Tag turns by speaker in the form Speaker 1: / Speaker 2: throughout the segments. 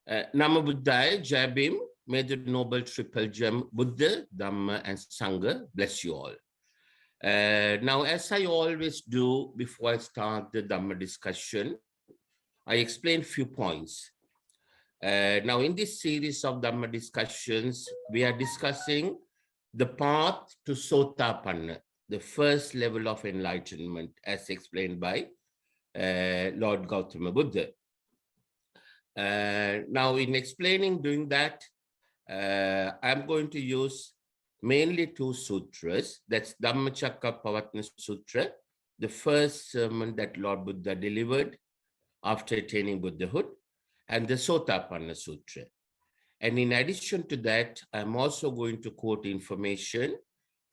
Speaker 1: Nama Buddhaya, Jai Bhim, may the noble triple gem Buddha, Dhamma and Sangha bless you all. Now, as I always do before I start the Dhamma discussion, I explain few points. Now, in this series of Dhamma discussions, we are discussing the path to Sotapanna, the first level of enlightenment, as explained by Lord Gautama Buddha. Now, in explaining, doing that, I'm going to use mainly two sutras. That's Dhammacakkappavattana Sutra, the first sermon that Lord Buddha delivered after attaining Buddhahood, and the Sotapanna Sutra. And in addition to that, I'm also going to quote information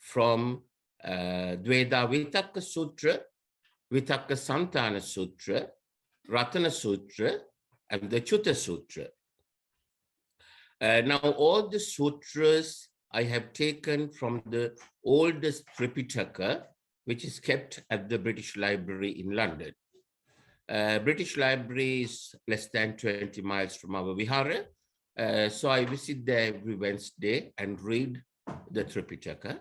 Speaker 1: from Dvedhavitakka Sutra, Vitakkasanthana Sutra, Ratana Sutra, and the Cuta Sutra. Now, all the sutras I have taken from the oldest Tipitaka, which is kept at the British Library in London. British Library is less than 20 miles from our vihara. So I visit there every Wednesday and read the Tipitaka.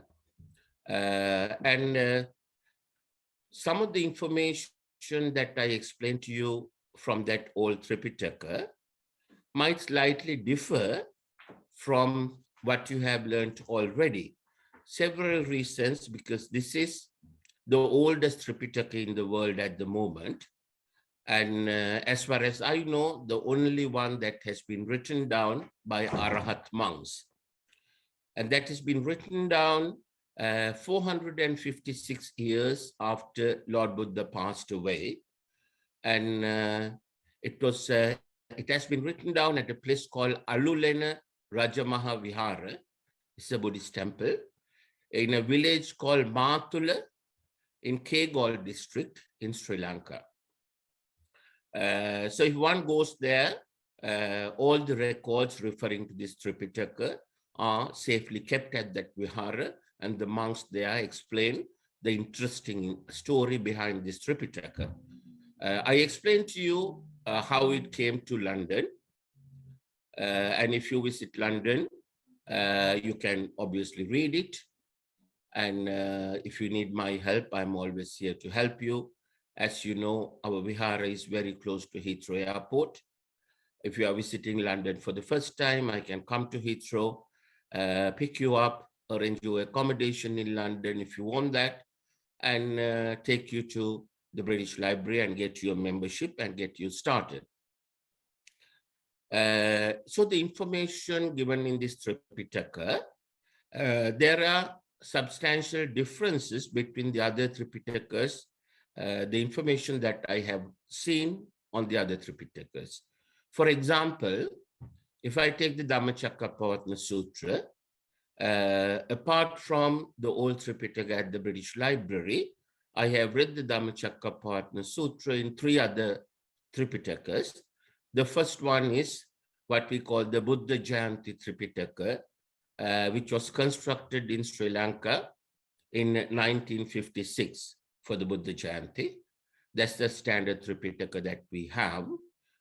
Speaker 1: Some of the information that I explained to you from that old Tipitaka might slightly differ from what you have learned already. Several reasons, because this is the oldest Tipitaka in the world at the moment. And as far as I know, the only one that has been written down by Arahata monks. And that has been written down 456 years after Lord Buddha passed away. And it has been written down at a place called Alulena Rajamaha Vihara. It's a Buddhist temple in a village called Matula in Kegol district in Sri Lanka. So if one goes there, all the records referring to this Tipitaka are safely kept at that vihara, and the monks there explain the interesting story behind this Tipitaka. I explained to you how it came to London. And if you visit London, you can obviously read it. And if you need my help, I'm always here to help you. As you know, our vihara is very close to Heathrow Airport. If you are visiting London for the first time, I can come to Heathrow, pick you up, arrange you accommodation in London if you want that, and take you to the British Library and get you a membership and get you started. So the information given in this Tipitaka, there are substantial differences between the other Tipitakas, the information that I have seen on the other Tipitakas. For example, if I take the Dhammacakkappavattana Sutra, apart from the old Tipitaka at the British Library, I have read the Dhammacakkappavattana Sutra in three other Tipitakas. The first one is what we call the Buddha Jayanti Tipitaka, which was constructed in Sri Lanka in 1956 for the Buddha Jayanti. That's the standard Tipitaka that we have.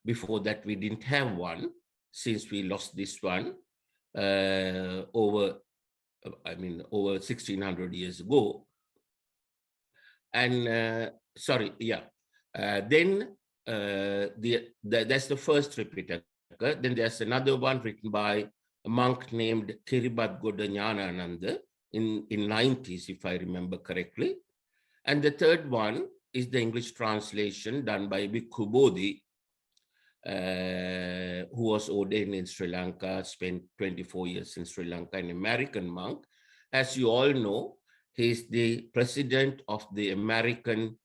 Speaker 1: Before that, we didn't have one, since we lost this one over 1600 years ago. And then that's the first Tipitaka. Then there's another one written by a monk named Kiribati Jnanananda in 90s, if I remember correctly. And the third one is the English translation done by Bhikkhu Bodhi, who was ordained in Sri Lanka, spent 24 years in Sri Lanka, an American monk. As you all know, he is the president of the American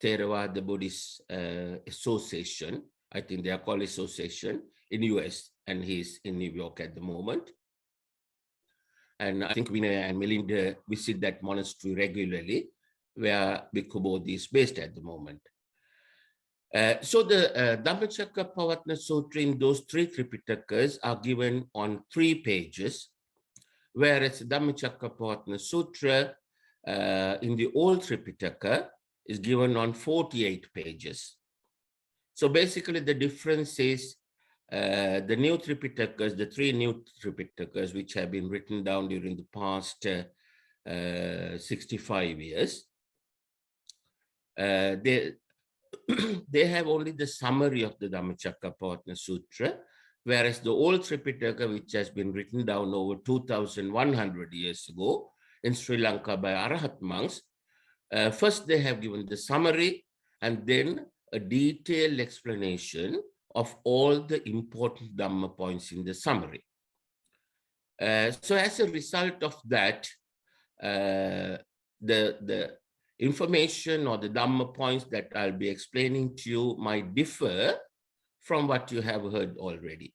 Speaker 1: Theravada Buddhist Association. I think they are called association in US, and he's in New York at the moment. And I think Vinaya and Melinda visit that monastery regularly, where Bhikkhu Bodhi is based at the moment. So the Dhammacakkappavattana Sutra in those three Tipitakas are given on 3 pages, whereas Dhammacakkappavattana Sutra in the old Tipitaka is given on 48 pages. So basically the difference is the new Tripitakas, the three new Tripitakas, which have been written down during the past 65 years, they they have only the summary of the Dhammacakkappavattana Sutra, whereas the old Tripitaka, which has been written down over 2,100 years ago in Sri Lanka by Arahat monks, first they have given the summary and then a detailed explanation of all the important Dhamma points in the summary. So as a result of that, the information or the Dhamma points that I'll be explaining to you might differ from what you have heard already.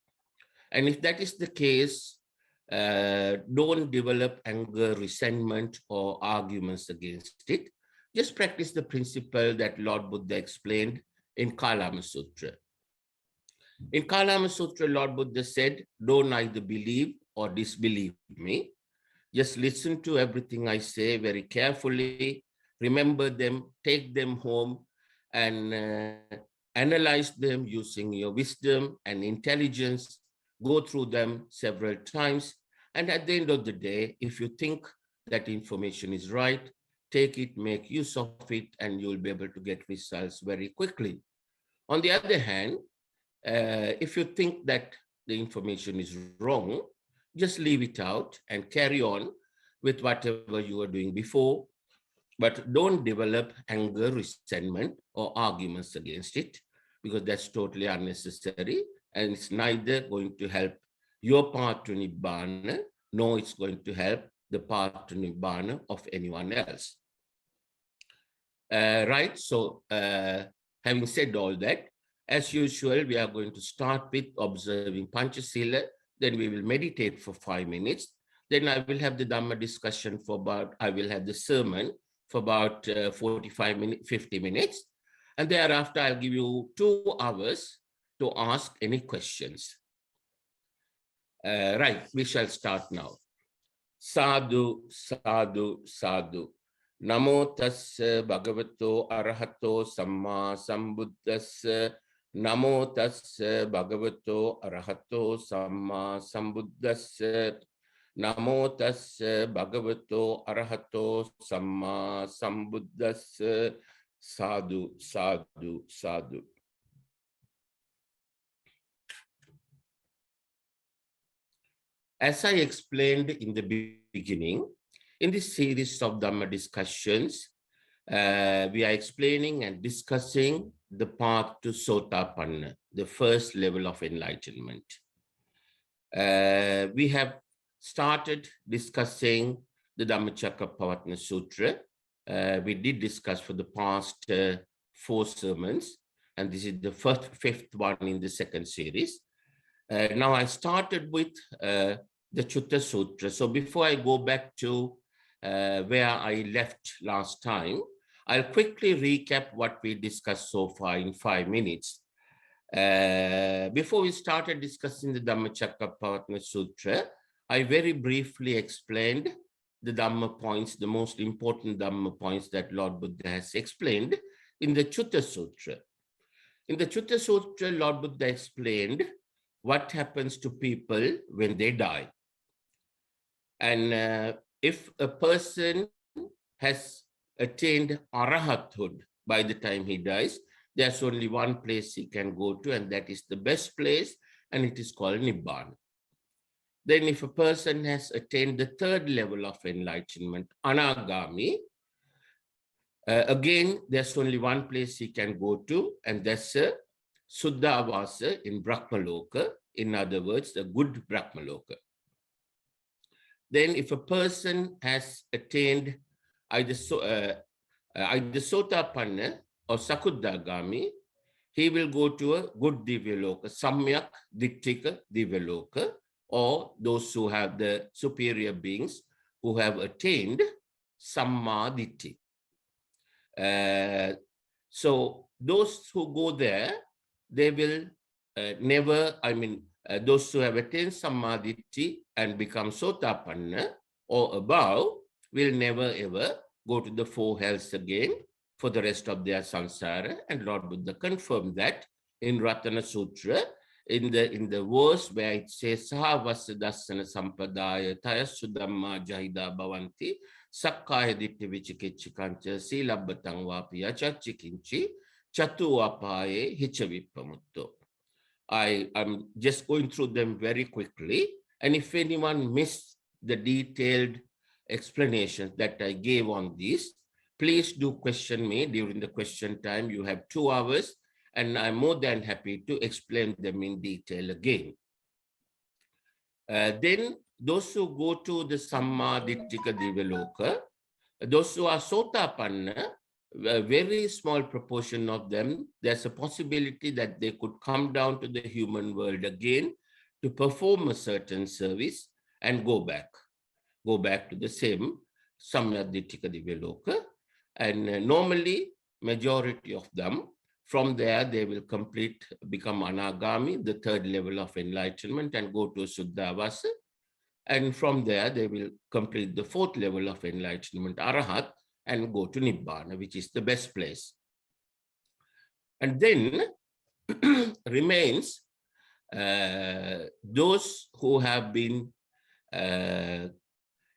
Speaker 1: And if that is the case, don't develop anger, resentment, or arguments against it. Just practice the principle that Lord Buddha explained in Kalama Sutra. In Kalama Sutra, Lord Buddha said, don't either believe or disbelieve me. Just listen to everything I say very carefully, remember them, take them home, and analyze them using your wisdom and intelligence, go through them several times. And at the end of the day, if you think that information is right, take it, make use of it, and you'll be able to get results very quickly. On the other hand, if you think that the information is wrong, just leave it out and carry on with whatever you were doing before, but don't develop anger, resentment, or arguments against it, because that's totally unnecessary, and it's neither going to help your path to Nibbana, nor it's going to help the path to Nibbana of anyone else. Right, so having said all that, as usual, we are going to start with observing Panchasila, then we will meditate for 5 minutes, then I will have the Dhamma discussion for about, I will have the sermon for about 45 minutes, 50 minutes, and thereafter I'll give you 2 hours to ask any questions. Right, we shall start now. Sadhu, sadhu, sadhu. Namo tassa bhagavato arahato samma sambuddhassa. Namo tassa bhagavato arahato samma sambuddhassa. Namo tassa bhagavato arahato samma sambuddhassa. Sadhu, sadhu, sadhu. As I explained in the beginning, in this series of Dhamma discussions, we are explaining and discussing the path to Sotapanna, the first level of enlightenment. We have started discussing the Dhammacakkappavattana Sutra. We did discuss for the past 4 sermons, and this is the 5th one in the second series. Now I started with the Cuta Sutra. So before I go back to where I left last time, I'll quickly recap what we discussed so far in 5 minutes. Before we started discussing the Dhammacakkappavattana Sutra, I very briefly explained the Dhamma points, the most important Dhamma points that Lord Buddha has explained in the Cuta Sutra. In the Cuta Sutra, Lord Buddha explained what happens to people when they die. And if a person has attained arahathood by the time he dies, there's only one place he can go to, and that is the best place, and it is called Nibbana. Then if a person has attained the 3rd level of enlightenment, anagami, again, there's only one place he can go to, and that's a Suddhavasa in Brahmaloka, in other words, the good Brahmaloka. Then if a person has attained either Sotapanna or Sakuddhagami, he will go to a good Divyaloka, Samyak Dittika Divyaloka, or those who have the superior beings who have attained Samma Ditti. So those who go there, they will never, those who have attained Sammaditi and become Sotapanna or above will never ever go to the 4 hells again for the rest of their samsara. And Lord Buddha confirmed that in Ratana Sutra in the verse where it says Sahavasa Dasana Sampadaya Tayasu Dhamma Jahida Bhavanti Sakkaya Ditti Vichikichikancha Silabbatang Vapiya Chachikinchi Chatu Apaye Hichavipamutto. I'm just going through them very quickly. And if anyone missed the detailed explanations that I gave on this, please do question me during the question time. You have 2 hours, and I'm more than happy to explain them in detail again. Then those who go to the Samma Dittika Divyaloka, those who are Sotapanna, a very small proportion of them, there's a possibility that they could come down to the human world again to perform a certain service and go back to the same Samyadittika Divyaloka. And normally, majority of them, from there, they will become Anagami, the 3rd level of enlightenment, and go to Suddhavasa. And from there, they will complete the 4th level of enlightenment, Arahata, and go to Nibbana, which is the best place. And then remains those who have been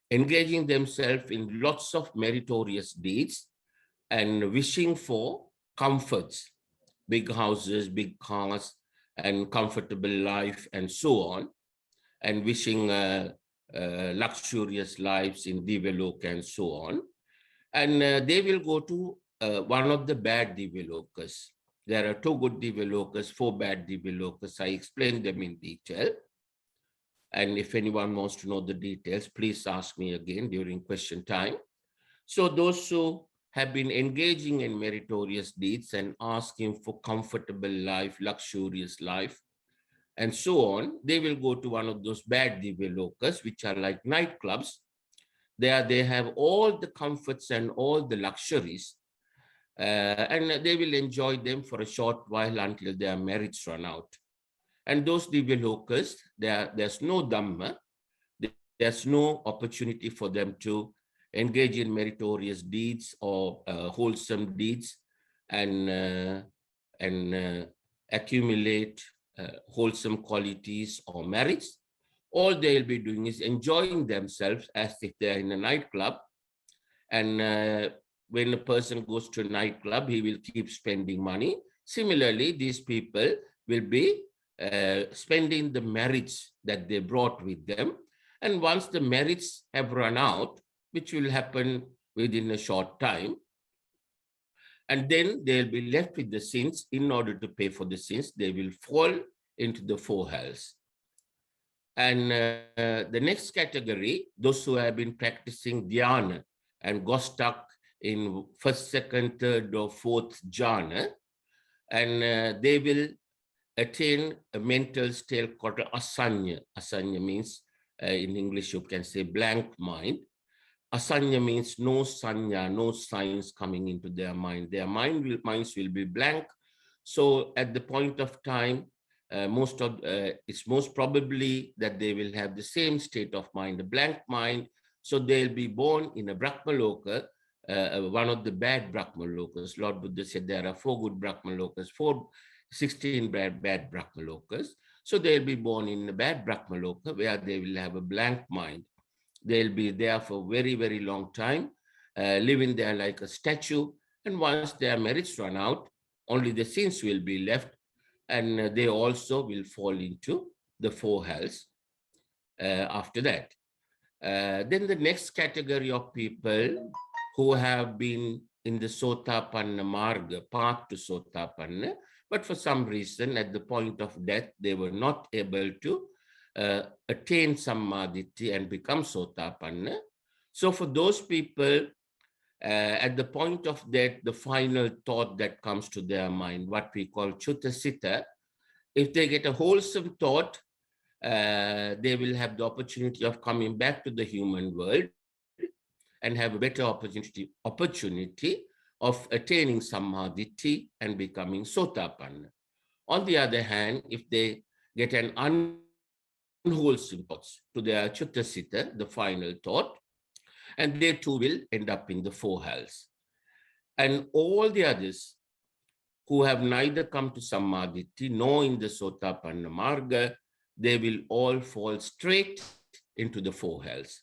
Speaker 1: engaging themselves in lots of meritorious deeds and wishing for comforts, big houses, big cars, and comfortable life, and so on, and wishing luxurious lives in Divyaloka and so on. And they will go to one of the bad Divyalokas. There are 2 good Divyalokas, 4 bad Divyalokas. I explained them in detail. And if anyone wants to know the details, please ask me again during question time. So those who have been engaging in meritorious deeds and asking for comfortable life, luxurious life, and so on, they will go to one of those bad Divyalokas, which are like nightclubs. There they have all the comforts and all the luxuries, and they will enjoy them for a short while until their merits run out. And those Divyalokas, there's no Dhamma, there's no opportunity for them to engage in meritorious deeds or wholesome deeds and accumulate wholesome qualities or merits. All they'll be doing is enjoying themselves as if they're in a nightclub. And when a person goes to a nightclub, he will keep spending money. Similarly, these people will be spending the merits that they brought with them. And once the merits have run out, which will happen within a short time, and then they'll be left with the sins. In order to pay for the sins, they will fall into the 4 hells. And the next category, those who have been practicing dhyana and got stuck in 1st, 2nd, 3rd, or 4th jhana, and they will attain a mental state called asanya. Asanya means, in English, you can say blank mind. Asanya means no sanya, no signs coming into their mind. Their minds will be blank. So at the point of time, it's most probably that they will have the same state of mind, a blank mind. So they'll be born in a Brahmaloka, one of the bad Brahmalokas. Lord Buddha said there are 4 good Brahmalokas, 16 bad Brahmalokas. So they'll be born in a bad Brahmaloka where they will have a blank mind. They'll be there for a very, very long time, living there like a statue. And once their merits run out, only the sins will be left, and they also will fall into the 4 hells after that. Then the next category of people who have been in the Sotapanna Marga, path to Sotapanna, but for some reason at the point of death, they were not able to attain Sammaditthi and become Sotapanna. So for those people, at the point of death, the final thought that comes to their mind, what we call Cuta Sitta, if they get a wholesome thought, they will have the opportunity of coming back to the human world and have a better opportunity of attaining Sammaditthi and becoming Sotapanna. On the other hand, if they get an unwholesome thoughts to their Cuta Sitta, the final thought, and they too will end up in the 4 hells. And all the others, who have neither come to Sammaditthi nor in the Sotapanna Marga, they will all fall straight into the four hells.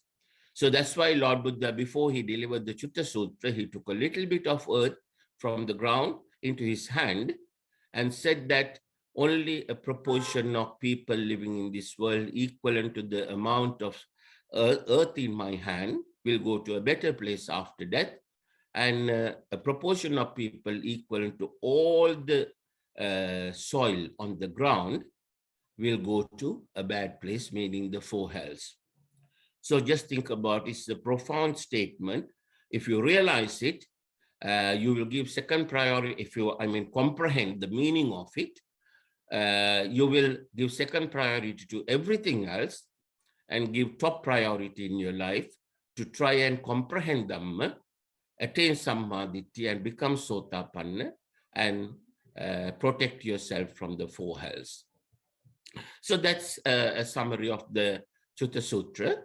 Speaker 1: So that's why Lord Buddha, before he delivered the Chitta Sutra, he took a little bit of earth from the ground into his hand and said that only a proportion of people living in this world equivalent to the amount of earth in my hand will go to a better place after death, and a proportion of people equivalent to all the soil on the ground will go to a bad place, meaning the four hells. So just think about it. It's a profound statement. If you realize it, you will give second priority. If you, comprehend the meaning of it, you will give second priority to everything else and give top priority in your life to try and comprehend Dhamma, attain Sammaditthi and become Sotapanna and protect yourself from the four hells. So that's a summary of the Chitta Sutra.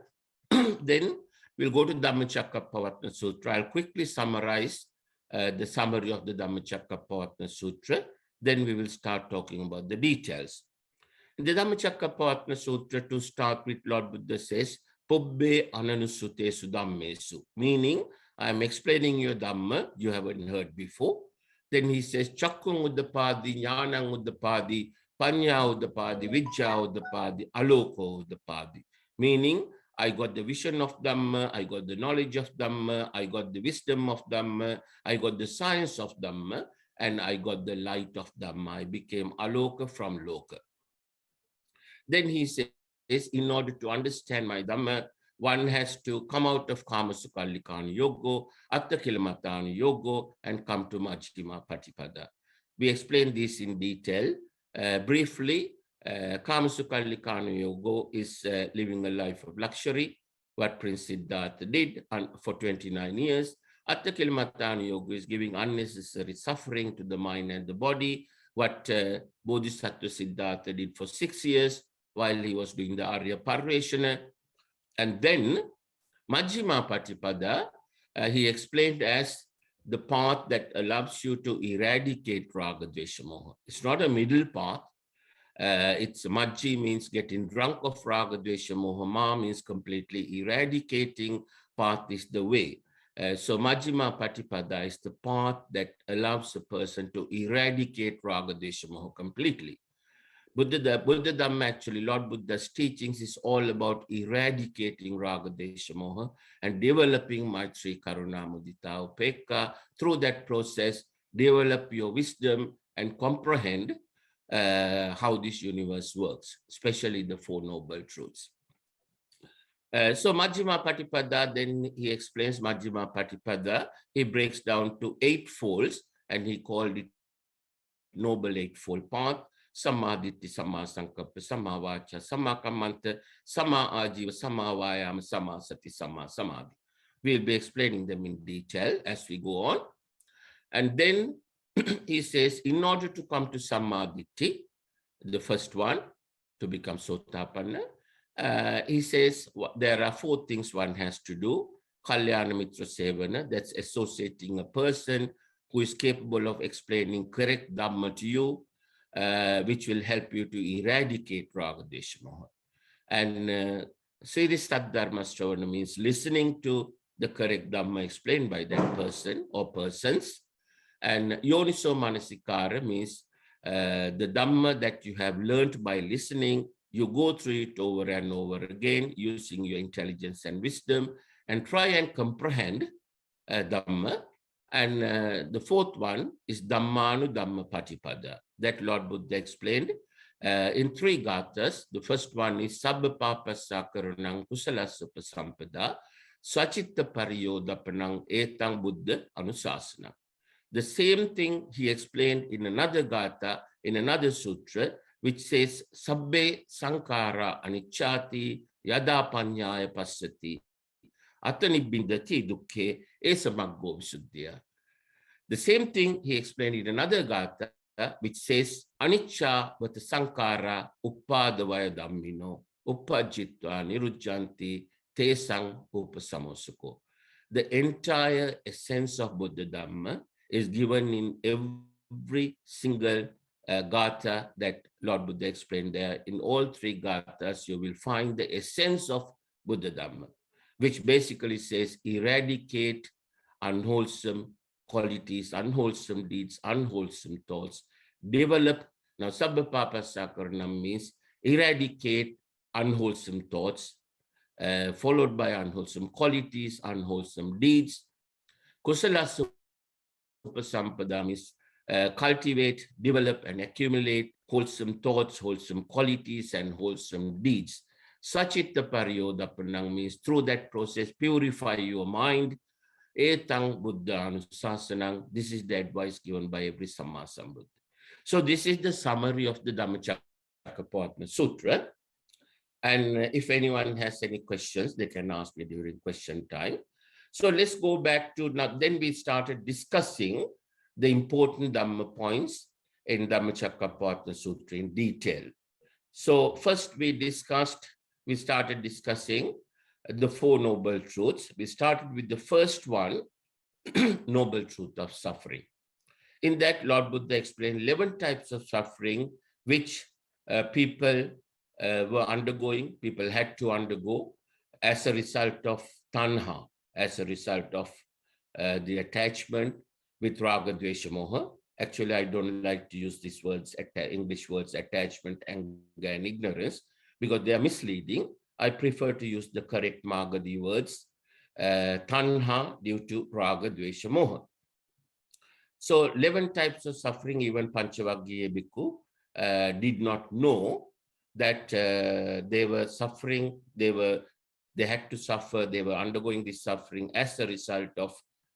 Speaker 1: Then we'll go to Dhammacakkappavattana Sutra. I'll quickly summarize the summary of the Dhammacakkappavattana Sutra. Then we will start talking about the details. In the Dhammacakkappavattana Sutra, to start with, Lord Buddha says, Pobbe ananusutesu dhammesu, meaning I'm explaining your Dhamma you haven't heard before. Then he says, Chakkung uddapadi, Jnanang uddapadi, Panya uddapadi, Vijja uddapadi, Aloko uddapadi, meaning I got the vision of Dhamma, I got the knowledge of Dhamma, I got the wisdom of Dhamma, I got the science of Dhamma, and I got the light of Dhamma. I became Aloka from Loka. Then he says, in order to understand my Dhamma, one has to come out of Kamasukallikana Yoga, Attakilmatana Yoga, and come to Majjhima Patipada. We explained this in detail. Briefly, Kamasukallikana Yoga is living a life of luxury, what Prince Siddhartha did for 29 years. Attakilmatana Yoga is giving unnecessary suffering to the mind and the body, what Bodhisattva Siddhartha did for 6 years while he was doing the Arya Parveshana. And then Majjhima Patipada, he explained as the path that allows you to eradicate Raga, Dvesha, Moha. It's not a middle path. It's Majji means getting drunk of Raga, Dvesha, Moha. Ma means completely eradicating. Path is the way. So Majjhima Patipada is the path that allows a person to eradicate Raga, Dvesha, Moha completely. Buddha Dhamma, actually, Lord Buddha's teachings is all about eradicating Raga, Desha, Moha and developing Maitri, Karuna, Mudita, Upekka. Through that process, develop your wisdom and comprehend how this universe works, especially the Four Noble Truths. So Majjhima Patipada, then he explains Majjhima Patipada, he breaks down to 8 folds and he called it Noble Eightfold Path. Sammaditthi, Samma Sankappa, Samma Vacha, Samma Kammanta, Samma Ajiva, Samma Vayama, Samma Sati, Samma Samadhi. We'll be explaining them in detail as we go on. And then he says, in order to come to Sammaditthi, the first one, to become Sotapanna, he says there are 4 things one has to do. Kalyana Mitra Sevana, that's associating a person who is capable of explaining correct Dhamma to you, which will help you to eradicate Raga, Desha, Moha. And Siddhi Saddharma Shravana means listening to the correct Dhamma explained by that person or persons. And Yoniso Manasikara means the Dhamma that you have learned by listening, you go through it over and over again using your intelligence and wisdom and try and comprehend Dhamma. And the 4th one is Dhammanu Dhamma Patipada, that Lord Buddha explained in 3 gathas. The first one is Sabba Papasa Karunang Kusalasa Pasampada, Sachitta Pariyodapanang Etang Buddha Anusasana. The same thing he explained in another gatha, in another sutra, which says Sabbe Sankara Anichati Yada Panyaya Passati Atanibindati Dukkhe Esamaggo Visuddhya. The same thing he explained in another gatha, which says Anicca Vata Sankara Uppadavaya Dhammino Uppajjitva Nirujjanti Tesang Upasamosako. The entire essence of Buddha Dhamma is given in every single gatha that Lord Buddha explained there. In all three gathas, you will find the essence of Buddha Dhamma, which basically says eradicate unwholesome qualities, unwholesome deeds, unwholesome thoughts, develop. Now, Sabba Papa Sakaranam means eradicate unwholesome thoughts, followed by unwholesome qualities, unwholesome deeds. Kusala Supasampada means cultivate, develop, and accumulate wholesome thoughts, wholesome qualities, and wholesome deeds. Sachitta Pariyodapannam means through that process, purify your mind. Etang Buddha Anusasanang. This is the advice given by every Sammasambuddha. So this is the summary of the Dhammacakkappavattana Sutra. And if anyone has any questions, they can ask me during question time. So let's go back to now. Then we started discussing the important Dhamma points in Dhammacakkappavattana Sutra in detail. So first we started discussing the Four Noble Truths. We started with the first one, Noble Truth of Suffering. In that, Lord Buddha explained 11 types of suffering which people were undergoing, people had to undergo as a result of tanha, as a result of the attachment with raga, dvesha, moha. Actually, I don't like to use these words, English words, attachment, anger, and ignorance, because they are misleading. I prefer to use the correct Magadhi words, tanha, due to raga, dvesha, moha. So 11 types of suffering, even Panchavaggiya Bhikkhu did not know that they were suffering, they had to suffer, they were undergoing this suffering as a result of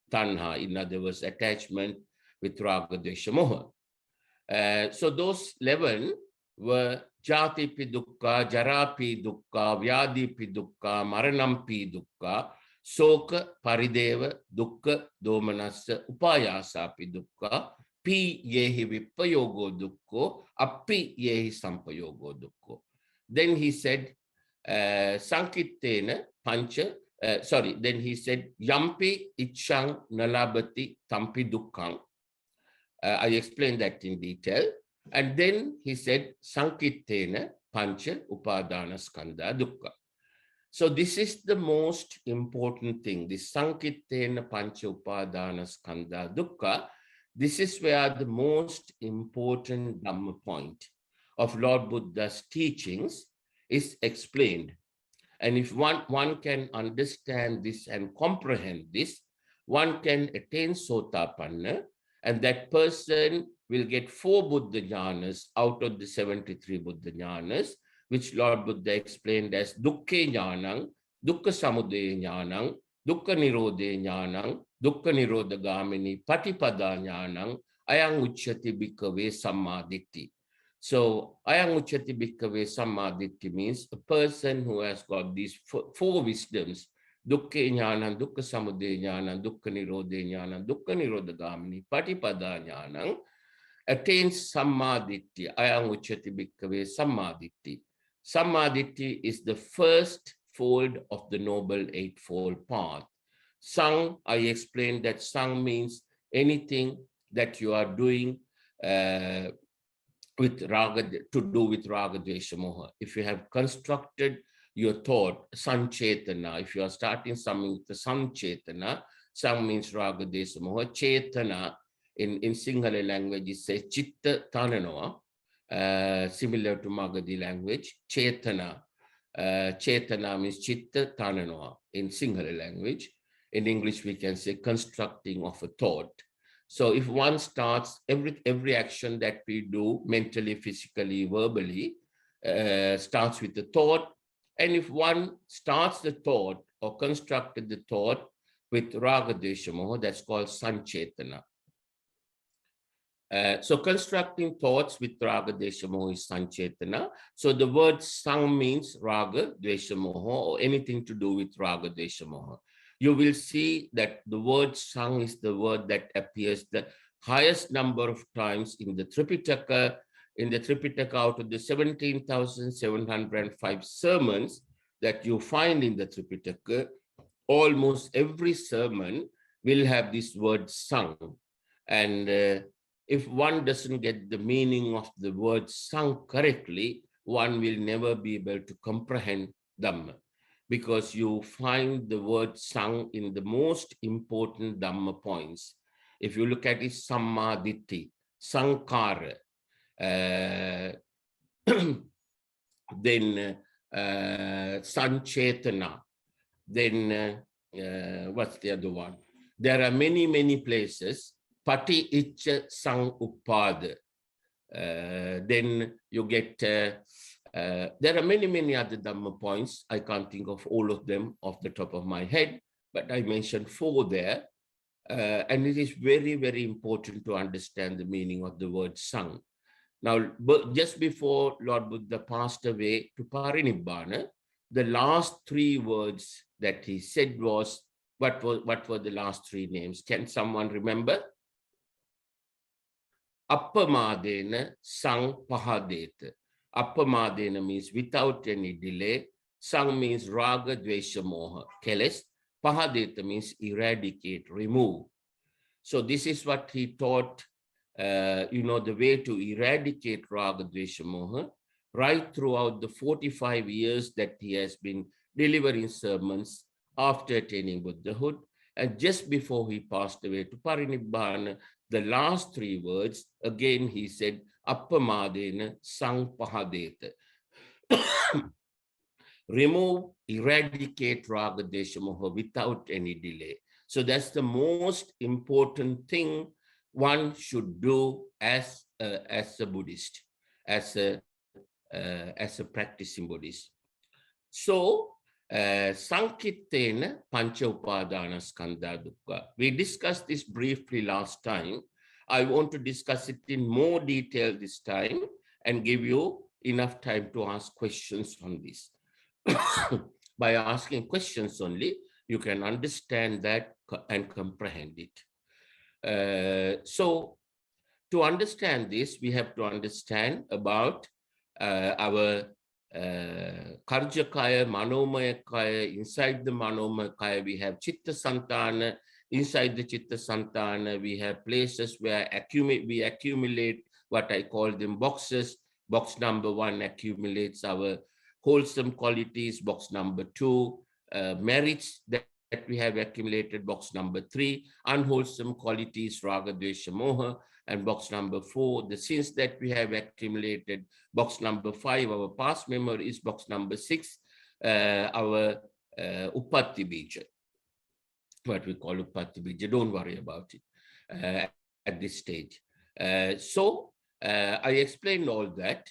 Speaker 1: tanha, in other words, attachment with raga, dvesha, moha. So those 11 were jati pi dukkha, jara pi dukkha, vyadi pi dukkha, maranam pi dukkha, soka parideva dukkha domanassa upayasa pi dukkha, pi yehi vippayogo dukkho, appi yehi sampayogo dukkho. Then he said, sankittena pancha, then he said, yampi ichang nalabati tampi dukkhang. I explained that in detail. And then he said, sankittena pancha upadana skandha dukkha. So this is the most important thing, this sankittena pancha upadana skandha dukkha. This is where the most important Dhamma point of Lord Buddha's teachings is explained. And if one can understand this and comprehend this, one can attain Sotapanna, and that person will get 4 Buddha jhanas out of the 73 Buddha jhanas, which Lord Buddha explained as dukkha jhanang, dukkha samudaya jhanang, dukkha nirodha jhanang, dukkha nirodha gamini, patipada jhanang, ayang uchyati bhikkhave sammaditthi. So ayang uchyati bhikkhave sammaditthi means a person who has got these 4 wisdoms, dukkha jnanam, dukkha samudaya jnanam, dukkha nirodha jnanam, dukkha nirodha gamini, patipada jnanam, attains sammaditthi. Ayang uchyati bhikkhave sammaditthi. Sammaditthi is the first fold of the Noble Eightfold Path. Sang, I explained that sang means anything that you are doing with raga, to do with raga, dvesha, moha. If you have constructed your thought, sanchetana, if you are starting something with the sanchetana, sang means raga, dvesha, moha. Chetana, in Sinhala language, it says chitta tananoa. Similar to Magadhi language, Chetana. Chetana means Chitta Tananoa in Sinhala language. In English, we can say constructing of a thought. So if one starts, every action that we do mentally, physically, verbally, starts with the thought. And if one starts the thought or constructed the thought with Raga, Dvesha, Moha, that's called Sanchetana. So constructing thoughts with raga, dvesha, moha is sanchetana. So the word sang means raga, dvesha, moha, or anything to do with raga, dvesha, moha. You will see that the word sang is the word that appears the highest number of times in the Tipitaka. In the Tipitaka, out of the 17,705 sermons that you find in the Tipitaka, almost every sermon will have this word sang. And if one doesn't get the meaning of the word sang correctly, one will never be able to comprehend Dhamma, because you find the word sang in the most important Dhamma points. If you look at it, samma ditti, sankara, then sanchetana, then what's the other one? There are many, many places. Pati Icha Sang Upad. Then you get, there are many, many other Dhamma points. I can't think of all of them off the top of my head, but I mentioned 4 there. And it is very, very important to understand the meaning of the word sang. Now, just before Lord Buddha passed away to Parinibbana, the last 3 words that he said was, what were the last 3 names? Can someone remember? Appamadena sang pahadeta. Appamadena means without any delay. Sang means raga, dvesha, moha, careless. Pahadeta means eradicate, remove. So this is what he taught, the way to eradicate raga, dvesha, moha, right throughout the 45 years that he has been delivering sermons after attaining Buddhahood. And just before he passed away to Parinibbana, the last 3 words, again he said, Appamadena sang pahadeta. Remove, eradicate raga, desha, moha without any delay. So that's the most important thing one should do as a Buddhist, as a practicing Buddhist. So, Sankittena Pancha Upadana Skandha Dukkha. We discussed this briefly last time. I want to discuss it in more detail this time and give you enough time to ask questions on this. By asking questions only, you can understand that and comprehend it. So, to understand this, we have to understand about our Karjakaya, Manomaya Kaya. Inside the Manomaya Kaya, we have Chittasanthana. Inside the Chittasanthana, we have places where we accumulate what I call them boxes. Box number 1 accumulates our wholesome qualities. Box number 2, merits that we have accumulated. Box number 3, unwholesome qualities, raga, dvesha, moha. And box number 4, the sins that we have accumulated. Box number 5, our past memories. Box number 6, our upatti bija, what we call upatti bija. Don't worry about it at this stage. So I explained all that.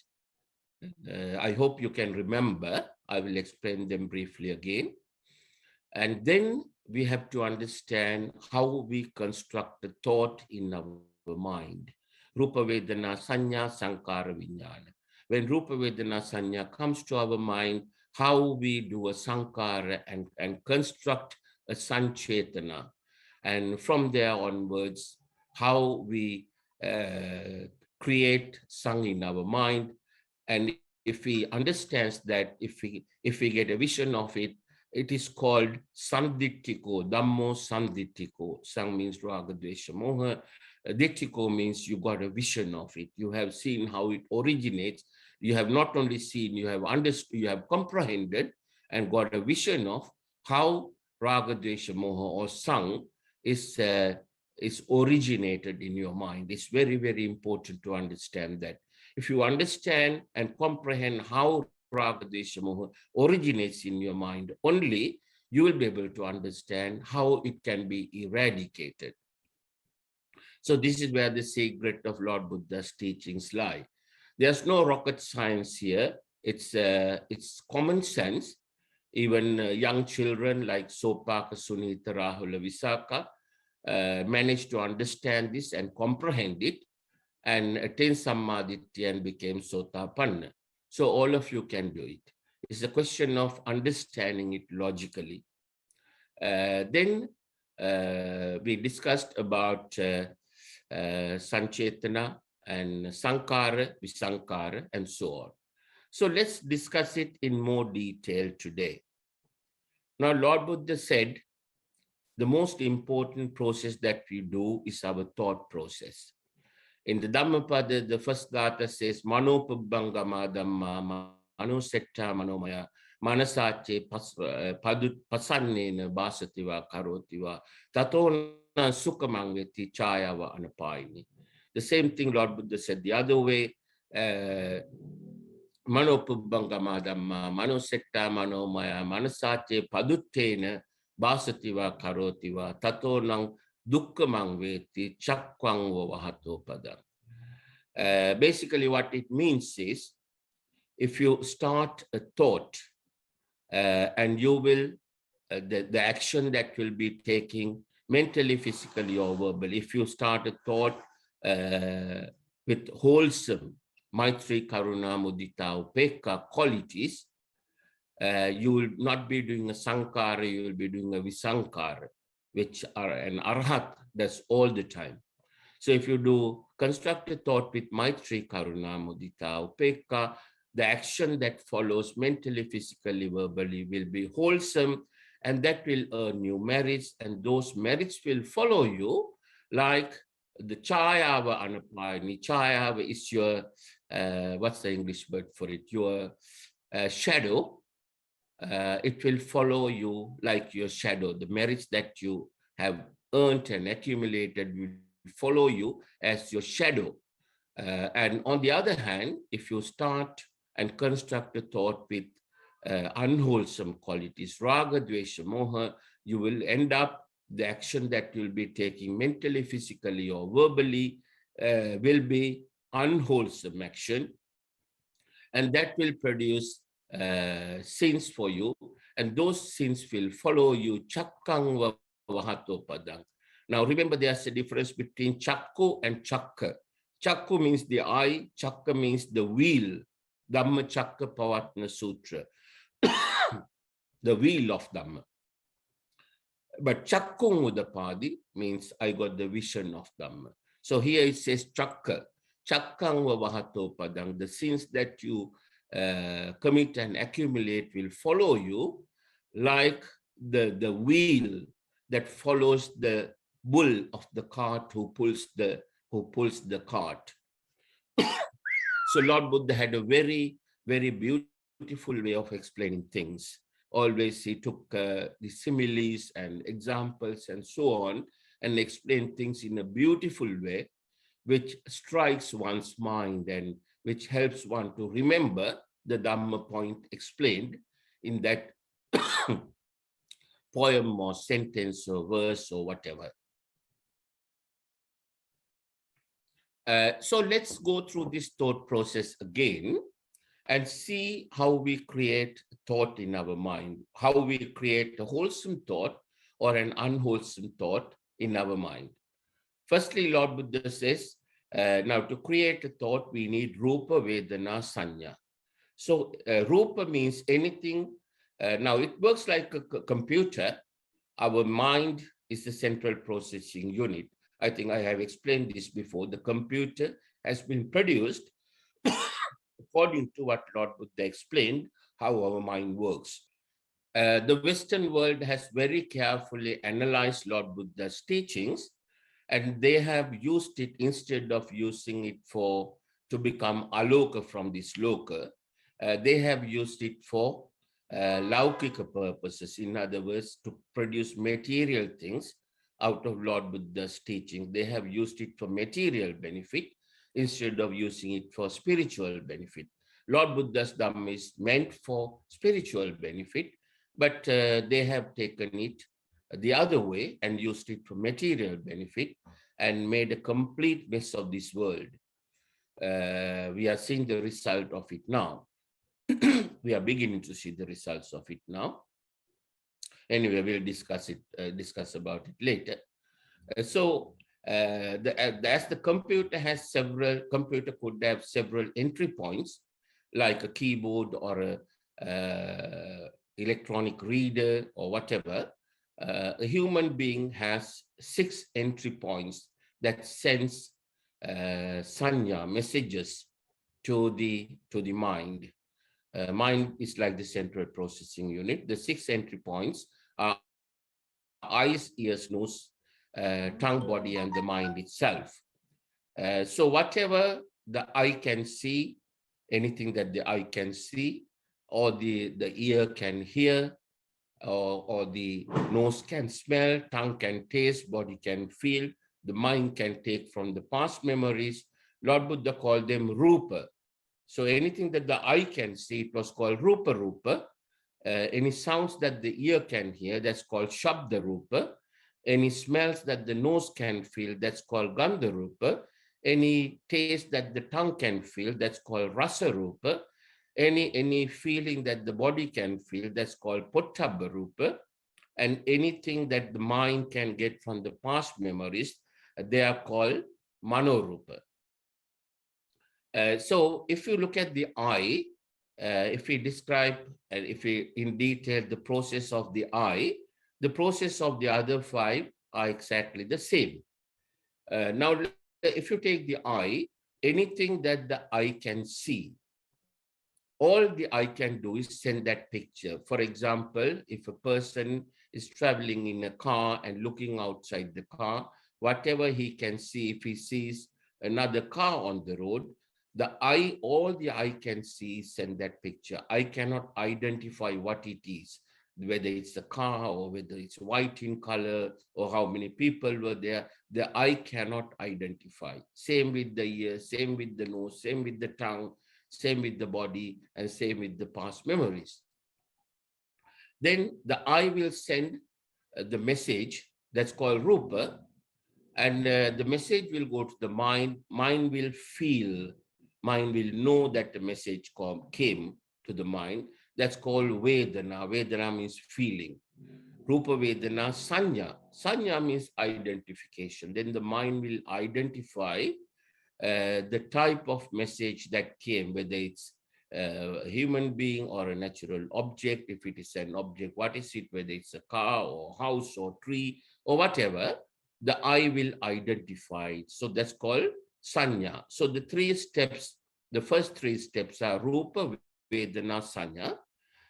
Speaker 1: I hope you can remember. I will explain them briefly again. And then we have to understand how we construct the thought in our mind. Rupa Vedana Sanya Sankara Vijnana. When Rupa Vedana Sanya comes to our mind, how we do a Sankara and construct a Sanchetana. And from there onwards, how we create Sang in our mind. And if we understand that, if we get a vision of it, it is called Sanditthiko, Dhammo Sanditthiko. Sang means raga, dvesha, moha. Ditthiko means you got a vision of it. You have seen how it originates. You have not only seen, you have understood, you have comprehended and got a vision of how raga, dvesha, moha or sang is originated in your mind. It's very, very important to understand that. If you understand and comprehend how raga, dvesha, moha originates in your mind, only you will be able to understand how it can be eradicated. So this is where the secret of Lord Buddha's teachings lie. There's no rocket science here. It's common sense. Even young children like Sopaka, Sunita, Rahula, Visakha managed to understand this and comprehend it and attain Sammaditya and became Sotapanna. So all of you can do it. It's a question of understanding it logically. Then we discussed about Sanchetana and Sankara, Visankara, and so on. So let's discuss it in more detail today. Now, Lord Buddha said, the most important process that we do is our thought process. In the Dhammapada, the first gatha says, Manopabangama Dhamma, Manosetta Manomaya, Manasache Pasannena Basativa Karotiva, Tatona Sukamangeti Chayava Anapaini. The same thing Lord Buddha said the other way. Manopabangama Dhamma, Manosetta Manomaya, Manasache Paduttena Basativa Karotiva, Tatonang Dukkamang Veti Chakwang Vahato Padam. Basically, what it means is, if you start a thought and you will, the action that will be taking mentally, physically, or verbally, if you start a thought with wholesome Maitri, Karuna, Mudita, Upekka qualities, you will not be doing a Sankara, you will be doing a Visankara, which are an Arahata does all the time. So if you do constructive thought with Maitri, Karuna, Mudita, Upekka, the action that follows mentally, physically, verbally will be wholesome, and that will earn you merits, and those merits will follow you like the Chayava Anapayani. Chayava is your, what's the English word for it? Your shadow. It will follow you like your shadow. The merits that you have earned and accumulated will follow you as your shadow. And on the other hand, if you start and construct a thought with unwholesome qualities, raga, dvesha, moha, you will end up, the action that you'll be taking mentally, physically, or verbally will be unwholesome action, and that will produce sins for you, and those sins will follow you. Chakkang vahato padang. Now remember, there's a difference between chakku and chakka. Chakku means the eye, chakka means the wheel. Dhammacakkappavattana Sutra, the wheel of Dhamma. But chakkung udapadi means I got the vision of Dhamma. So here it says chakka, chakkang vahato padang. The sins that you commit and accumulate will follow you like the wheel that follows the bull of the cart who pulls the cart. So Lord Buddha had a very, very beautiful way of explaining things. Always he took the similes and examples and so on, and explained things in a beautiful way, which strikes one's mind and which helps one to remember the Dhamma point explained in that poem or sentence or verse or whatever. So let's go through this thought process again and see how we create thought in our mind, how we create a wholesome thought or an unwholesome thought in our mind. Firstly, Lord Buddha says, now to create a thought, we need Rupa, Vedana, Sanya. So Rupa means anything. Now it works like a computer. Our mind is the central processing unit. I think I have explained this before. The computer has been produced according to what Lord Buddha explained, how our mind works. The Western world has very carefully analyzed Lord Buddha's teachings, and they have used it instead of using it to become aloka from this loka. They have used it for laukika purposes. In other words, to produce material things out of Lord Buddha's teaching. They have used it for material benefit instead of using it for spiritual benefit. Lord Buddha's Dhamma is meant for spiritual benefit, but they have taken it the other way and used it for material benefit and made a complete mess of this world. We are seeing the result of it now. We are beginning to see the results of it now. Anyway, we'll discuss about it later. As the computer could have several entry points, like a keyboard or a electronic reader or whatever. A human being has 6 entry points that sends sanya, messages to the mind. Mind is like the central processing unit. The 6 entry points are eyes, ears, nose, tongue, body, and the mind itself. So whatever the eye can see, anything that the eye can see, or the ear can hear, or the nose can smell, tongue can taste, body can feel, the mind can take from the past memories. Lord Buddha called them rupa. So anything that the eye can see, it was called rupa rupa. Any sounds that the ear can hear, that's called shabda rupa. Any smells that the nose can feel, that's called gandha rupa. Any taste that the tongue can feel, that's called rasa rupa. Any feeling that the body can feel, that's called pottabha rupa. And anything that the mind can get from the past memories, they are called manorupa. So if you look at the eye, if we describe and if we in detail the process of the process of the other five are exactly the same. Now, if you take the eye, anything that the eye can see, all the eye can do is send that picture. For example, if a person is traveling in a car and looking outside the car, whatever he can see, if he sees another car on the road, the eye, all the eye can see is send that picture. I cannot identify what it is, whether it's a car or whether it's white in color or how many people were there. The eye cannot identify. Same with the ear, same with the nose, same with the tongue, same with the body, and same with the past memories. Then the eye will send the message that's called rupa, and the message will go to the mind. Mind will feel, mind will know that the message came to the mind. That's called Vedana. Vedana means feeling. Rupa Vedana, Sanya. Sanya means identification. Then the mind will identify the type of message that came, whether it's a human being or a natural object. If it is an object, what is it? Whether it's a car or house or tree or whatever, the eye will identify it. So that's called Sanya. So the three steps, the first three steps are Rupa, Vedana, Sanya.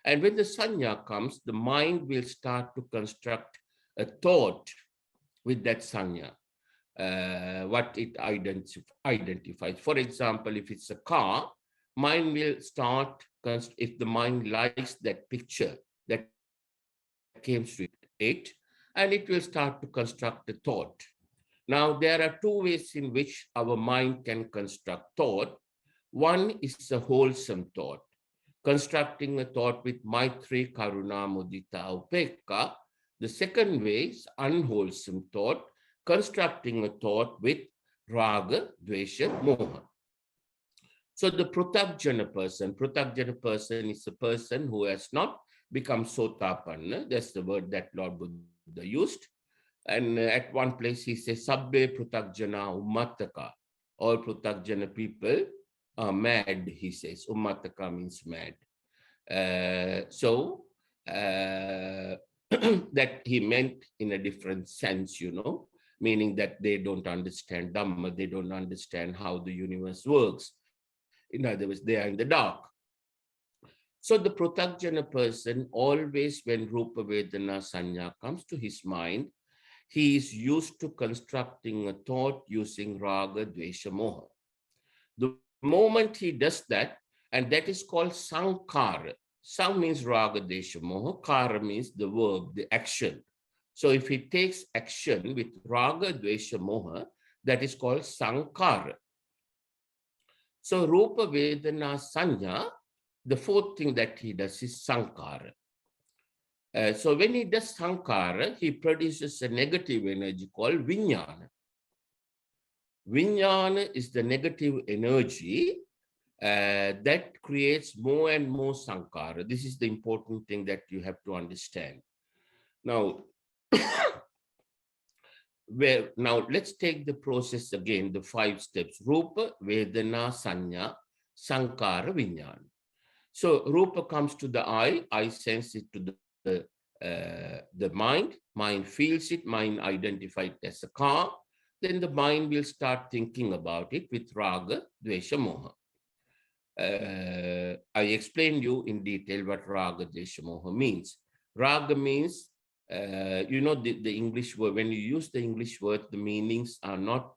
Speaker 1: And when the Sanya comes, the mind will start to construct a thought with that Sanya. What it identifies. For example, if it's a car, mind will start, if the mind likes that picture that came to it, and it will start to construct a thought. Now, there are two ways in which our mind can construct thought. One is a wholesome thought, constructing a thought with Maitri, Karuna, Mudita, Upekka. The second way is unwholesome thought, constructing a thought with raga, dvesha, moha. So the pratyajna person is a person who has not become sotapanna. That's the word that Lord Buddha used. And at one place he says, sabbe pratyajna ummataka. All pratyajna people are mad, he says. Ummataka means mad. That he meant in a different sense, meaning that they don't understand Dhamma, they don't understand how the universe works. In other words, they are in the dark. So the pratyajna person, always when Rupa Vedana Sanya comes to his mind, he is used to constructing a thought using Raga, Dvesha, Moha. The moment he does that, and that is called Sankara. Sang means Raga, Dvesha, Moha. Kara means the verb, the action. So if he takes action with Raga, Dvesha, Moha, that is called Sankara. So Rupa, Vedana, Sanya, the fourth thing that he does is Sankara. So when he does Sankara, he produces a negative energy called Vijnana. Vijnana is the negative energy that creates more and more Sankara. This is the important thing that you have to understand. Now, now let's take the process again, the 5 steps. Rupa, Vedana, Sanya, Sankara, Vijnana. So Rupa comes to the eye sends it to the mind feels it, mind identifies it as a car. Then the mind will start thinking about it with Raga, Dvesha, Moha. I explained you in detail what Raga, Dvesha, Moha means. Raga means, the English word, when you use the English word, the meanings are not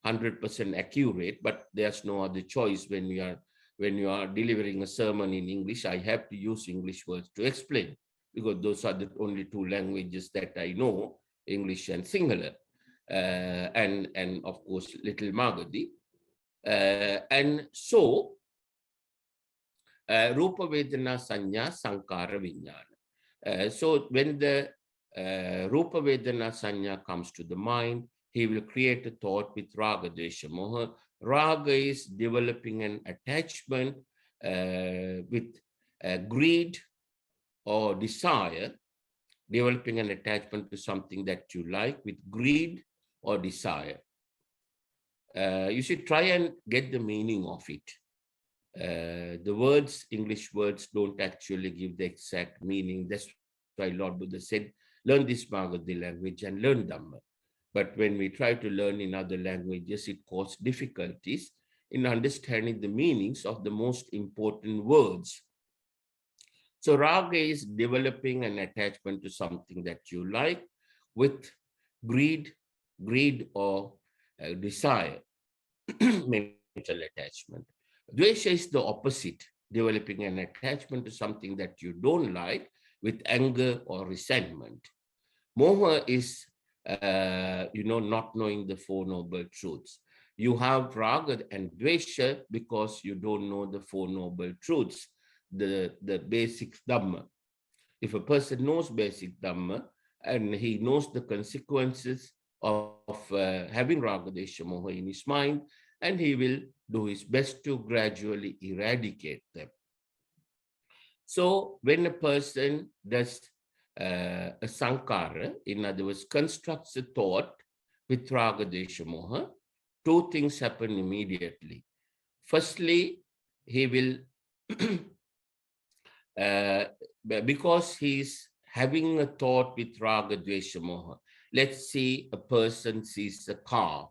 Speaker 1: 100% accurate, but there's no other choice when you are delivering a sermon in English. I have to use English words to explain, because those are the only two languages that I know, English and Sinhala, and of course little Magadhi. And so Rupa Vedana Sanya Sankara Vijnana. So when the Rupa Vedana Sanya comes to the mind, he will create a thought with Raga Dvesha Moha. Raga is developing an attachment with greed or desire, developing an attachment to something that you like with greed or desire. You should try and get the meaning of it. The words, English words, don't actually give the exact meaning. That's why Lord Buddha said, learn this Magadhi language and learn Dhamma. But when we try to learn in other languages, it causes difficulties in understanding the meanings of the most important words. So Raga is developing an attachment to something that you like with greed or desire, mental attachment. Dvesha is the opposite, developing an attachment to something that you don't like with anger or resentment. Moha is, not knowing the Four Noble Truths. You have Raga and Dvesha because you don't know the Four Noble Truths, the basic Dhamma. If a person knows basic Dhamma and he knows the consequences of having Raga, Dvesha, Moha in his mind, and he will do his best to gradually eradicate them. So when a person does a sankara, in other words, constructs a thought with Raga, Dvesha, Moha, two things happen immediately. Firstly, he will, because he's having a thought with Raga, Dvesha, Moha. Let's see a person sees a car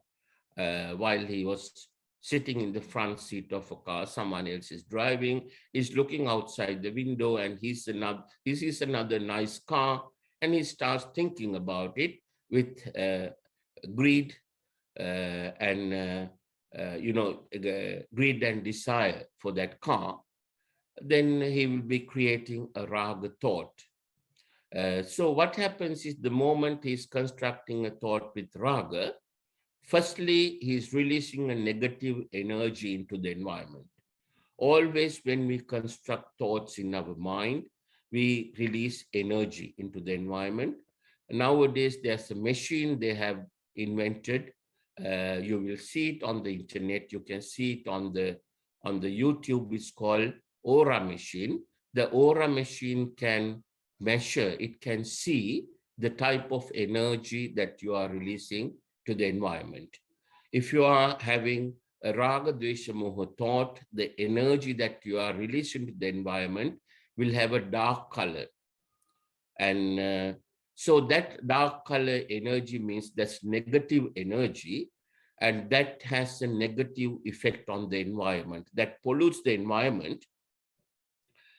Speaker 1: while he was sitting in the front seat of a car, someone else is driving, he's looking outside the window and he sees another nice car and he starts thinking about it with greed and greed and desire for that car. Then he will be creating a raga thought. So what happens is the moment he's constructing a thought with raga, firstly, he's releasing a negative energy into the environment. Always when we construct thoughts in our mind, we release energy into the environment. Nowadays, there's a machine they have invented. You will see it on the internet. You can see it on the YouTube. It's called Aura machine. The Aura machine can measure, it can see the type of energy that you are releasing to the environment. If you are having a Raga, Dvesha, Moha thought, the energy that you are releasing to the environment will have a dark color. And so that dark color energy means that's negative energy, and that has a negative effect on the environment, that pollutes the environment.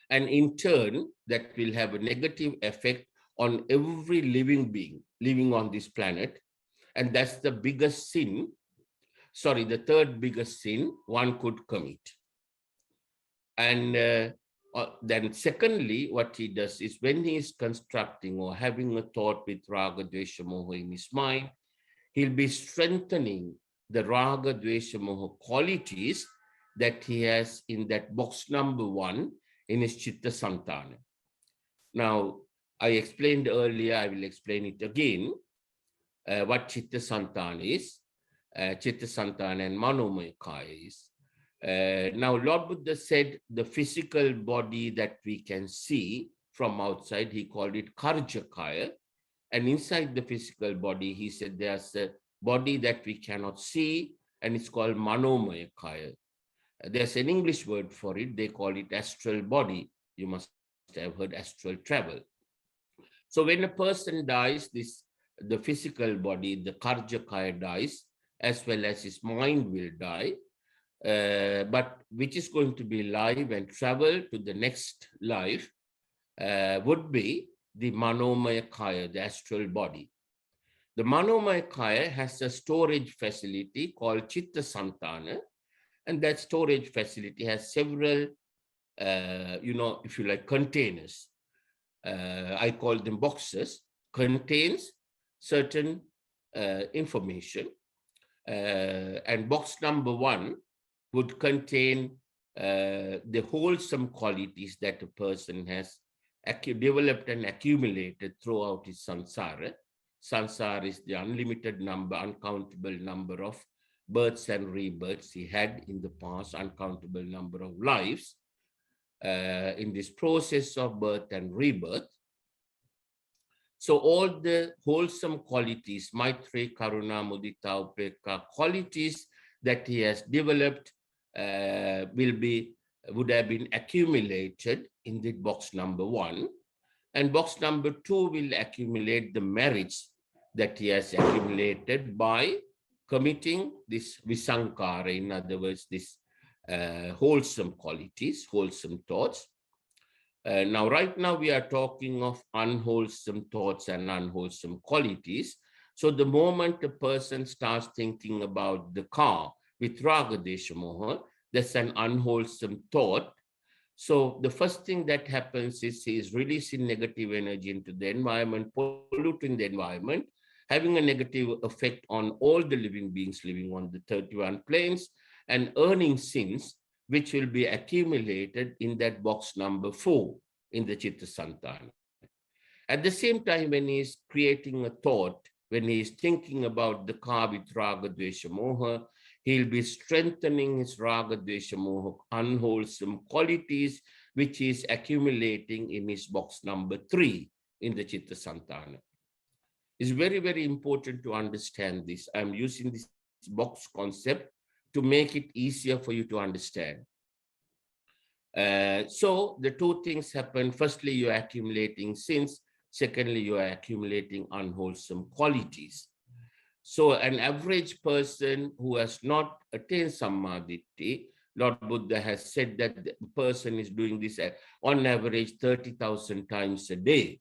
Speaker 1: And in turn, that will have a negative effect on every living being living on this planet. And that's the biggest sin, the third biggest sin one could commit. And then secondly, what he does is when he is constructing or having a thought with Raga, Dvesha, Moha in his mind, he'll be strengthening the Raga, Dvesha, Moha qualities that he has in that box number 1 in his Vitakkasanthana. Now, I explained earlier, I will explain it again. What Vitakkasanthana is, Vitakkasanthana and Manomaya Kaya is. Now, Lord Buddha said the physical body that we can see from outside, he called it Karja Kaya. And inside the physical body, he said there's a body that we cannot see, and it's called Manomaya Kaya. There's an English word for it. They call it astral body. You must have heard astral travel. So when a person dies, the physical body, the Karja Kaya dies, as well as his mind will die. But which is going to be live and travel to the next life would be the Manomaya Kaya, the astral body. The Manomaya Kaya has a storage facility called Vitakkasanthana, and that storage facility has several, if you like, containers. I call them boxes, contains certain information. And box number 1 would contain the wholesome qualities that a person has developed and accumulated throughout his samsara. Samsara is the unlimited number, uncountable number of births and rebirths he had in the past, uncountable number of lives. In this process of birth and rebirth. So all the wholesome qualities, Maitri, Karuna, Mudita, Upekka, qualities that he has developed would have been accumulated in the box number 1. And box number 2 will accumulate the merits that he has accumulated by committing this visankara, in other words, this wholesome qualities, wholesome thoughts. Now, right now, we are talking of unwholesome thoughts and unwholesome qualities. So the moment a person starts thinking about the car with raga, desha, moha, that's an unwholesome thought. So the first thing that happens is he is releasing negative energy into the environment, polluting the environment, having a negative effect on all the living beings living on the 31 planes, and earning sins, which will be accumulated in that box number 4 in the Vitakkasanthana. At the same time, when he is creating a thought, when he is thinking about the car with raga, dvesha, moha, he'll be strengthening his raga, dvesha, moha, unwholesome qualities, which is accumulating in his box number 3 in the Vitakkasanthana. It's very, very important to understand this. I'm using this box concept to make it easier for you to understand. So the 2 things happen. Firstly, you're accumulating sins. Secondly, you are accumulating unwholesome qualities. So an average person who has not attained Sammaditthi, Lord Buddha has said that the person is doing this on average 30,000 times a day.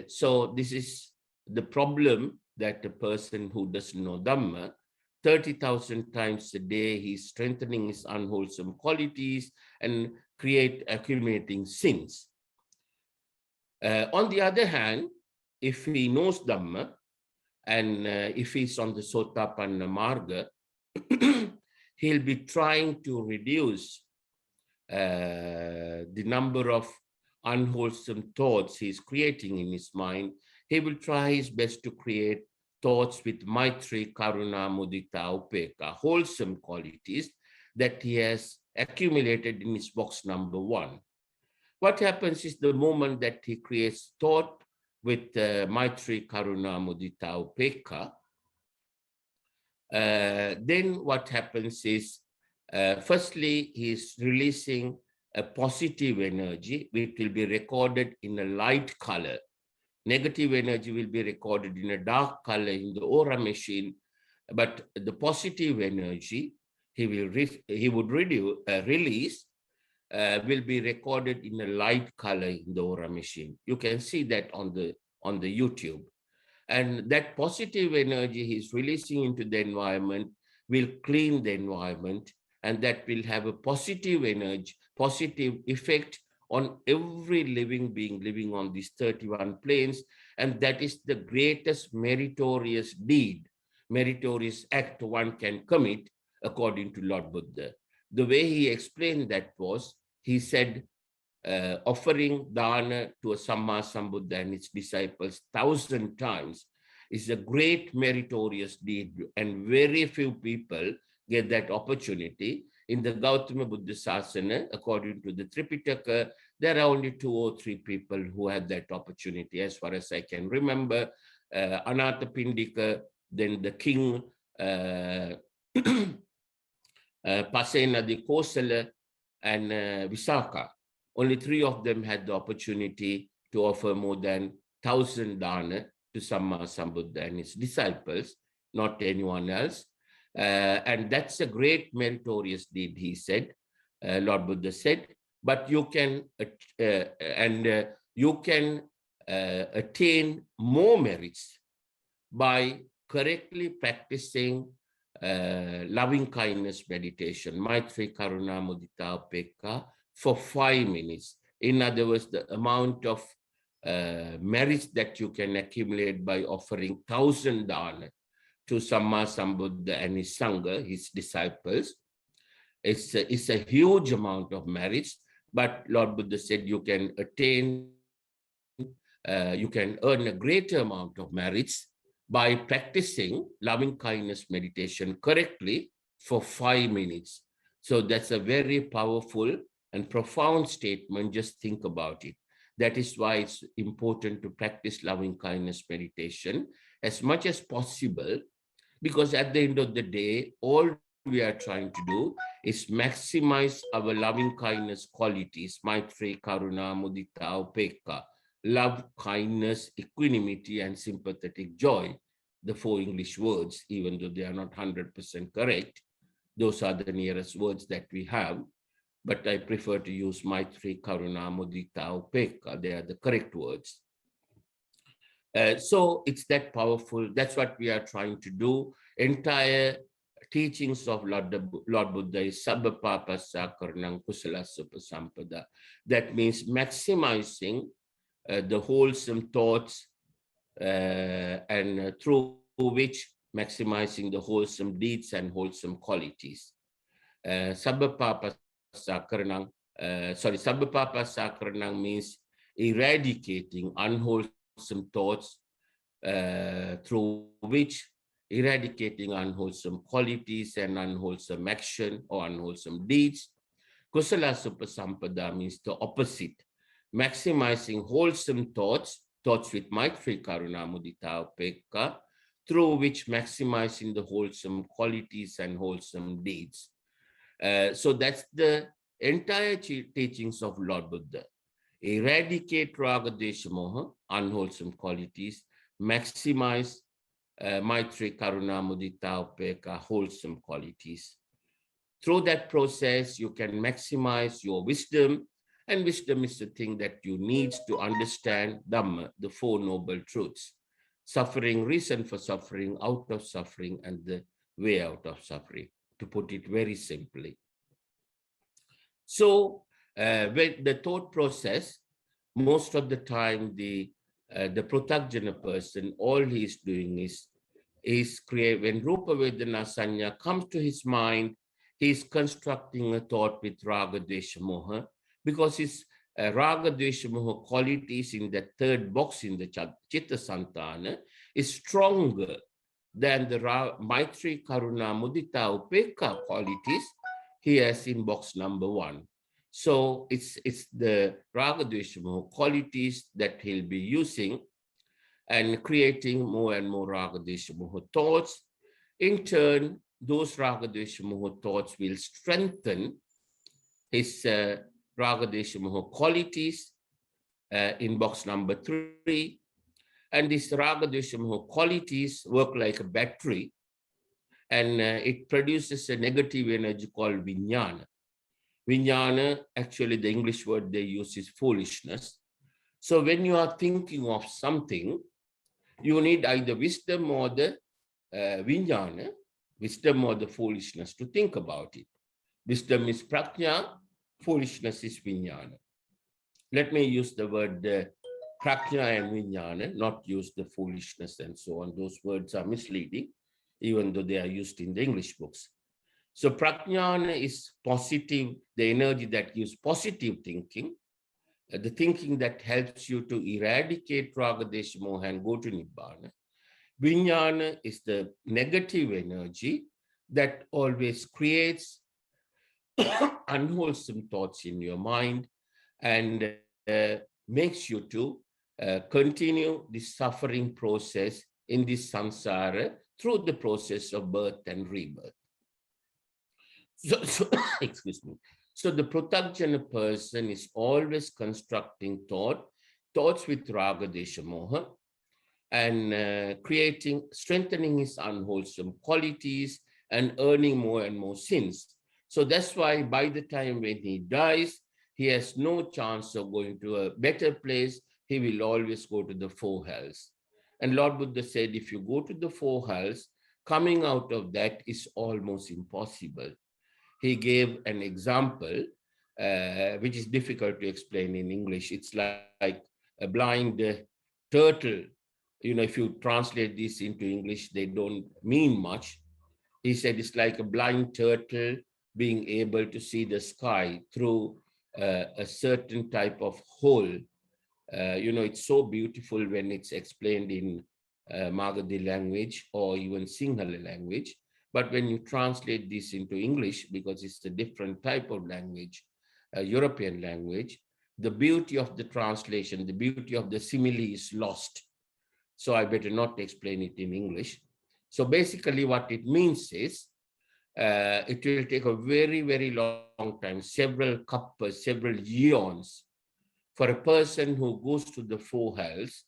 Speaker 1: So this is the problem that a person who doesn't know Dhamma, 30,000 times a day, he's strengthening his unwholesome qualities and accumulating sins. On the other hand, if he knows Dhamma, and if he's on the Sotapanna Marga, he'll be trying to reduce the number of unwholesome thoughts he's creating in his mind. He will try his best to create thoughts with Maitri, Karuna, Mudita, Upekka, wholesome qualities that he has accumulated in his box number 1. What happens is the moment that he creates thought with Maitri, Karuna, Mudita, Upekka, then what happens is, firstly, he's releasing a positive energy, which will be recorded in a light color. Negative energy will be recorded in a dark color in the aura machine, but the positive energy he would release will be recorded in a light color in the aura machine. You can see that on the YouTube. And that positive energy he's releasing into the environment will clean the environment, and that will have a positive energy, positive effect on every living being living on these 31 planes. And that is the greatest meritorious deed, meritorious act one can commit according to Lord Buddha. The way he explained that was, he said, offering dana to a Samma Sambuddha and his disciples 1,000 times is a great meritorious deed, and very few people get that opportunity. In the Gautama Buddha Sasana, according to the Tipitaka, there are only 2 or 3 people who had that opportunity, as far as I can remember. Anathapindika, then the king, Pasena the Kosala, and Visakha. Only 3 of them had the opportunity to offer more than 1,000 dana to Samma Sambuddha and his disciples, not anyone else. And that's a great meritorious deed, he said, Lord Buddha said. But you can, attain more merits by correctly practicing loving kindness meditation, Maitri Karuna Mudita Upekkha, for 5 minutes. In other words, the amount of merits that you can accumulate by offering 1,000 dana to Samma Sambuddha and his Sangha, his disciples, it's a huge amount of merits. But Lord Buddha said you can attain, you can earn a greater amount of merits by practicing loving kindness meditation correctly for 5 minutes. So that's a very powerful and profound statement. Just think about it. That is why it's important to practice loving kindness meditation as much as possible, because at the end of the day, all we are trying to do is maximize our loving kindness qualities, Maitri, Karuna, Mudita, Upekkha, love, kindness, equanimity, and sympathetic joy. The 4 English words, even though they are not 100% correct, those are the nearest words that we have. But I prefer to use Maitri, Karuna, Mudita, Upekkha. They are the correct words. So it's that powerful. That's what we are trying to do. Entire teachings of Lord Buddha is Sabbapapassa Karnang Kusala Supasampada. That means maximizing the wholesome thoughts and through which maximizing the wholesome deeds and wholesome qualities. Sabbapapassa Karnang, Sabbapapassa Karnang means eradicating unwholesome thoughts through which eradicating unwholesome qualities and unwholesome action or unwholesome deeds. Kusala Supasampada means the opposite, maximizing wholesome thoughts, thoughts with Maitri, Karuna, Mudita, Upekkha, through which maximizing the wholesome qualities and wholesome deeds. So that's the entire teachings of Lord Buddha. Eradicate raga, desha, moha, unwholesome qualities, maximize Maitri, Karuna, Mudita, Upekkha, wholesome qualities. Through that process, you can maximize your wisdom, and wisdom is the thing that you need to understand Dhamma, the 4 noble truths: suffering, reason for suffering, out of suffering, and the way out of suffering, to put it very simply. So, with the thought process, most of the time, the Pratyajna person, all he is doing is create, when Rupa Vedana Sanya comes to his mind, he is constructing a thought with Raga, Dvesha, Moha, because his Raga, Dvesha, Moha qualities in the 3rd box in the Vitakkasanthana is stronger than the Maitri, Karuna, Mudita, Upekkha qualities he has in box number 1. So it's the Raga, Dvesha, Moha qualities that he'll be using and creating more and more Raga, Dvesha, Moha thoughts. In turn, those Raga, Dvesha, Moha thoughts will strengthen his Raga, Dvesha, Moha qualities in box number 3. And these Raga, Dvesha, Moha qualities work like a battery, and it produces a negative energy called Vijnana. Vijnana, actually the English word they use is foolishness. So when you are thinking of something, you need either wisdom or the Vijnana, wisdom or the foolishness to think about it. Wisdom is prajna, foolishness is Vijnana. Let me use the word prajna and Vijnana, not use the foolishness and so on. Those words are misleading, even though they are used in the English books. So prajna is positive, the energy that gives positive thinking, the thinking that helps you to eradicate raga, desha, moha and go to Nibbana. Vijnana is the negative energy that always creates unwholesome thoughts in your mind and makes you to continue the suffering process in this samsara through the process of birth and rebirth. So excuse me. So the Pratyajna person is always constructing thoughts with raga, desha, moha, and strengthening his unwholesome qualities and earning more and more sins. So that's why by the time when he dies, he has no chance of going to a better place. He will always go to the 4 hells. And Lord Buddha said, if you go to the four hells, coming out of that is almost impossible. He gave an example, which is difficult to explain in English. It's like a blind turtle. If you translate this into English, they don't mean much. He said it's like a blind turtle being able to see the sky through a certain type of hole. It's so beautiful when it's explained in Magadhi language or even Sinhala language. But when you translate this into English, because it's a different type of language, European language, the beauty of the translation, the beauty of the simile is lost. So I better not explain it in English. So basically what it means is, it will take a very, very long time, several kappas, several eons, for a person who goes to the four hells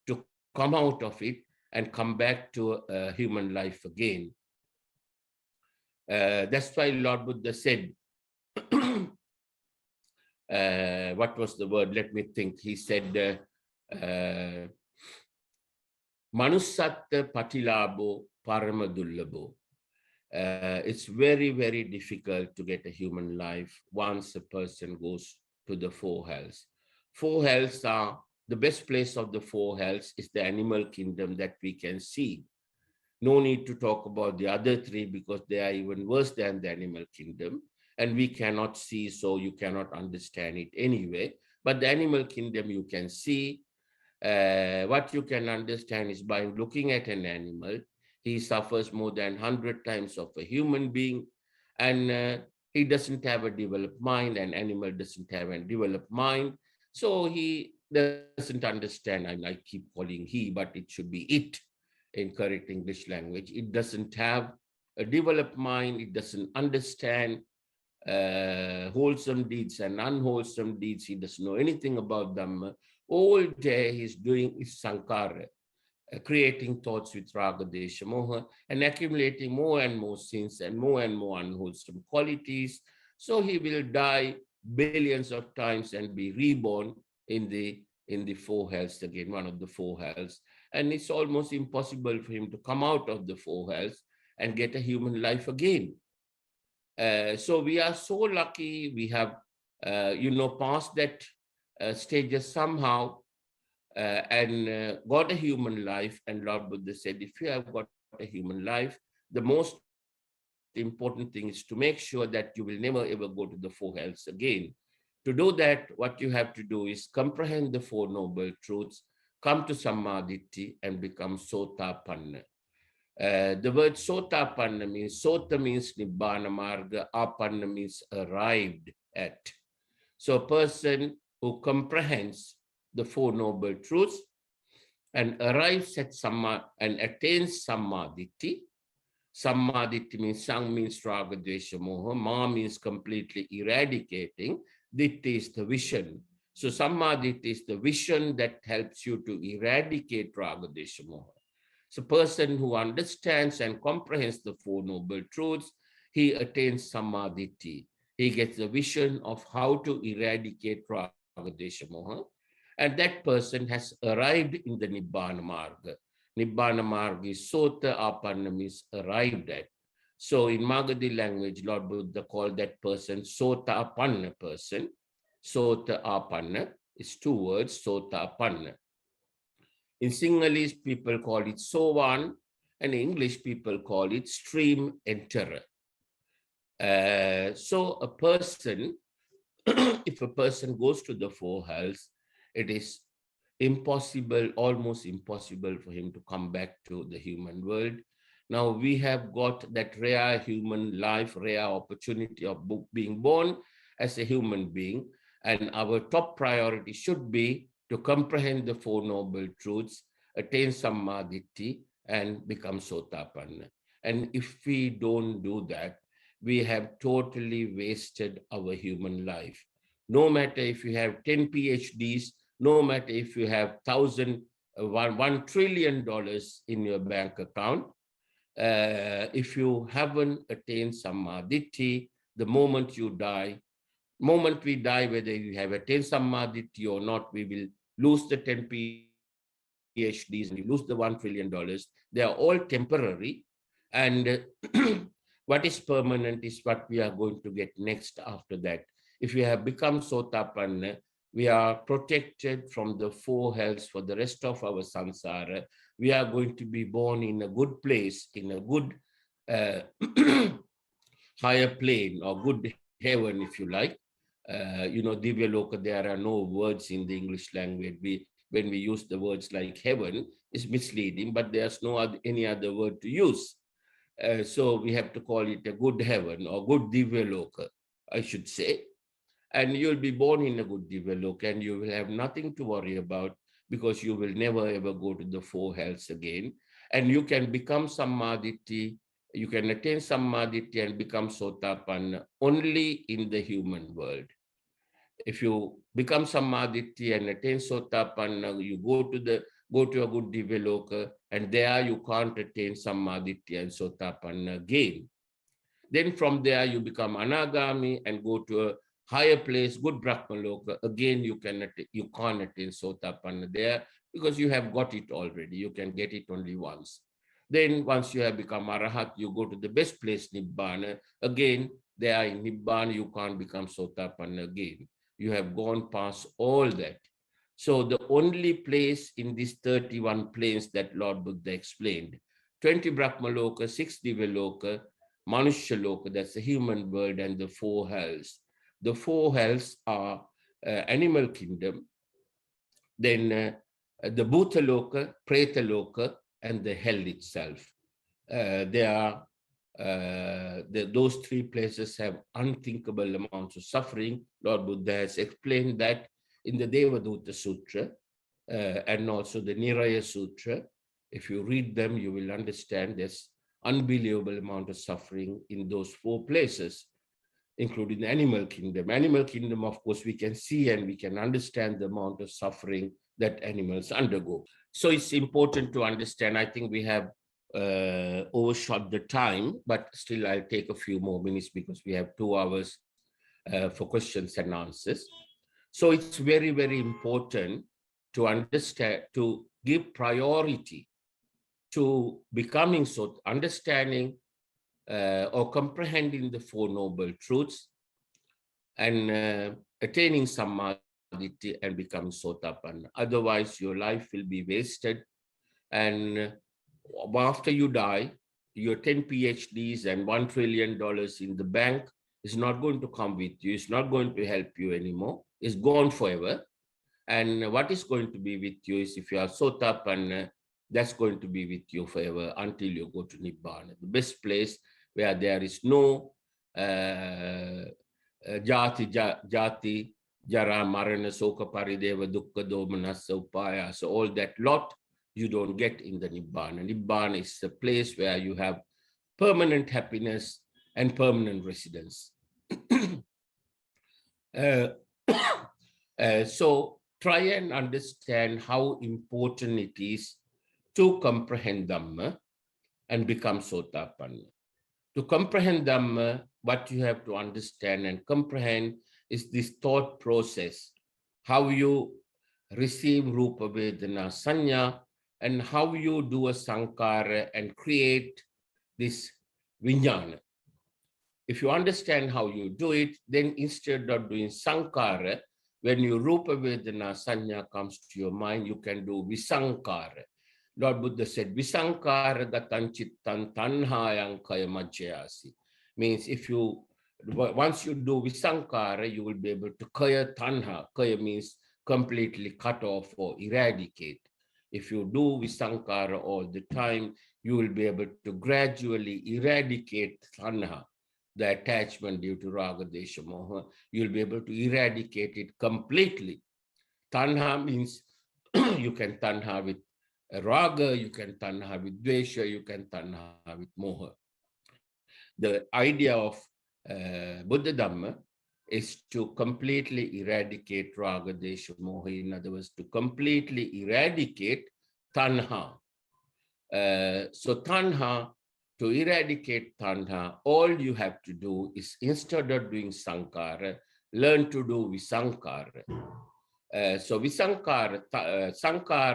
Speaker 1: to come out of it and come back to human life again. That's why Lord Buddha said, what was the word? Let me think. He said, Manusatta patilabo paramadullabo. It's very, very difficult to get a human life once a person goes to the four hells. Four hells are, the best place of the four hells is the animal kingdom that we can see. No need to talk about the other three because they are even worse than the animal kingdom. And we cannot see, so you cannot understand it anyway. But the animal kingdom you can see. What you can understand is by looking at an animal, he suffers more than 100 times of a human being, and he doesn't have a developed mind, an animal doesn't have a developed mind. So he doesn't understand. I keep calling he, but it should be it in correct English language. It doesn't have a developed mind. It doesn't understand wholesome deeds and unwholesome deeds. He doesn't know anything about Dhamma. All day he's doing is sankara, creating thoughts with raga, desha, moha, and accumulating more and more sins and more unwholesome qualities. So he will die billions of times and be reborn in the four hells again, one of the four hells. And it's almost impossible for him to come out of the four hells and get a human life again. So we are so lucky we have, passed that stages somehow and got a human life. And Lord Buddha said, if you have got a human life, the most important thing is to make sure that you will never ever go to the four hells again. To do that, what you have to do is comprehend the Four Noble Truths, come to Sammaditthi, and become Sotapanna. The word Sotapanna means, Sota means Nibbana Marga, Apanna means arrived at. So a person who comprehends the Four Noble Truths and arrives at Samma and attains Sammaditthi. Sammaditthi means Sang means Raga Dvesha Moha, Ma means completely eradicating, Ditti is the vision. So Sammaditthi is the vision that helps you to eradicate Raga Dvesha Moha. So a person who understands and comprehends the Four Noble Truths, he attains Sammaditthi. He gets the vision of how to eradicate Raga Desha Moha. And that person has arrived in the Nibbana Marga. Nibbana Marga is Sota Apanna means arrived at. So in Magadhi language, Lord Buddha called that person Sotapanna person. Sota Apanna is two words, Sotapanna. In Sinhalese, people call it Sovan, and in English, people call it stream enterer. So a person, if a person goes to the four hells, it is impossible, almost impossible for him to come back to the human world. Now we have got that rare human life, rare opportunity of being born as a human being. And our top priority should be to comprehend the Four Noble Truths, attain Sammaditthi, and become Sotapanna. And if we don't do that, we have totally wasted our human life. No matter if you have 10 PhDs, no matter if you have $1 trillion in your bank account, if you haven't attained Sammaditthi, the moment you die, moment we die, whether you have attained Sammaditthi or not, we will lose the 10 PhDs, PhDs and you lose the $1 trillion, they are all temporary. And what is permanent is what we are going to get next after that. If we have become Sotapanna, we are protected from the four hells for the rest of our samsara. We are going to be born in a good place, in a good higher plane or good heaven, if you like. Divya Loka, there are no words in the English language. When we use the words like heaven, it's misleading, but there's any other word to use. So we have to call it a good heaven or good Divya Loka, I should say. And you'll be born in a good Divya Loka and you will have nothing to worry about because you will never ever go to the four hells again. And you can become Sammaditi, you can attain Sammaditi and become Sotapanna only in the human world. If you become Sammaditi and attain Sotapanna, you go to a good Divya Loka, and there you can't attain Sammaditi and Sotapanna again. Then from there you become Anagami and go to a higher place, good Brahma Loka. Again, you can't attain Sotapanna there because you have got it already. You can get it only once. Then once you have become Arahata, you go to the best place, Nibbana. Again, there in Nibbana, you can't become Sotapanna again. You have gone past all that. So the only place in these 31 planes that Lord Buddha explained, 20 Brahma Loka, 6 Divya Loka, Manushya Loka, that's the human world, and the four hells. The four hells are animal kingdom, then the Bhuta Loka, Preta Loka, and the hell itself. Those three places have unthinkable amounts of suffering. Lord Buddha has explained that in the Devaduta Sutra and also the Niraya Sutra. If you read them, you will understand there's unbelievable amount of suffering in those four places, including the animal kingdom. Animal kingdom, of course, we can see and we can understand the amount of suffering that animals undergo. So it's important to understand. I think we have overshot the time, but still I'll take a few more minutes because we have 2 hours for questions and answers. So it's very, very important to understand, to give priority to becoming understanding or comprehending the Four Noble Truths and attaining Sammaditi and becoming Sotapanna. Otherwise, your life will be wasted. And after you die, your 10 PhDs and $1 trillion in the bank is not going to come with you. It's not going to help you anymore. It's gone forever. And what is going to be with you is if you are Sotapanna, that's going to be with you forever until you go to Nibbana, the best place where there is no jati, jara, marana, soka, parideva, dukkha, domanassa, upaya. So all that lot you don't get in the Nibbana. Nibbana is the place where you have permanent happiness and permanent residence. So try and understand how important it is to comprehend Dhamma and become Sotapanna. To comprehend Dhamma, what you have to understand and comprehend is this thought process, how you receive Rupa Vedana Sanya, and how you do a Sankara and create this Vijnana. If you understand how you do it, then instead of doing Sankara, when your Rupa Vedana Sanya comes to your mind, you can do Visankara. Lord Buddha said, Visankara gatan chittan tanhayang kaya majjayasi. Means once you do Visankara, you will be able to kaya tanha. Kaya means completely cut off or eradicate. If you do Visankara all the time, you will be able to gradually eradicate tanha, the attachment due to raga, desha, moha. You'll be able to eradicate it completely. Tanha means you can tanha with raga, you can tanha with dvesha, you can tanha with moha. The idea of Buddha Dhamma is to completely eradicate raga, desha, moha. In other words, to completely eradicate tanha. So tanha, to eradicate tanha, all you have to do is, instead of doing sankara, learn to do visankara. So Sankara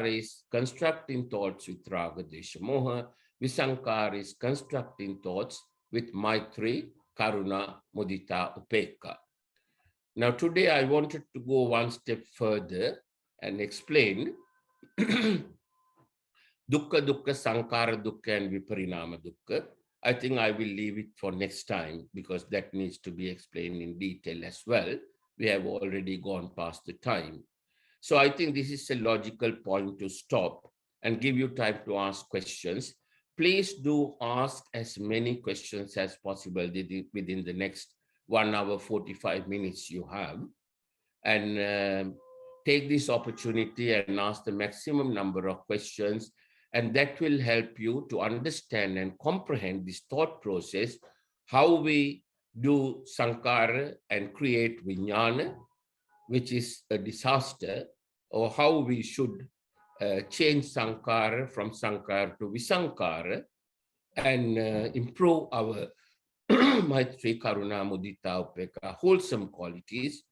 Speaker 1: is constructing thoughts with Raga, Desha, Moha. Visankara is constructing thoughts with Maitri, Karuna, Mudita, Upekka. Now today I wanted to go one step further and explain Dukkha, Dukkha, Sankara, Dukkha, and Viparinama Dukkha. I think I will leave it for next time because that needs to be explained in detail as well. We have already gone past the time. So I think this is a logical point to stop and give you time to ask questions. Please do ask as many questions as possible within the next 1 hour, 45 minutes you have. And take this opportunity and ask the maximum number of questions. And that will help you to understand and comprehend this thought process, how we do Sankara and create Vijnana, which is a disaster, or how we should change Sankara from Sankara to Visankara and improve our Maitri, Karuna, Mudita, Upekka, wholesome qualities,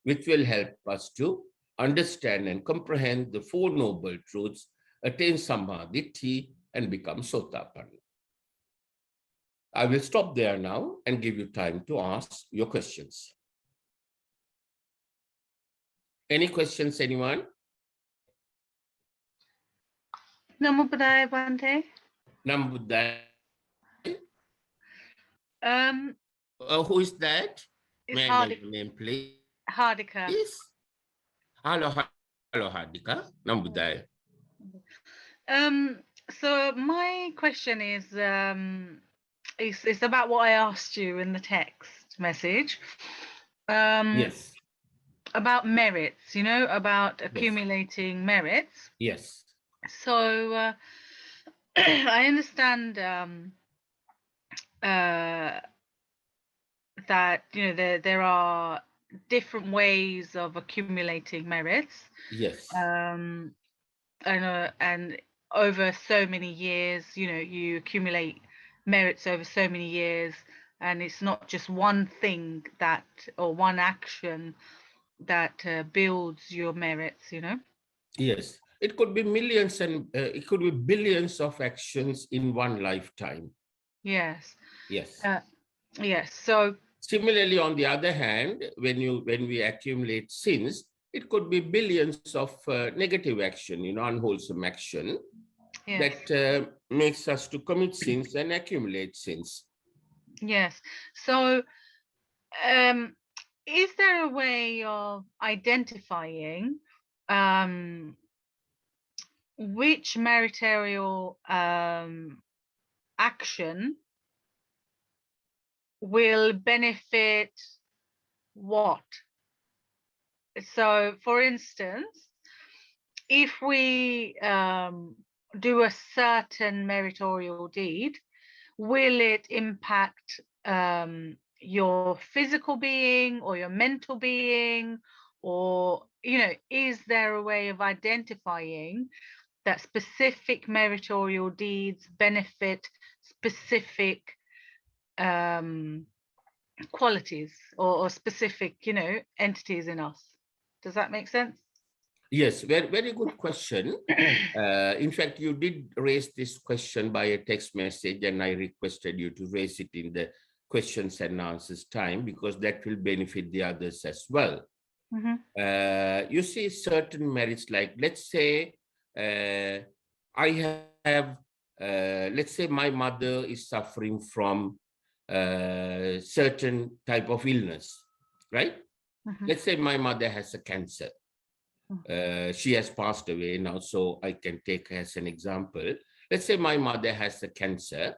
Speaker 1: which will help us to understand and comprehend the Four Noble Truths, attain Samadhi, and become Sotapanna. I will stop there now and give you time to ask your questions. Any questions, anyone?
Speaker 2: Namo Buddhaya, Bhante.
Speaker 1: Namo Buddhaya. Who is that? May I know your name, please?
Speaker 2: Hardika.
Speaker 1: Hello, Hardika. Namo Buddhaya.
Speaker 2: So my question is about what I asked you in the text message.
Speaker 1: Yes.
Speaker 2: About merits, you know, about accumulating merits.
Speaker 1: Yes.
Speaker 2: So I understand that, you know, there are different ways of accumulating merits.
Speaker 1: Yes.
Speaker 2: And over so many years, you know, you accumulate merits over so many years, and it's not just one thing that, or one action that builds your merits, you know?
Speaker 1: Yes. It could be millions and it could be billions of actions in one lifetime.
Speaker 2: Yes.
Speaker 1: Yes.
Speaker 2: Yes. So
Speaker 1: similarly, on the other hand, when we accumulate sins, it could be billions of negative action, you know, unwholesome action that makes us to commit sins and accumulate sins.
Speaker 2: Yes. So is there a way of identifying which meritorial action will benefit what? So, for instance, if we do a certain meritorial deed, will it impact your physical being or your mental being? Or, you know, is there a way of identifying that specific meritorial deeds benefit specific qualities or specific, you know, entities in us? Does that make sense?
Speaker 1: Yes, very, very good question. In fact, you did raise this question by a text message, and I requested you to raise it in the questions and answers time because that will benefit the others as well. You see certain merits, like let's say I have, let's say my mother is suffering from certain type of illness, right? Let's say my mother has a cancer. She has passed away now, so I can take her as an example. Let's say my mother has a cancer,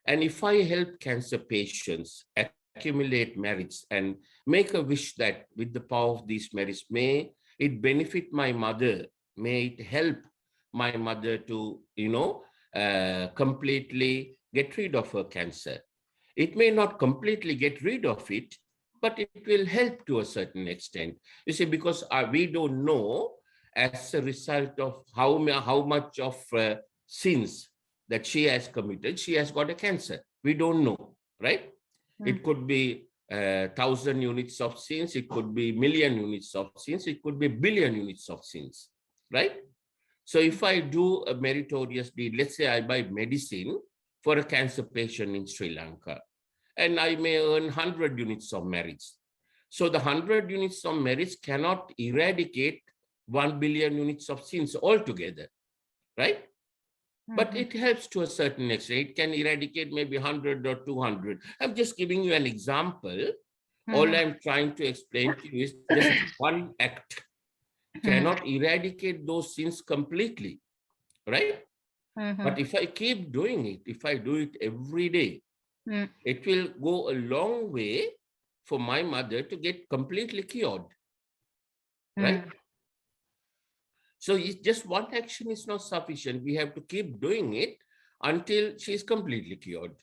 Speaker 1: and if I help cancer patients accumulate merits and make a wish that with the power of these merits, may it benefit my mother, may it help my mother to, you know, completely get rid of her cancer. It may not completely get rid of it, but it will help to a certain extent. You see, because we don't know as a result of how much of sins that she has committed, she has got a cancer. We don't know, right? It could be 1,000 units of sins, it could be million units of sins, it could be billion units of sins, right? So if I do a meritorious deed, let's say I buy medicine for a cancer patient in Sri Lanka, and I may earn 100 units of merits. So the 100 units of merits cannot eradicate 1 billion units of sins altogether, right? But it helps to a certain extent. It can eradicate maybe 100 or 200. I'm just giving you an example. All I'm trying to explain to you is just one act cannot eradicate those sins completely, right? But if I keep doing it, if I do it every day, it will go a long way for my mother to get completely cured, right? So just one action is not sufficient. We have to keep doing it until she is completely cured.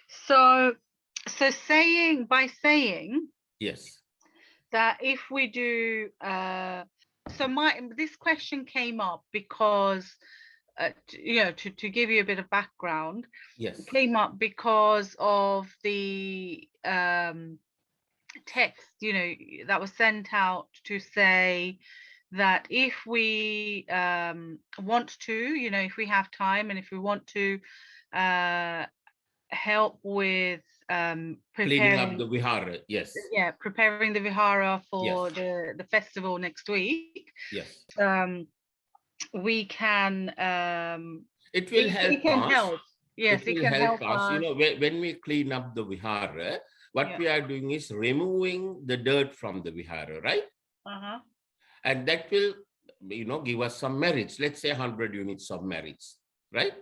Speaker 2: So by saying
Speaker 1: Yes.
Speaker 2: that if we do, this question came up because, to give you a bit of background,
Speaker 1: Yes.
Speaker 2: came up because of the text, that was sent out to say that if we want to, if we have time and if we want to help with
Speaker 1: Cleaning up the vihara, yes.
Speaker 2: Yeah, preparing the vihara for the festival next week.
Speaker 1: Yes.
Speaker 2: We can
Speaker 1: it will help
Speaker 2: it can
Speaker 1: us.
Speaker 2: Help. Yes,
Speaker 1: it will help us. When we clean up the vihara, what we are doing is removing the dirt from the vihara, right? And that will, give us some merits. Let's say 100 units of merits, right?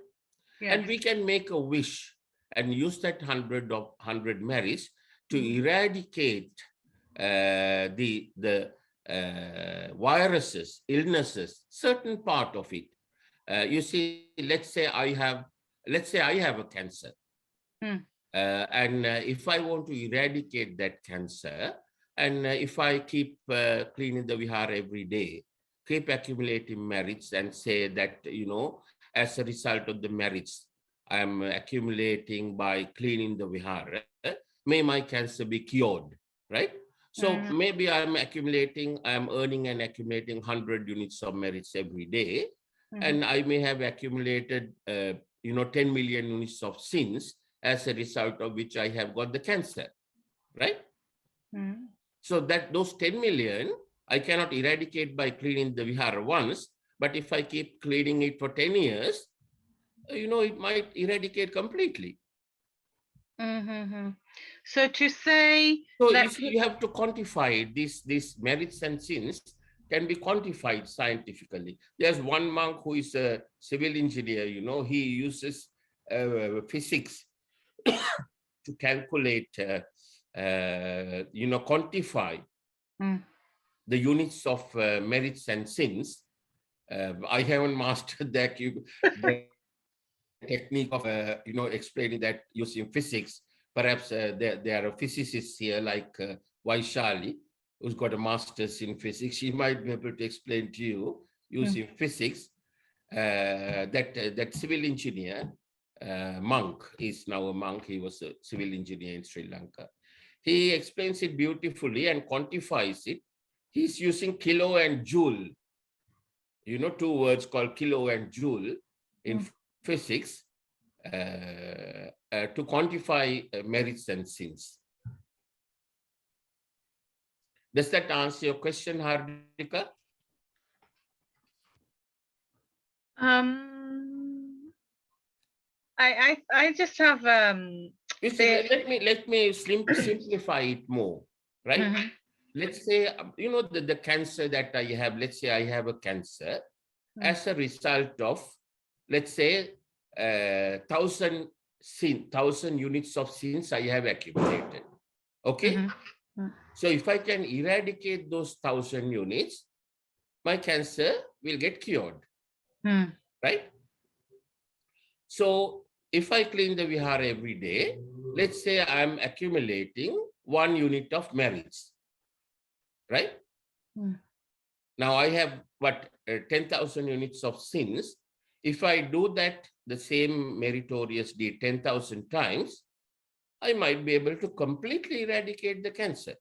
Speaker 1: And we can make a wish and use that 100 merits to eradicate the viruses, illnesses, certain part of it. You see, let's say I have a cancer. And if I want to eradicate that cancer, and if I keep cleaning the vihara every day, keep accumulating merits and say that, as a result of the merits I'm accumulating by cleaning the vihara, may my cancer be cured, right? So maybe I'm earning and accumulating 100 units of merits every day. And I may have accumulated, 10 million units of sins, as a result of which I have got the cancer, right? So that those 10 million, I cannot eradicate by cleaning the vihara once, but if I keep cleaning it for 10 years, it might eradicate completely.
Speaker 2: So to say,
Speaker 1: so you have to quantify these merits and sins can be quantified scientifically. There's one monk who is a civil engineer, he uses physics to calculate, quantify the units of merits and sins. I haven't mastered the technique of, explaining that using physics. Perhaps there are physicists here like Vaishali, who's got a master's in physics. She might be able to explain to you using physics. That civil engineer, monk, is now a monk. He was a civil engineer in Sri Lanka. He explains it beautifully and quantifies it. He's using kilo and joule. Two words called kilo and joule in physics to quantify merits and sins. Does that answer your question, Hardika?
Speaker 2: I just have
Speaker 1: let me simplify it more, right? Let's say, the cancer that I have, let's say I have a cancer as a result of, let's say, 1,000 units of sins I have accumulated. Okay? So if I can eradicate those 1,000 units, my cancer will get cured. Right? So if I clean the vihara every day, let's say I'm accumulating 1 unit of merits. Right? Now I have 10,000 units of sins. If I do that, the same meritorious deed 10,000 times, I might be able to completely eradicate the cancer.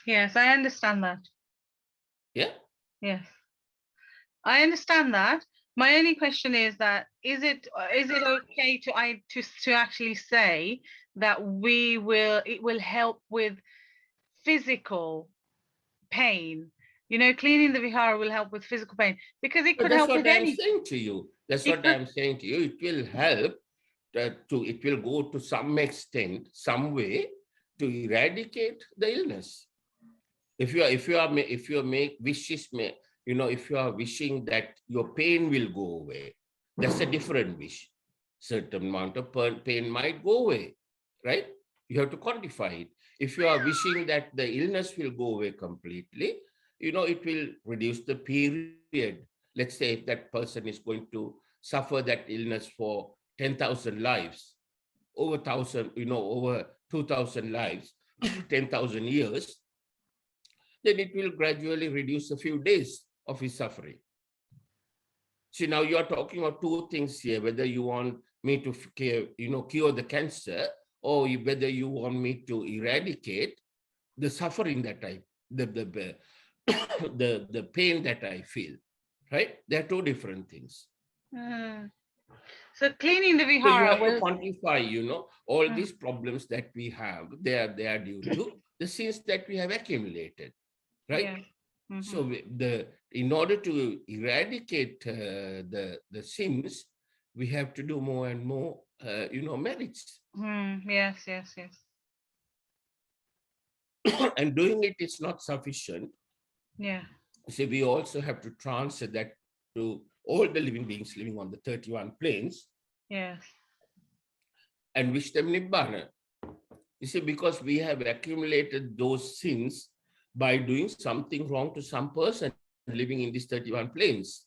Speaker 2: Yes, I understand that.
Speaker 1: Yeah.
Speaker 2: Yes, I understand that. My only question is that is it okay to actually say that it will help with physical pain? You know, cleaning the vihara will help with physical pain because it
Speaker 1: But
Speaker 2: could
Speaker 1: that's
Speaker 2: help
Speaker 1: what
Speaker 2: with
Speaker 1: I'm
Speaker 2: anything.
Speaker 1: saying to you. That's
Speaker 2: It
Speaker 1: what
Speaker 2: could,
Speaker 1: I'm saying to you. It will help it will go to some extent, some way, to eradicate the illness. If you make wishes, if you are wishing that your pain will go away, that's a different wish. Certain amount of pain might go away, right? You have to quantify it. If you are wishing that the illness will go away completely, it will reduce the period. Let's say if that person is going to suffer that illness for 10,000 lives, over 1,000, over 2,000 lives, 10,000 years, then it will gradually reduce a few days of his suffering. See, now you are talking about two things here, whether you want me to cure the cancer, or whether you want me to eradicate the suffering that the pain that I feel, right? They're two different things.
Speaker 2: So cleaning the
Speaker 1: So you
Speaker 2: vihara
Speaker 1: have to
Speaker 2: will
Speaker 1: quantify, all these problems that we have, they are due to the sins that we have accumulated, right?
Speaker 2: Yeah.
Speaker 1: So in order to eradicate the sins, we have to do more and more, merits.
Speaker 2: Yes.
Speaker 1: And doing it is not sufficient.
Speaker 2: Yeah.
Speaker 1: So we also have to transfer that to all the living beings living on the 31 planes.
Speaker 2: Yes.
Speaker 1: And wish them Nibbana. You see, because we have accumulated those sins by doing something wrong to some person living in these 31 planes.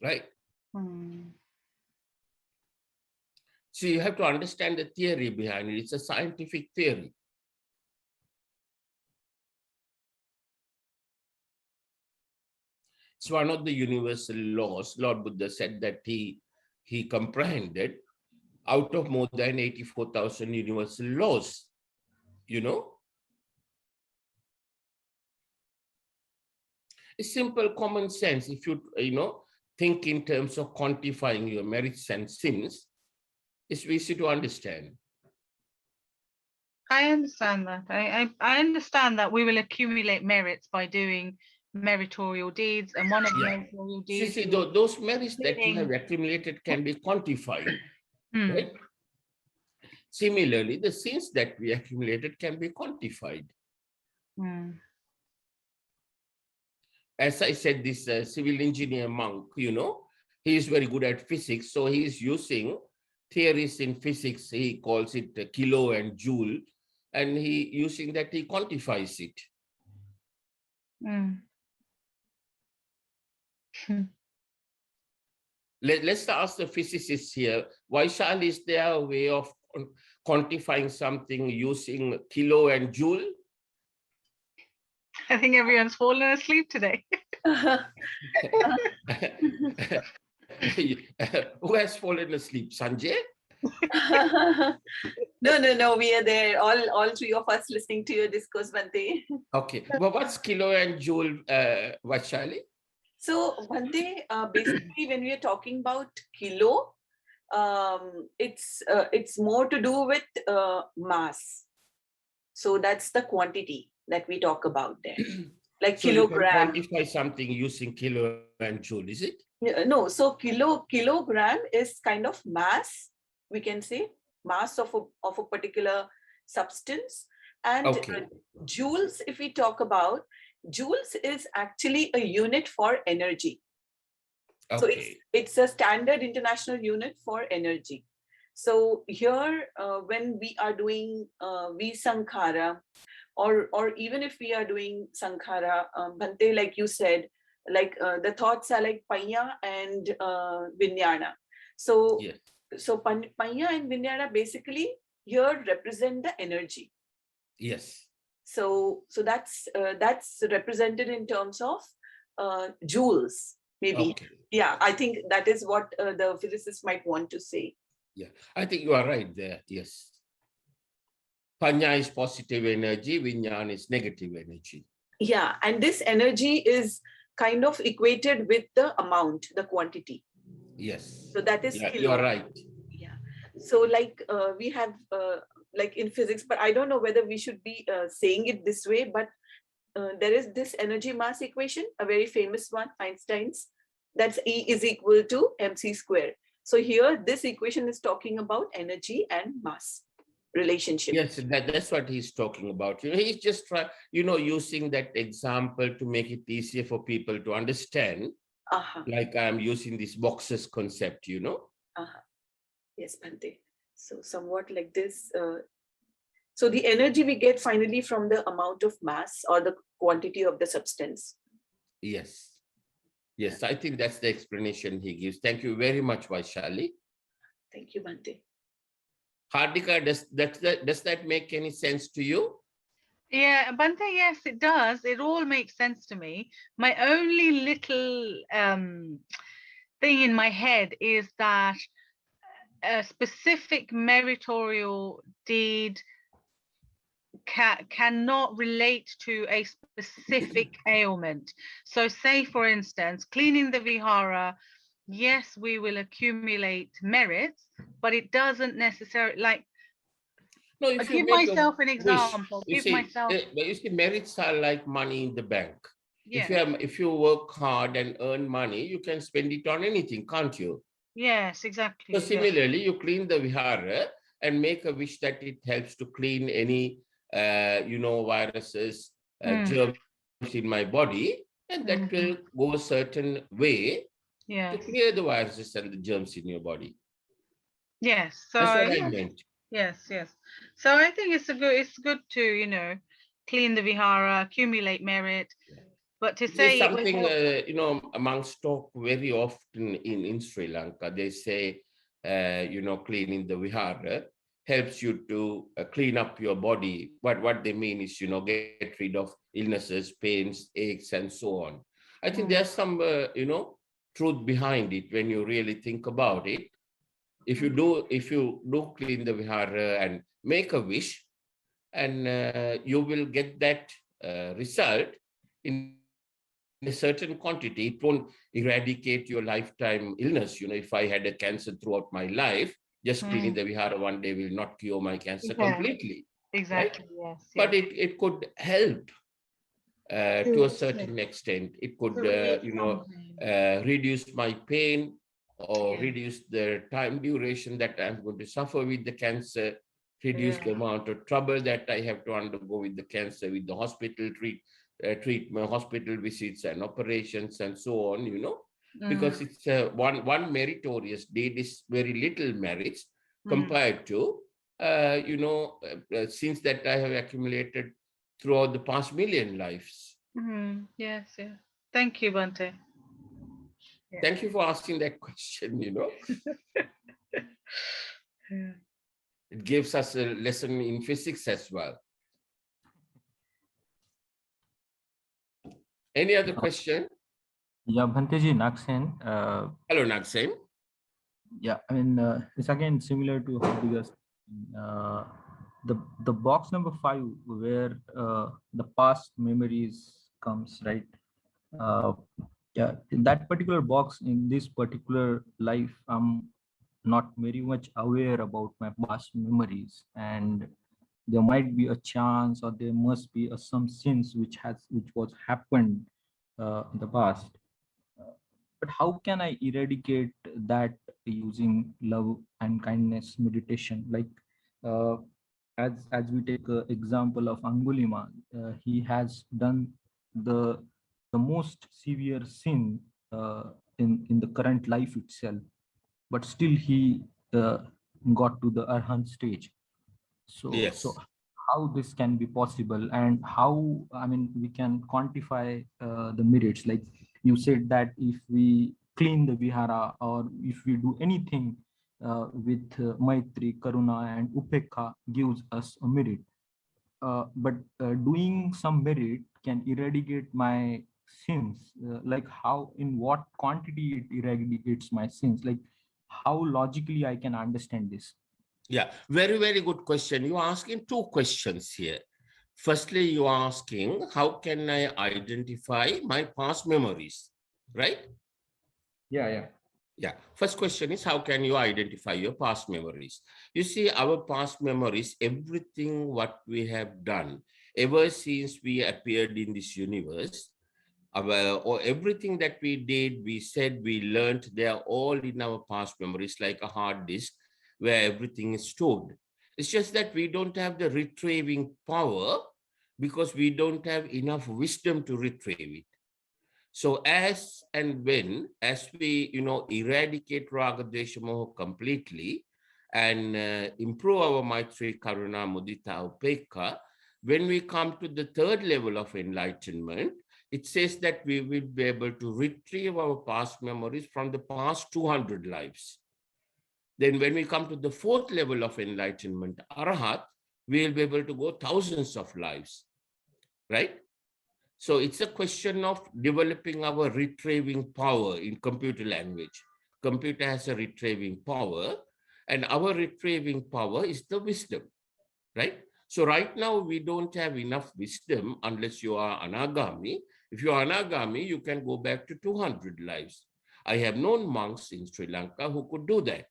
Speaker 1: Right? So you have to understand the theory behind it. It's a scientific theory. It's one of the universal laws. Lord Buddha said that he comprehended out of more than 84,000 universal laws. It's simple common sense. If you, think in terms of quantifying your merits and sins, it's easy to understand.
Speaker 2: I understand that. I understand that we will accumulate merits by doing meritorial deeds, and one of the meritorial deeds.
Speaker 1: See, those merits that you have accumulated can be quantified, right? Similarly, the sins that we accumulated can be quantified. As I said, this civil engineer monk, he is very good at physics, so he is using theories in physics. He calls it kilo and joule, and he quantifies it. Let's ask the physicists here, Vaishali, is there a way of quantifying something using kilo and joule?
Speaker 2: I think everyone's fallen asleep today.
Speaker 1: Who has fallen asleep? Sanjay?
Speaker 3: No. We are there. All three of us listening to your discourse, Bhante.
Speaker 1: Okay. But what's kilo and joule, Vaishali?
Speaker 3: So, Bhante, basically, when we are talking about kilo, it's more to do with mass. So that's the quantity that we talk about there, like
Speaker 1: so
Speaker 3: kilogram.
Speaker 1: You can quantify something using kilo and joule, is it?
Speaker 3: No. So kilogram is kind of mass. We can say mass of a particular substance, and joules. If we talk about joules, is actually a unit for energy. So it's a standard international unit for energy. So here, when we are doing Visankhara, or even if we are doing Sankhara, Bhante, like you said, like the thoughts are like Panya and Vijnana. So Panya and Vijnana basically here represent the energy.
Speaker 1: Yes.
Speaker 3: So that's represented in terms of joules. maybe.
Speaker 1: Okay.
Speaker 3: Yeah, I think that is what the physicist might want to say.
Speaker 1: Yeah, I think you are right there. Yes. Panya is positive energy, Vijnana is negative energy.
Speaker 3: Yeah, and this energy is kind of equated with the amount, the quantity.
Speaker 1: Yes.
Speaker 3: So that is
Speaker 1: Yeah, you are right.
Speaker 3: Yeah. So like we have like in physics, but I don't know whether we should be saying it this way, but there is this energy mass equation, a very famous one, Einstein's, that's E is equal to mc square. So here this equation is talking about energy and mass relationship.
Speaker 1: Yes, that's what he's talking about. He's just using that example to make it easier for people to understand. Like I'm using this boxes concept,
Speaker 3: Yes, Bhante. So somewhat like this. So the energy we get finally from the amount of mass or the quantity of the substance.
Speaker 1: Yes. Yes, I think that's the explanation he gives. Thank you very much, Vaishali.
Speaker 3: Thank you, Bhante.
Speaker 1: Hardika, does that make any sense to you?
Speaker 2: Yeah, Bhante, yes, it does. It all makes sense to me. My only little thing in my head is that a specific meritorial deed cannot relate to a specific ailment. So say, for instance, cleaning the vihara, yes, we will accumulate merits, but it doesn't necessarily, like,
Speaker 1: No, if you
Speaker 2: give
Speaker 1: make
Speaker 2: myself
Speaker 1: a
Speaker 2: an
Speaker 1: wish,
Speaker 2: example.
Speaker 1: you see, merits are like money in the bank.
Speaker 2: Yeah.
Speaker 1: If you work hard and earn money, you can spend it on anything, can't you?
Speaker 2: Yes, exactly.
Speaker 1: So similarly, you clean the vihara and make a wish that it helps to clean any, viruses, germs in my body, and that will go a certain way to clear the viruses and the germs in your body.
Speaker 2: Yes. So
Speaker 1: that's what I meant.
Speaker 2: Yes. So I think it's good to, clean the vihara, accumulate merit. But to say
Speaker 1: there's something, amongst talk very often in Sri Lanka, they say, cleaning the vihara helps you to clean up your body. But what they mean is, get rid of illnesses, pains, aches, and so on. I think there's some, truth behind it when you really think about it. If you do clean the vihara and make a wish, and you will get that result in a certain quantity. It won't eradicate your lifetime illness. If I had a cancer throughout my life, just cleaning the vihara one day will not cure my cancer completely.
Speaker 2: Exactly.
Speaker 1: Right?
Speaker 2: Yes.
Speaker 1: But it could help to a certain extent. It could, reduce my pain or reduce the time duration that I'm going to suffer with the cancer, reduce the amount of trouble that I have to undergo with the cancer, with the hospital treatment, hospital visits and operations and so on, because it's one meritorious deed is very little merits compared to, sins that I have accumulated throughout the past million lives.
Speaker 2: Yes. Thank you, Bhante.
Speaker 1: Thank you for asking that question, It gives us a lesson in physics as well. Any other question?
Speaker 4: Yeah, Bhanteji, Naksen.
Speaker 1: Hello, Naksen.
Speaker 4: Yeah, I mean, it's again similar to Hardika's. The box number 5 where the past memories comes, right? Yeah, in that particular box, in this particular life, I'm not very much aware about my past memories, and there might be a chance, or there must be some sins which was happened in the past. But how can I eradicate that using love and kindness meditation? Like, as we take an example of Angulima, he has done the most severe sin in the current life itself, but still he got to the Arhat stage. So how this can be possible, and how, I mean, we can quantify the merits? Like you said that if we clean the vihara, or if we do anything with Maitri, Karuna and Upekha, gives us a merit. But doing some merit can eradicate my sins, like how, in what quantity it eradicates my sins, like how logically I can understand this?
Speaker 1: Yeah, very, very good question. You're asking two questions here. Firstly, you're asking, how can I identify my past memories, right?
Speaker 4: Yeah.
Speaker 1: Yeah. First question is, how can you identify your past memories? You see, our past memories, everything what we have done ever since we appeared in this universe, or everything that we did, we said, we learned, they are all in our past memories, like a hard disk where everything is stored. It's just that we don't have the retrieving power because we don't have enough wisdom to retrieve it. So as and when, as we, eradicate Raga Dvesha Moha completely and improve our Maitri, Karuna, Mudita, Upekkha, when we come to the third level of enlightenment, it says that we will be able to retrieve our past memories from the past 200 lives. Then when we come to the fourth level of enlightenment, Arahat, we will be able to go thousands of lives, right? So it's a question of developing our retrieving power in computer language. Computer has a retrieving power, and our retrieving power is the wisdom, right? So right now, we don't have enough wisdom unless you are Anagami. If you are Anagami, you can go back to 200 lives. I have known monks in Sri Lanka who could do that,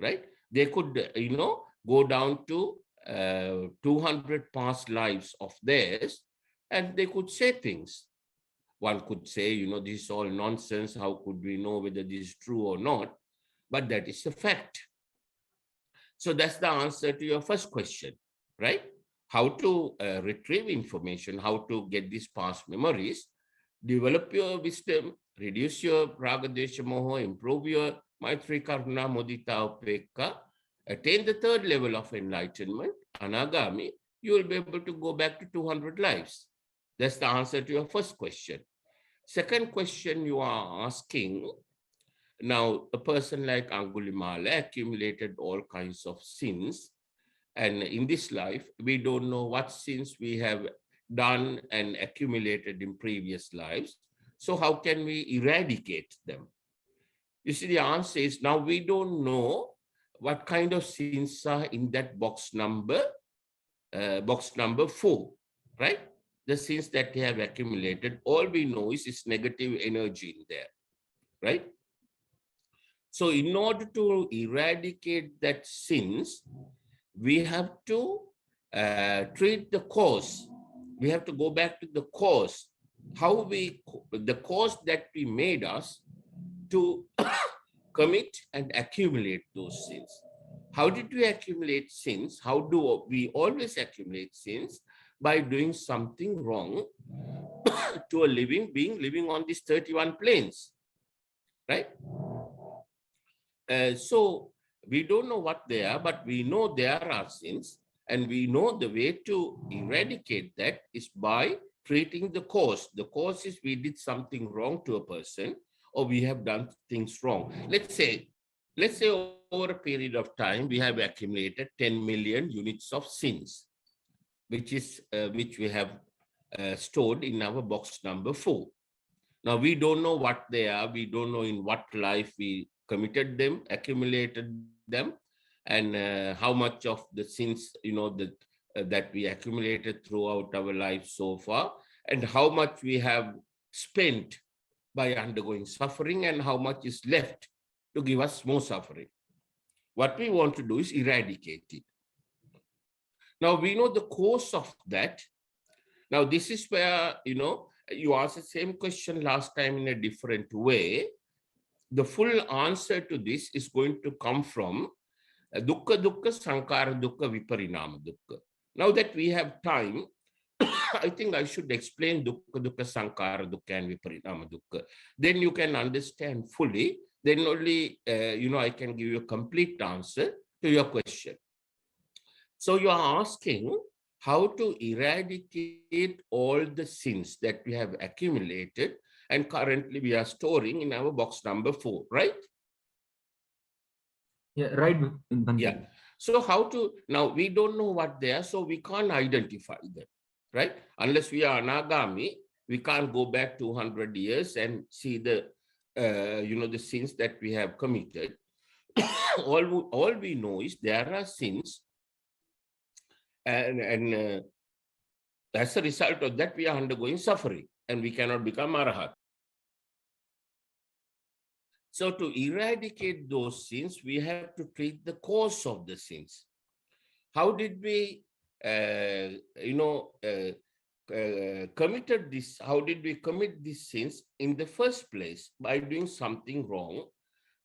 Speaker 1: right? They could, go down to 200 past lives of theirs, and they could say things. One could say, this is all nonsense. How could we know whether this is true or not? But that is a fact. So that's the answer to your first question, right? How to retrieve information, how to get these past memories, develop your wisdom, reduce your Raga Dvesha Moha, improve your Maitri, Karuna, Mudita, Upekkha, attain the third level of enlightenment, Anagami, you will be able to go back to 200 lives. That's the answer to your first question. Second question you are asking, now a person like Angulimala accumulated all kinds of sins, and in this life, we don't know what sins we have done and accumulated in previous lives. So how can we eradicate them? You see, the answer is, now we don't know what kind of sins are in that box number 4, right? The sins that they have accumulated, all we know is it's negative energy in there, right? So in order to eradicate that sins, we have to treat the cause. We have to go back to the cause, the cause that we made us to commit and accumulate those sins. How did we accumulate sins? How do we always accumulate sins? By doing something wrong to a living being living on these 31 planes, right? So we don't know what they are, but we know there are sins, and we know the way to eradicate that is by treating the cause. The cause is we did something wrong to a person, or we have done things wrong. Let's say over a period of time, we have accumulated 10 million units of sins, which we have stored in our box number 4. Now, we don't know what they are. We don't know in what life we committed them, accumulated them, and how much of the sins, that we accumulated throughout our life so far, and how much we have spent by undergoing suffering, and how much is left to give us more suffering. What we want to do is eradicate it. Now, we know the cause of that. Now, this is where, you asked the same question last time in a different way. The full answer to this is going to come from dukkha dukkha, sankara dukkha, viparinama dukkha. Now that we have time, I think I should explain dukkha dukkha, sankara dukkha, and viparinama dukkha. Then you can understand fully. Then only, I can give you a complete answer to your question. So you are asking how to eradicate all the sins that we have accumulated and currently we are storing in our box number 4, right?
Speaker 4: Yeah, right.
Speaker 1: Yeah. So how to, now we don't know what they are, so we can't identify them, right? Unless we are Anagami, We can't go back 200 years and see the, the sins that we have committed. all we know is there are sins, and as a result of that, we are undergoing suffering, and we cannot become Arahata. So to eradicate those sins, we have to treat the cause of the sins. How did we, committed this? How did we commit these sins in the first place? By doing something wrong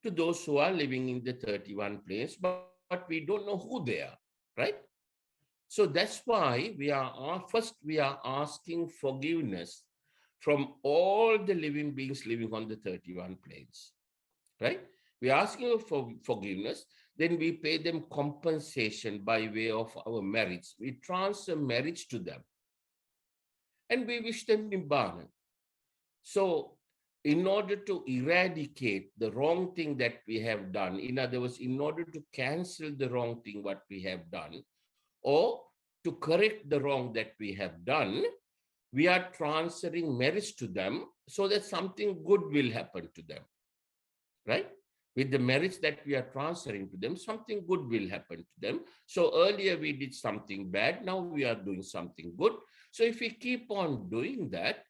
Speaker 1: to those who are living in the 31 planes, but we don't know who they are, right? So that's why we are asking forgiveness from all the living beings living on the 31 planes. Right? We're asking for forgiveness, then we pay them compensation by way of our merits. We transfer merits to them, and we wish them Nibbana. So, in order to eradicate the wrong thing that we have done, in other words, in order to cancel the wrong thing what we have done, or to correct the wrong that we have done, we are transferring merits to them so that something good will happen to them. Right? With the merits that we are transferring to them, something good will happen to them. So earlier we did something bad, now we are doing something good. So if we keep on doing that,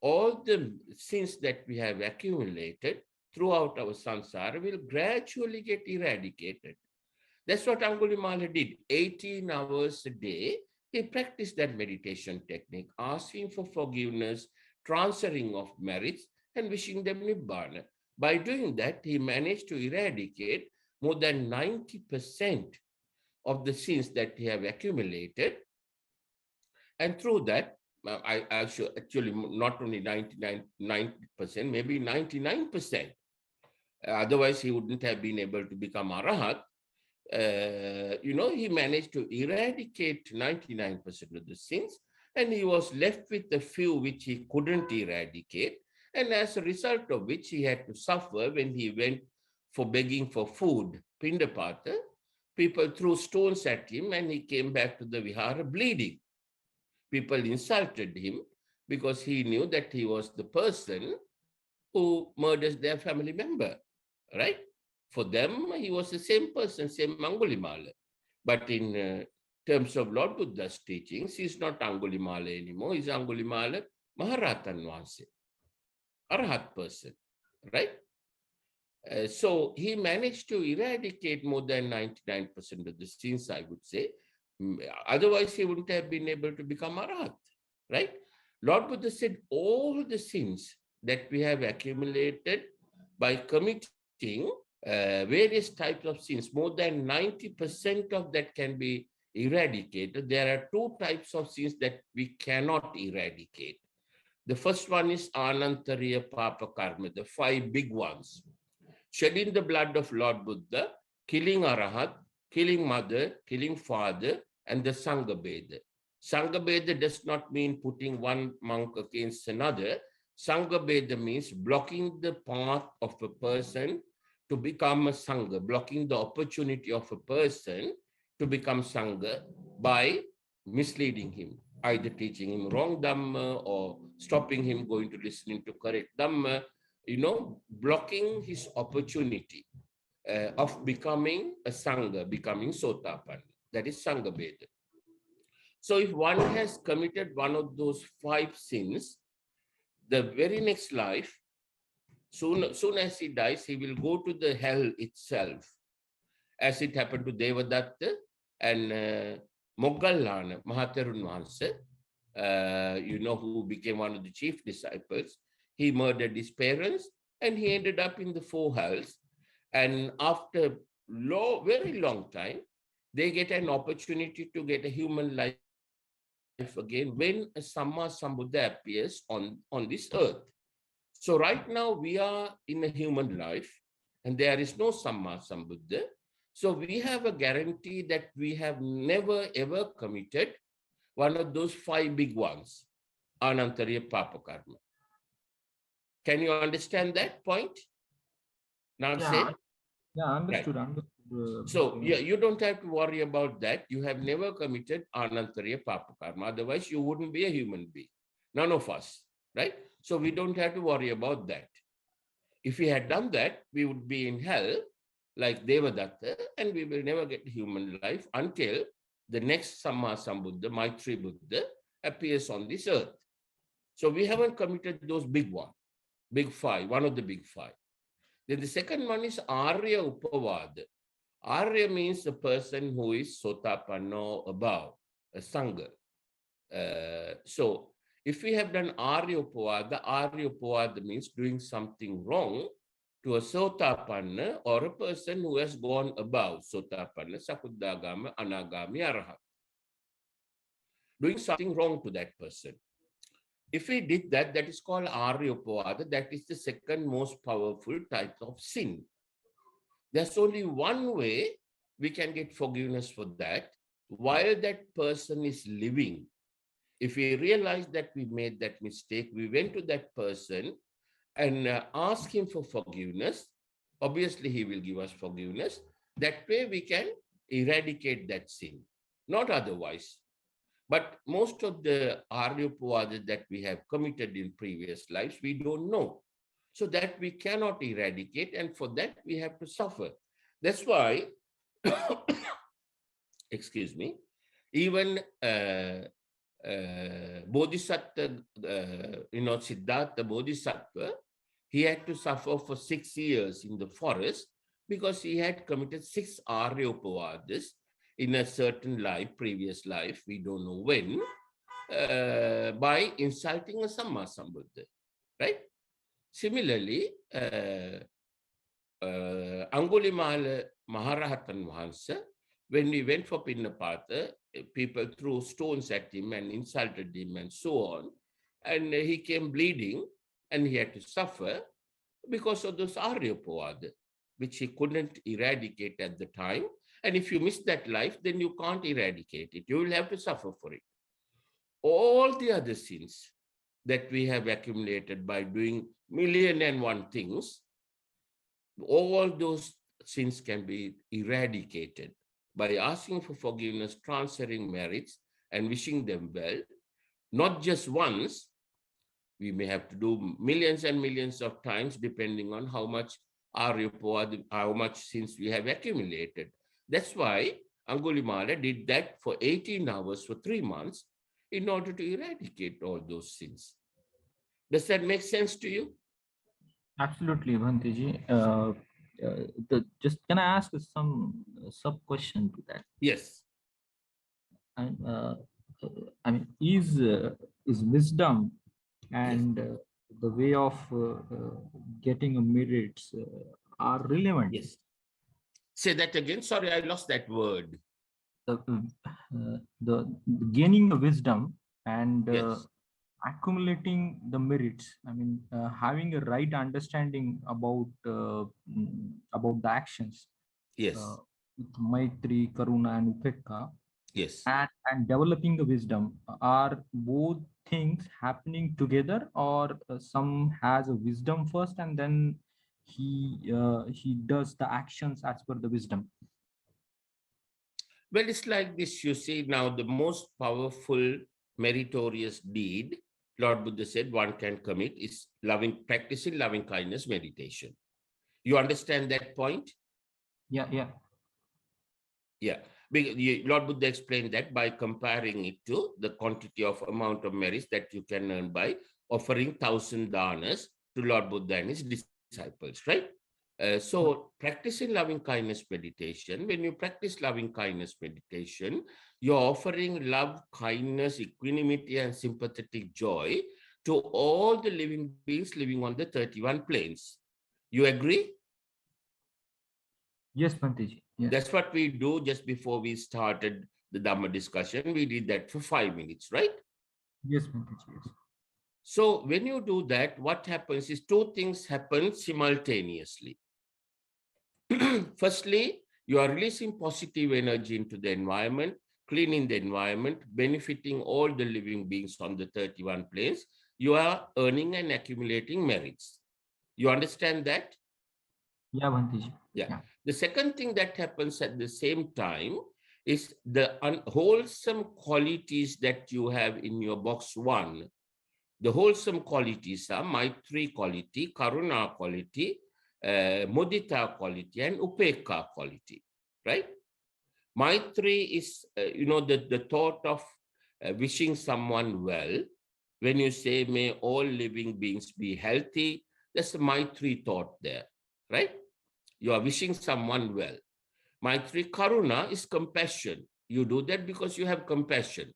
Speaker 1: all the sins that we have accumulated throughout our samsara will gradually get eradicated. That's what Angulimala did. 18 hours a day, he practiced that meditation technique, asking for forgiveness, transferring of merits, and wishing them Nibbana. By doing that, he managed to eradicate more than 90% of the sins that he have accumulated. And through that, I should actually not only 90%, maybe 99%. Otherwise, he wouldn't have been able to become Arahat. He managed to eradicate 99% of the sins, and he was left with a few which he couldn't eradicate. And as a result of which he had to suffer when he went for begging for food, Pindapata. People threw stones at him and he came back to the vihara bleeding. People insulted him because he knew that he was the person who murders their family member, right? For them, he was the same person, same Angulimala. But in terms of Lord Buddha's teachings, he's not Angulimala anymore. He's Angulimala Maharatanwanse. Arahat person, right? So he managed to eradicate more than 99% of the sins, I would say. Otherwise, he wouldn't have been able to become Arahat, right? Lord Buddha said all the sins that we have accumulated by committing various types of sins, more than 90% of that can be eradicated. There are two types of sins that we cannot eradicate. The first one is Anantariya Papa Karma, the 5 big ones. Shedding the blood of Lord Buddha, killing Arahat, killing mother, killing father, and the Sangha Beda. Sangha Beda does not mean putting one monk against another. Sangha Beda means blocking the path of a person to become a Sangha, blocking the opportunity of a person to become Sangha by misleading him, either teaching him wrong Dhamma or stopping him going to listening to correct Dhamma, blocking his opportunity of becoming a Sangha, becoming Sotapanna. That is Sangha Beda. So if one has committed one of those 5 sins, the very next life, soon as he dies, he will go to the hell itself, as it happened to Dvedhavitakka and Moggallana, Mahaparinibbana, who became one of the chief disciples. He murdered his parents and he ended up in the 4 hells. And after very long time, they get an opportunity to get a human life again when a Samma Sambuddha appears on this earth. So right now we are in a human life and there is no Samma Sambuddha. So we have a guarantee that we have never ever committed one of those 5 big ones, Anantariya Papa Karma. Can you understand that point? Now
Speaker 4: Yeah, understood.
Speaker 1: Right.
Speaker 4: Understood.
Speaker 1: So you don't have to worry about that. You have never committed Anantariya Papa Karma. Otherwise, you wouldn't be a human being. None of us. right? So we don't have to worry about that. If we had done that, we would be in hell like Dvedhavitakka, and we will never get human life until the next Sambuddha, Maitri Buddha, appears on this earth. So we haven't committed those big five, one of the big five. Then the second one is Arya Upavada. Arya means the person who is Sotapanna above, a Sangha. So if we have done Arya Upavada means doing something wrong to a Sotapanna or a person who has gone above Sotapanna, Sakuddagama, Anagami, Arahata. Doing something wrong to that person. If we did that, that is called Arya Upavada. That is the second most powerful type of sin. There's only one way we can get forgiveness for that. While that person is living, if we realize that we made that mistake, we went to that person and ask him for forgiveness. Obviously, he will give us forgiveness. That way we can eradicate that sin, not otherwise. But most of the Arya Upavada that we have committed in previous lives, we don't know. So that we cannot eradicate, and for that we have to suffer. That's why, excuse me, even Bodhisattva, Siddhartha Bodhisattva, he had to suffer for 6 years in the forest because he had committed 6 Arya Upavadas in a certain life, previous life, we don't know when, by insulting a Sambuddha, right? Similarly, Angulimala Maharatan Vahansa, when we went for Pinnapata, people threw stones at him and insulted him and so on. And he came bleeding and he had to suffer because of those Arya Upavada, which he couldn't eradicate at the time. And if you miss that life, then you can't eradicate it. You will have to suffer for it. All the other sins that we have accumulated by doing 1,000,001 things, all those sins can be eradicated by asking for forgiveness, transferring merits, and wishing them well. Not just once, we may have to do millions and millions of times, depending on how much how much sins we have accumulated. That's why Angulimala did that for 18 hours for 3 months in order to eradicate all those sins. Does that make sense to you?
Speaker 4: Absolutely, Bhanteji. Just can I ask some sub question to that?
Speaker 1: Yes.
Speaker 4: And I mean, is wisdom and the way of getting a merits are relevant?
Speaker 1: Yes. Say that again. Sorry, I lost that word.
Speaker 4: The gaining the wisdom and
Speaker 1: Yes.
Speaker 4: accumulating the merits. I mean, having a right understanding about the actions.
Speaker 1: Yes.
Speaker 4: With Maitri, Karuna, and Upekka.
Speaker 1: Yes.
Speaker 4: And developing the wisdom, are both things happening together, or some has a wisdom first and then he does the actions as per the wisdom?
Speaker 1: Well, it's like this. You see, now the most powerful meritorious deed, Lord Buddha said one can commit, is practicing loving kindness meditation. You understand that point?
Speaker 4: Yeah.
Speaker 1: Yeah. Lord Buddha explained that by comparing it to the quantity of amount of merits that you can earn by offering 1,000 danas to Lord Buddha and his disciples, right? So practicing loving kindness meditation, when you practice loving kindness meditation, you're offering love, kindness, equanimity, and sympathetic joy to all the living beings living on the 31 planes. You agree?
Speaker 4: Yes, Bhanteji. Yes.
Speaker 1: That's what we do just before we started the Dhamma discussion. We did that for 5 minutes, right?
Speaker 4: Yes, Bhanteji. Yes.
Speaker 1: So when you do that, what happens is 2 things happen simultaneously. Firstly, you are releasing positive energy into the environment, cleaning the environment, benefiting all the living beings on the 31 planes. You are earning and accumulating merits. You understand that?
Speaker 4: Yeah, Bhanteji.
Speaker 1: Yeah. The second thing that happens at the same time is the unwholesome qualities that you have in your box 1 The wholesome qualities are Maitri quality, Karuna quality, Mudita quality, and Upekha quality, right? Maitri is, the thought of wishing someone well. When you say, may all living beings be healthy, that's a Maitri thought there, right? You are wishing someone well. Maitri Karuna is compassion. You do that because you have compassion.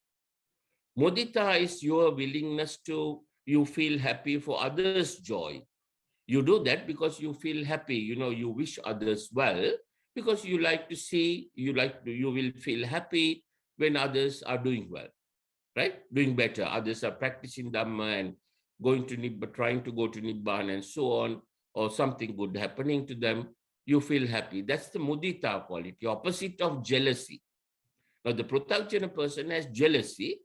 Speaker 1: Mudita is your willingness to, you feel happy for others' joy. You do that because you feel happy, you wish others well, because you like to see, you will feel happy when others are doing well, right? Doing better. Others are practicing Dhamma and going to Nibbana, trying to go to Nibbana and so on, or something good happening to them. You feel happy. That's the mudita quality, opposite of jealousy. Now, the Pruthakjana person has jealousy,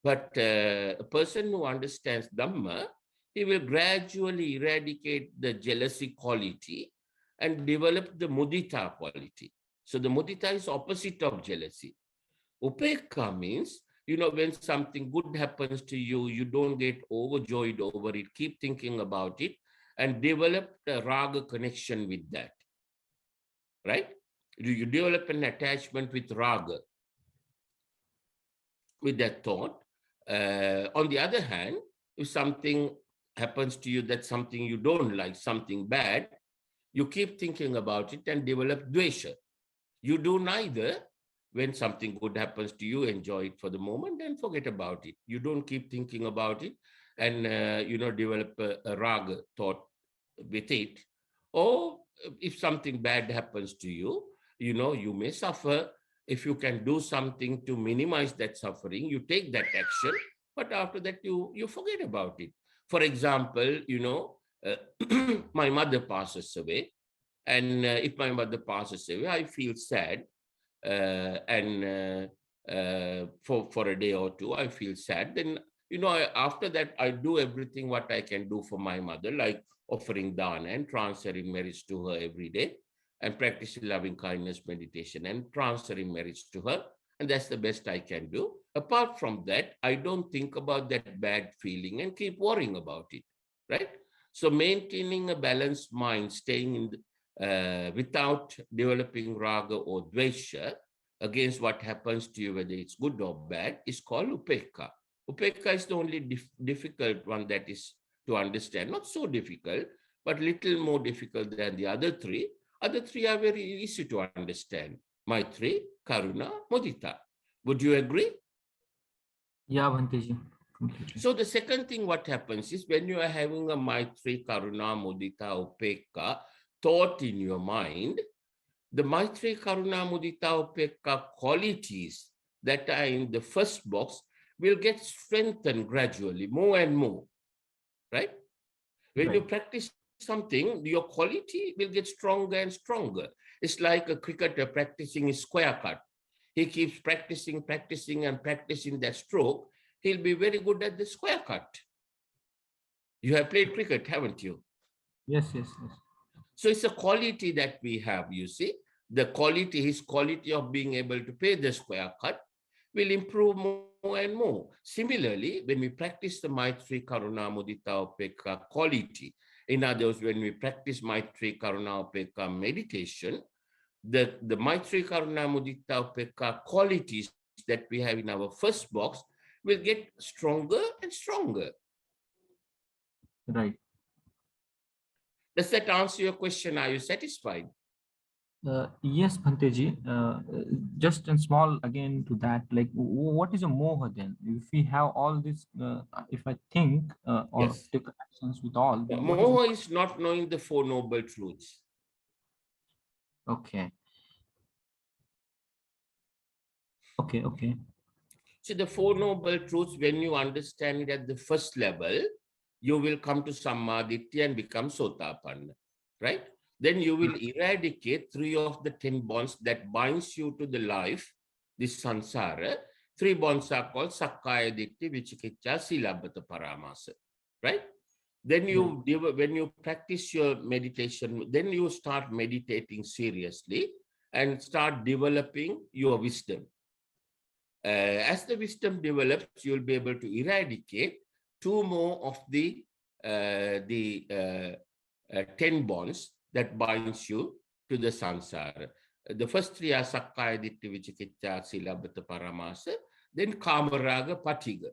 Speaker 1: but a person who understands Dhamma, he will gradually eradicate the jealousy quality and develop the mudita quality. So the mudita is opposite of jealousy. Upekha means, when something good happens to you, you don't get overjoyed over it, keep thinking about it, and develop a raga connection with that, right? You develop an attachment with raga, with that thought. On the other hand, if something happens to you that's something you don't like, something bad, you keep thinking about it and develop dvesha. You do neither. When something good happens to you, enjoy it for the moment and forget about it. You don't keep thinking about it and, develop a raga thought with it. Or if something bad happens to you, you may suffer. If you can do something to minimize that suffering, you take that action, but after that, you forget about it. For example, my mother passes away, and if my mother passes away, I feel sad. For a day or two, I feel sad. Then, after that, I do everything what I can do for my mother, like offering dana and transferring merits to her every day, and practicing loving kindness meditation and transferring merits to her. And that's the best I can do. Apart from that, I don't think about that bad feeling and keep worrying about it, right? So maintaining a balanced mind, staying in without developing raga or dvesha against what happens to you, whether it's good or bad, is called upekha. Upekha is the only difficult one that is to understand. Not so difficult, but little more difficult than the other three. Other three are very easy to understand. Maitri, Karuna, Mudita. Would you agree?
Speaker 4: Yeah, Bhanteji. Completely.
Speaker 1: So the second thing what happens is when you are having a Maitri, Karuna, Mudita, Upekha thought in your mind, the Maitri, Karuna, Mudita, Upekha qualities that are in the first box will get strengthened gradually, more and more, right? When you practice something, your quality will get stronger and stronger. It's like a cricketer practicing his square cut. He keeps practicing that stroke. He'll be very good at the square cut. You have played cricket, haven't you?
Speaker 4: Yes.
Speaker 1: So it's a quality that we have, you see. The quality, his quality of being able to play the square cut will improve more and more. Similarly, when we practice the Maitri, Karuna, Mudita, Upekha quality, in other words, when we practice Maitri, Karuna, Upekha meditation, the Maitri, Karuna, Mudita, Upekha qualities that we have in our first box will get stronger and stronger.
Speaker 4: Right.
Speaker 1: Does that answer your question? Are you satisfied?
Speaker 4: Yes, Bhanteji. Just in small again to that, like what is a moha then? If we have all this, if I think or
Speaker 1: Yes.
Speaker 4: take actions with all, then
Speaker 1: Moha is not knowing the Four Noble Truths.
Speaker 4: Okay.
Speaker 1: So the Four Noble Truths, when you understand it at the first level, you will come to Sammaditya and become Sotapanna, right? Then you will eradicate 3 of the 10 bonds that binds you to the life, this sansara. 3 bonds are called Sakkaya Ditthi, Vicikiccha, Silabhata Paramasa, right? Then when you practice your meditation, then you start meditating seriously and start developing your wisdom. As the wisdom develops, you'll be able to eradicate 2 more of the 10 bonds that binds you to the samsara. The first 3 are sakkaya ditthi vicikicca silabata paramasa, then kamaraga patiga.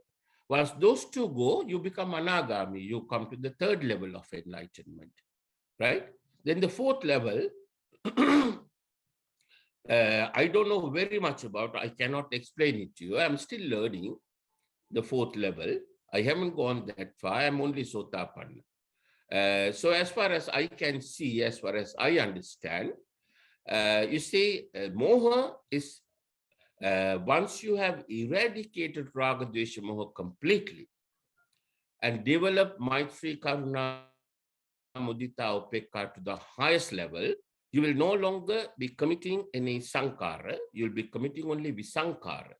Speaker 1: Once those 2 go, you become anagami. You come to the 3rd level of enlightenment, right? Then the 4th level, I don't know very much about. I cannot explain it to you. I'm still learning the 4th level. I haven't gone that far. I'm only Sotapanna. So as far as I can see, as far as I understand, you see, moha is once you have eradicated raga, dvesha, moha completely and develop maitri, karuna, mudita, upekka to the highest level, you will no longer be committing any sankara. You'll be committing only visankara.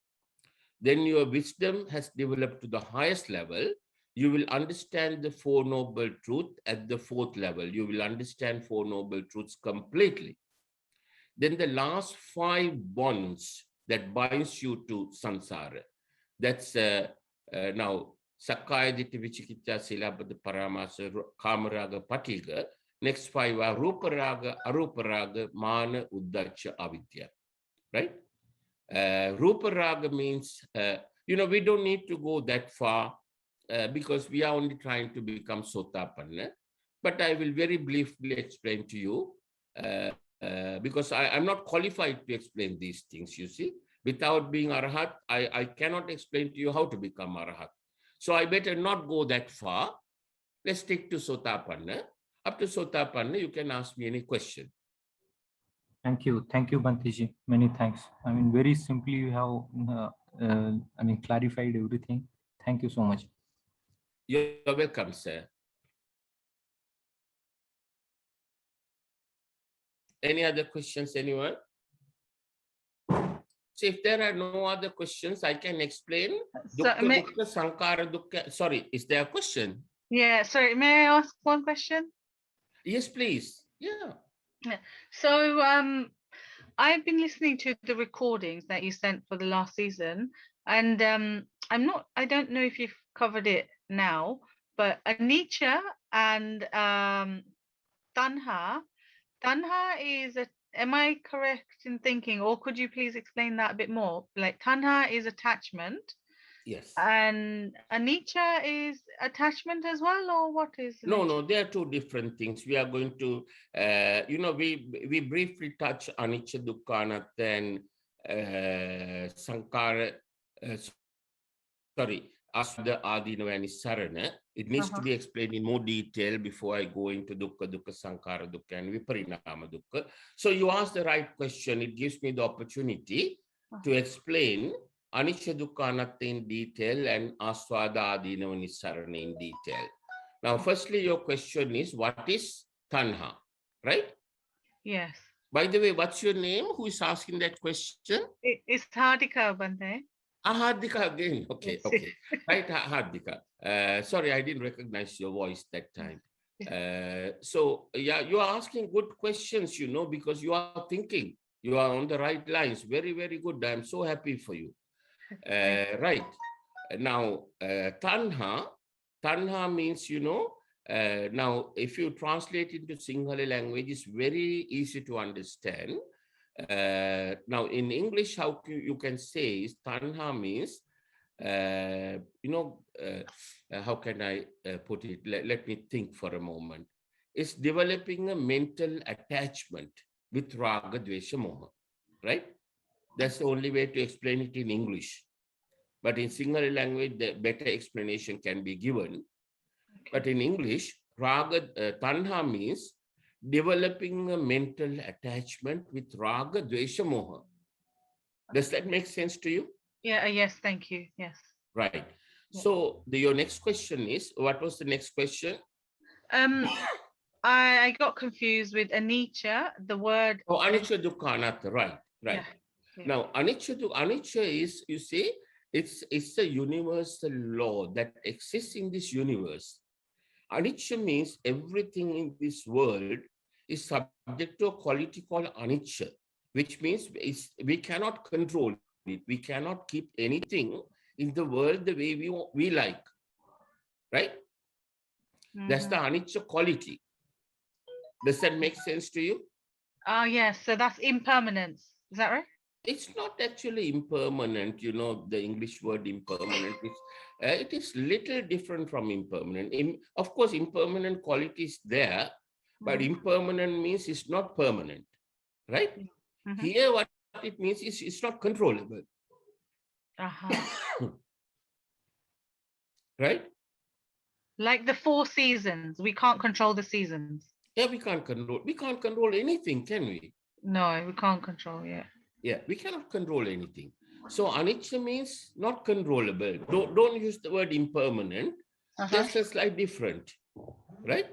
Speaker 1: Then your wisdom has developed to the highest level. You will understand the 4 noble truths at the 4th level. You will understand 4 noble truths completely. Then the last 5 bonds that binds you to samsara. That's now sakkaya ditthi vicikicca silabata paramasa kamaraga patiga. Next 5 are ruparaga, aruparaga, mana, uddacca, avidya. Right? Ruparaga means, we don't need to go that far because we are only trying to become Sotapanna. But I will very briefly explain to you because I'm not qualified to explain these things, you see. Without being Arahat, I cannot explain to you how to become Arahat. So I better not go that far. Let's stick to Sotapanna. Up to Sotapanna, you can ask me any question.
Speaker 4: Thank you, Bhanteji. Many thanks. I mean, very simply, you have, clarified everything. Thank you so much.
Speaker 1: You're welcome, sir. Any other questions, anyone? So if there are no other questions, I can explain. Dukkha, sankara, dukkha. Sorry, is there a question?
Speaker 2: Yeah, sorry, may I ask one question?
Speaker 1: Yes, please. Yeah.
Speaker 2: So I've been listening to the recordings that you sent for the last season, and I don't know if you've covered it now, but anicca and tanha is am I correct in thinking, or could you please explain that a bit more? Like tanha is attachment.
Speaker 1: Yes.
Speaker 2: And anicca is attachment as well, or what is?
Speaker 1: No, they are 2 different things. We are going to, we briefly touch anicca, dukkha, anatta, and sankara, aswada, adinava, and sarana. It needs to be explained in more detail before I go into dukkha, sankara, dukkha, and viparinama dukkha. So you asked the right question. It gives me the opportunity to explain anicca, dukkha, anatta in detail and aswada, adinava, and sarana in detail. Now, firstly, your question is, what is tanha, right?
Speaker 2: Yes.
Speaker 1: By the way, what's your name? Who is asking that question?
Speaker 2: It's Hardika, Bhante.
Speaker 1: Hardika again. Okay, okay. Right, Hardika. Sorry, I didn't recognize your voice that time. So, yeah, you are asking good questions, because you are thinking. You are on the right lines. Very, very good. I'm so happy for you. Right. Now, Tanha means, now if you translate into Sinhala language, it's very easy to understand. Now in English, how you can say is Tanha means, how can I put it? Let me think for a moment. It's developing a mental attachment with Raga, Dvesha, Moha, right? That's the only way to explain it in English. But in Sinhala language, the better explanation can be given. Okay. But in English, Raga, Tanha means developing a mental attachment with Raga, Dvesha, Moha. Does that make sense to you?
Speaker 2: Yeah, yes, thank you. Yes.
Speaker 1: Right. Yeah. So your next question is, what was the next question?
Speaker 2: I got confused with anicca, the word.
Speaker 1: Oh, anicca, dukkha, anatta, right.
Speaker 2: Yeah.
Speaker 1: Now, anicca is, you see, it's a universal law that exists in this universe. Anicca means everything in this world is subject to a quality called anicca, which means we cannot control it. We cannot keep anything in the world the way we like. right? That's the anicca quality. Does that make sense to you?
Speaker 2: Oh, yes. So that's impermanence. Is that right?
Speaker 1: It's not actually impermanent, you know, the English word impermanent. It is little different from impermanent. Of course, impermanent quality is there, but impermanent means it's not permanent, right? Here, what it means is it's not controllable. Right?
Speaker 2: Like the 4 seasons. We can't control the seasons.
Speaker 1: Yeah, we can't control anything, can we?
Speaker 2: No, we can't control,
Speaker 1: Yeah, we cannot control anything. So anicca means not controllable. Don't use the word impermanent. Just a slight different, right?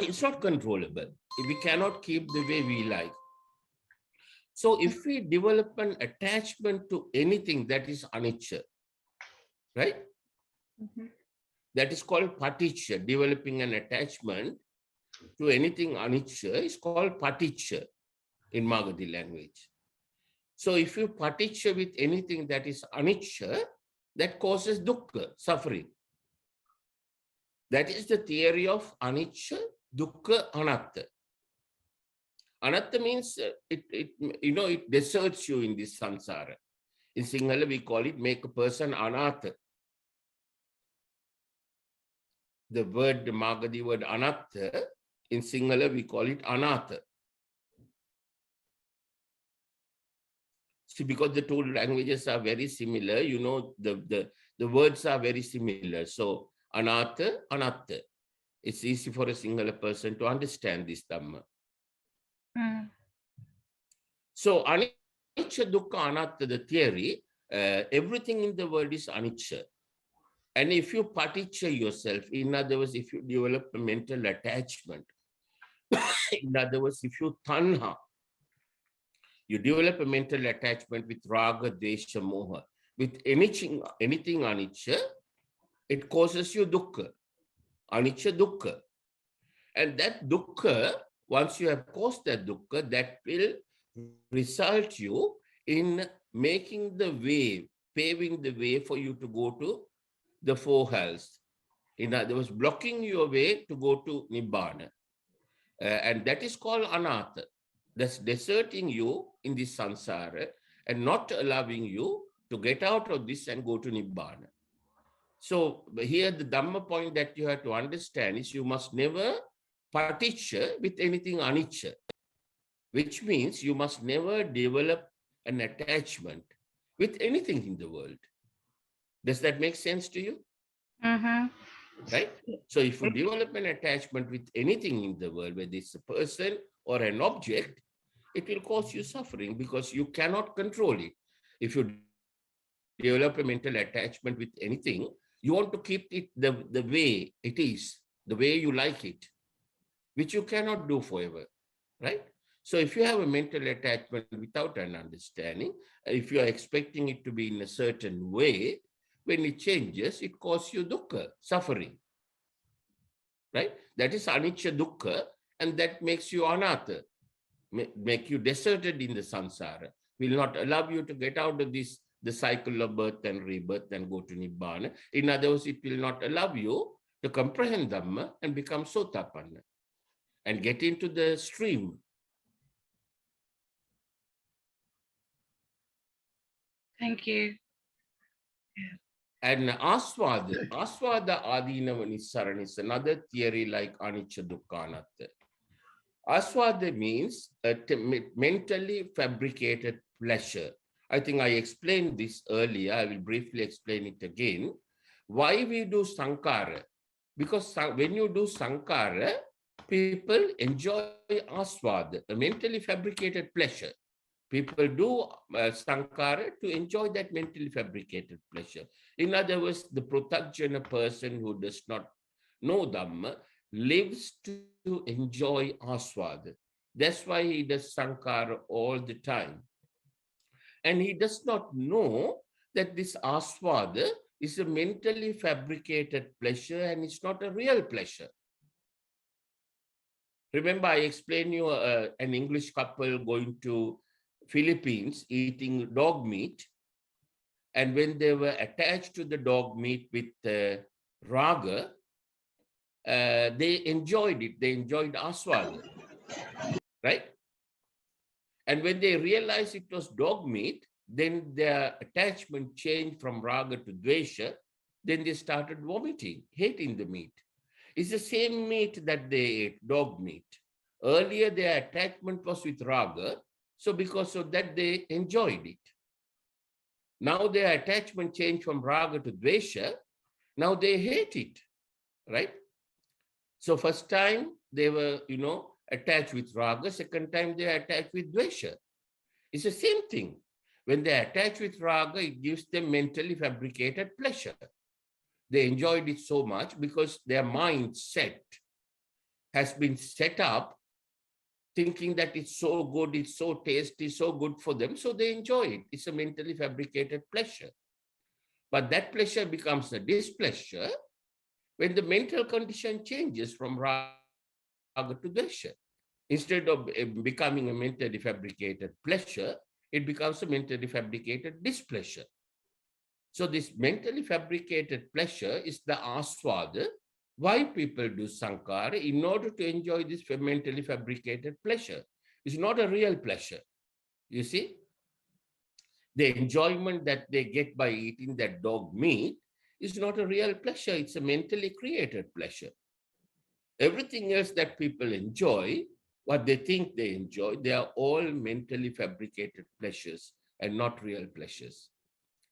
Speaker 1: It's not controllable. We cannot keep the way we like. So if we develop an attachment to anything that is anicca, right? That is called paticca. Developing an attachment to anything anicca is called paticca in Magadhi language. So if you paticca with anything that is anicca, that causes dukkha, suffering. That is the theory of anicca, dukkha, anatta. Anatta means it deserts you in this samsara. In Sinhala, we call it make a person anatha. The Magadhi word anatta, in Sinhala, we call it anatha. See, because the two languages are very similar, you know, the words are very similar. So, anatha, anatta. It's easy for a Sinhala person to understand this Dhamma. So, anicca, dukkha, anatta, the theory, everything in the world is anicca. And if you paticca yourself, in other words, if you develop a mental attachment, in other words, if you tanha, you develop a mental attachment with raga, desha, moha, with anything anicca, it causes you dukkha. Anicca, dukkha. And that dukkha, once you have caused that dukkha, that will result you in making the way, paving the way for you to go to the 4 hells. In other words, blocking your way to go to Nibbana. And that is called anatha. That's deserting you in this samsara and not allowing you to get out of this and go to Nibbana. So here the Dhamma point that you have to understand is you must never paticca with anything anicca, which means you must never develop an attachment with anything in the world. Does that make sense to you? Right? So if you develop an attachment with anything in the world, whether it's a person or an object, it will cause you suffering because you cannot control it. If you develop a mental attachment with anything, you want to keep it the way it is, the way you like it, which you cannot do forever, right? So if you have a mental attachment without an understanding, if you are expecting it to be in a certain way, when it changes, it causes you dukkha, suffering, right? That is anicca, dukkha, and that makes you anatha, make you deserted in the samsara, will not allow you to get out of this, the cycle of birth and rebirth and go to Nibbana. In other words, it will not allow you to comprehend Dhamma and become Sotapanna and get into the stream.
Speaker 2: Thank you.
Speaker 1: And aswada adinava nissarana is another theory like anicca, dukkha, anatta. Aswada means a mentally fabricated pleasure. I think I explained this earlier. I will briefly explain it again. Why we do sankara? Because when you do sankara, people enjoy aswada, a mentally fabricated pleasure. People do sankara to enjoy that mentally fabricated pleasure. In other words, the pratyajna person who does not know Dhamma lives to enjoy aswada. That's why he does sankara all the time. And he does not know that this aswada is a mentally fabricated pleasure and it's not a real pleasure. Remember, I explained you an English couple going to Philippines eating dog meat. And when they were attached to the dog meat with raga, they enjoyed it. They enjoyed aswada, right? And when they realized it was dog meat, then their attachment changed from raga to dvesha. Then they started vomiting, hating the meat. It's the same meat that they ate, dog meat. Earlier, their attachment was with raga, so because of that, they enjoyed it. Now their attachment changed from raga to dvesha. Now they hate it, right? So first time they were, attached with raga. Second time they are attached with dvesha. It's the same thing. When they attach with raga, it gives them mentally fabricated pleasure. They enjoyed it so much because their mindset has been set up thinking that it's so good, it's so tasty, so good for them, so they enjoy it. It's a mentally fabricated pleasure. But that pleasure becomes a displeasure when the mental condition changes from raga to dvesha. Instead of becoming a mentally fabricated pleasure, it becomes a mentally fabricated displeasure. So this mentally fabricated pleasure is the aswada. Why people do sankara? In order to enjoy this mentally fabricated pleasure. It's not a real pleasure. You see? The enjoyment that they get by eating that dog meat is not a real pleasure. It's a mentally created pleasure. Everything else that people enjoy, what they think they enjoy, they are all mentally fabricated pleasures and not real pleasures.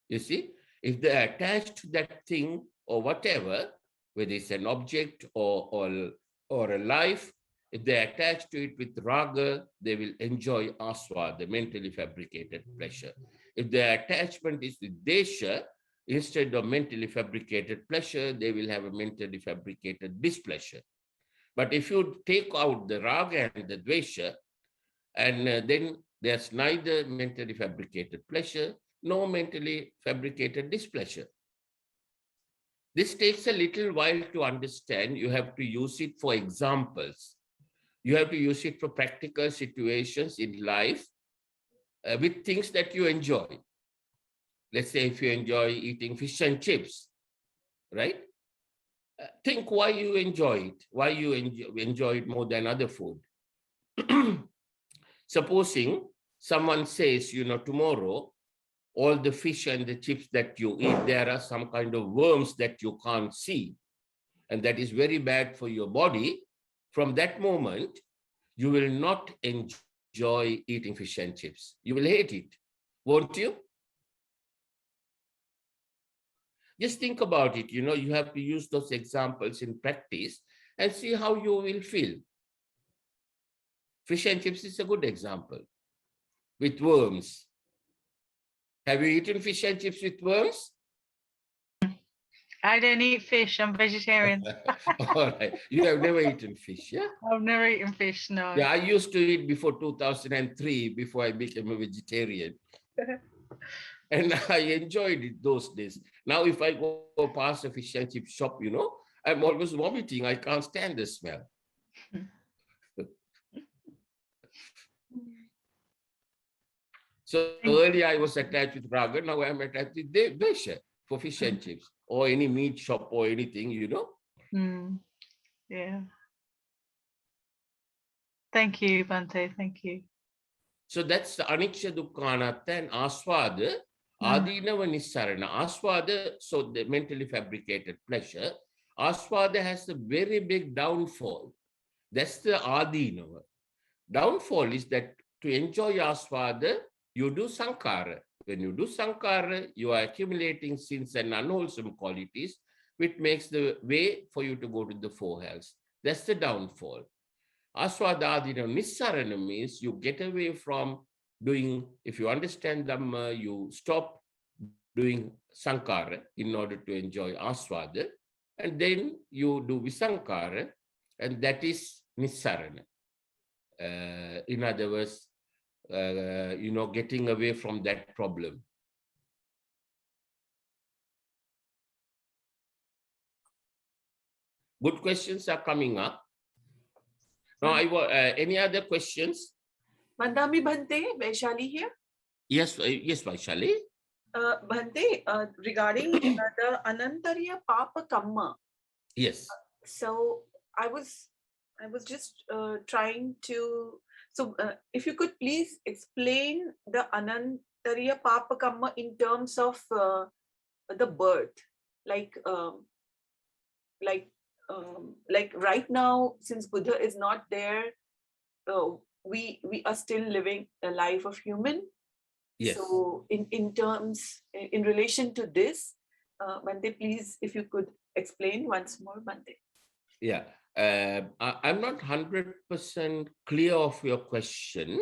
Speaker 1: You see? If they are attached to that thing or whatever, whether it's an object or a life, if they attach to it with raga, they will enjoy aswada, the mentally fabricated pleasure. If their attachment is with desha, instead of mentally fabricated pleasure, they will have a mentally fabricated displeasure. But if you take out the raga and the dvesha, and then there's neither mentally fabricated pleasure, nor mentally fabricated displeasure. This takes a little while to understand. You have to use it for examples. You have to use it for practical situations in life with things that you enjoy. Let's say if you enjoy eating fish and chips, right? Think why you enjoy it, why you enjoy it more than other food. Supposing someone says, tomorrow, all the fish and the chips that you eat, there are some kind of worms that you can't see. And that is very bad for your body. From that moment, you will not enjoy eating fish and chips. You will hate it, won't you? Just think about it. You have to use those examples in practice and see how you will feel. Fish and chips is a good example. With worms. Have you eaten fish and chips with worms?
Speaker 2: I don't eat fish. I'm vegetarian.
Speaker 1: All right. You have never eaten fish, yeah?
Speaker 2: I've never eaten fish, no.
Speaker 1: Yeah, I used to eat before 2003, before I became a vegetarian. And I enjoyed it those days. Now, if I go past a fish and chip shop, I'm always vomiting. I can't stand the smell. So earlier I was attached with raga, now I'm attached with dvesha for fish and chips or any meat shop or anything,
Speaker 2: Yeah. Thank you, Bhante. Thank you.
Speaker 1: So that's the anicca dukkha anatta and aswada, adinava nissarana. Aswada, so the mentally fabricated pleasure. Aswada has a very big downfall. That's the adinava. Downfall is that to enjoy aswada, you do sankara. When you do sankara, you are accumulating sins and unwholesome qualities, which makes the way for you to go to the four hells. That's the downfall. Aswadadina nissarana means you get away from doing, if you understand Dhamma, you stop doing sankara in order to enjoy aswada, and then you do visankara, and that is nissarana. In other words, getting away from that problem. Good questions are coming up. Now, any other questions?
Speaker 3: Mandami Bhante, Vaishali here.
Speaker 1: Yes, Vaishali.
Speaker 3: Bhante, regarding the Anantariya Papa Kamma.
Speaker 1: Yes.
Speaker 3: So I was just trying to. So if you could please explain the Anantariya Papa Kamma in terms of the birth, like right now, since Buddha is not there, we are still living a life of human.
Speaker 1: Yes.
Speaker 3: So in relation to this, Bhante, please, if you could explain once more, Bhante.
Speaker 1: Yeah. I'm not 100% clear of your question,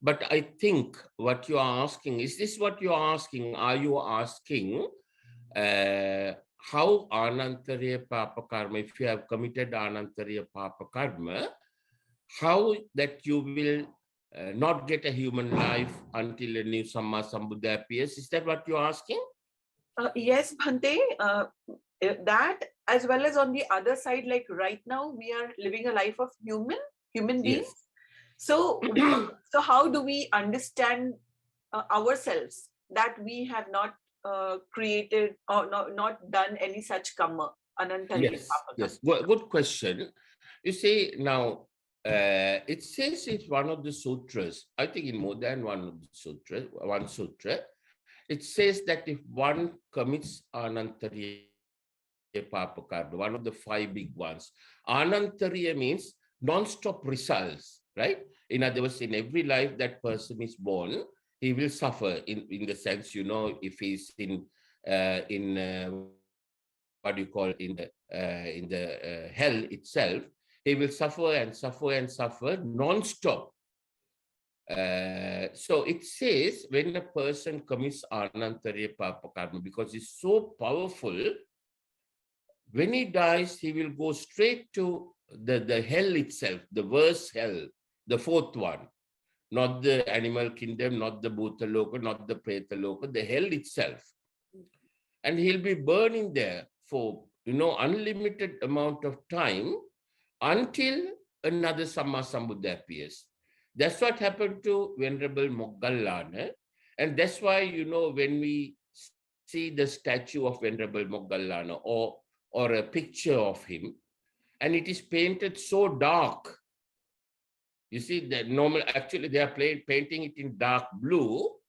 Speaker 1: but I think what you are asking, is this what you are asking? Are you asking how Anantariya Papa Karma, if you have committed Anantariya Papa Karma, how that you will not get a human life until a new Samma Sambuddha appears? Is that what you're asking?
Speaker 3: Yes, Bhante. That, as well as on the other side, like right now we are living a life of human beings.
Speaker 1: Yes.
Speaker 3: So how do we understand ourselves that we have not created or not done any such karma?
Speaker 1: Yes, yes. Good question. You see, now, it says in one of the sutras, I think in more than one sutra, it says that if one commits Anantariya Papa Karma, one of the 5 big ones, Anantariya means non-stop results, right? In other words, in every life that person is born, he will suffer in the sense, you know, if he's in what do you call, in the hell itself, he will suffer and suffer and suffer non-stop. So it says when a person commits Anantariya Papa Karma, because it's so powerful, when he dies, he will go straight to the hell itself, the worst hell, the 4th one. Not the animal kingdom, not the Bhutaloka, not the Pretaloka, the hell itself. And he'll be burning there for, you know, unlimited amount of time until another Samma Sambuddha appears. That's what happened to Venerable Moggallana. And that's why, you know, when we see the statue of Venerable Moggallana or a picture of him, and it is painted so dark, you see, that actually they are painting it in dark blue.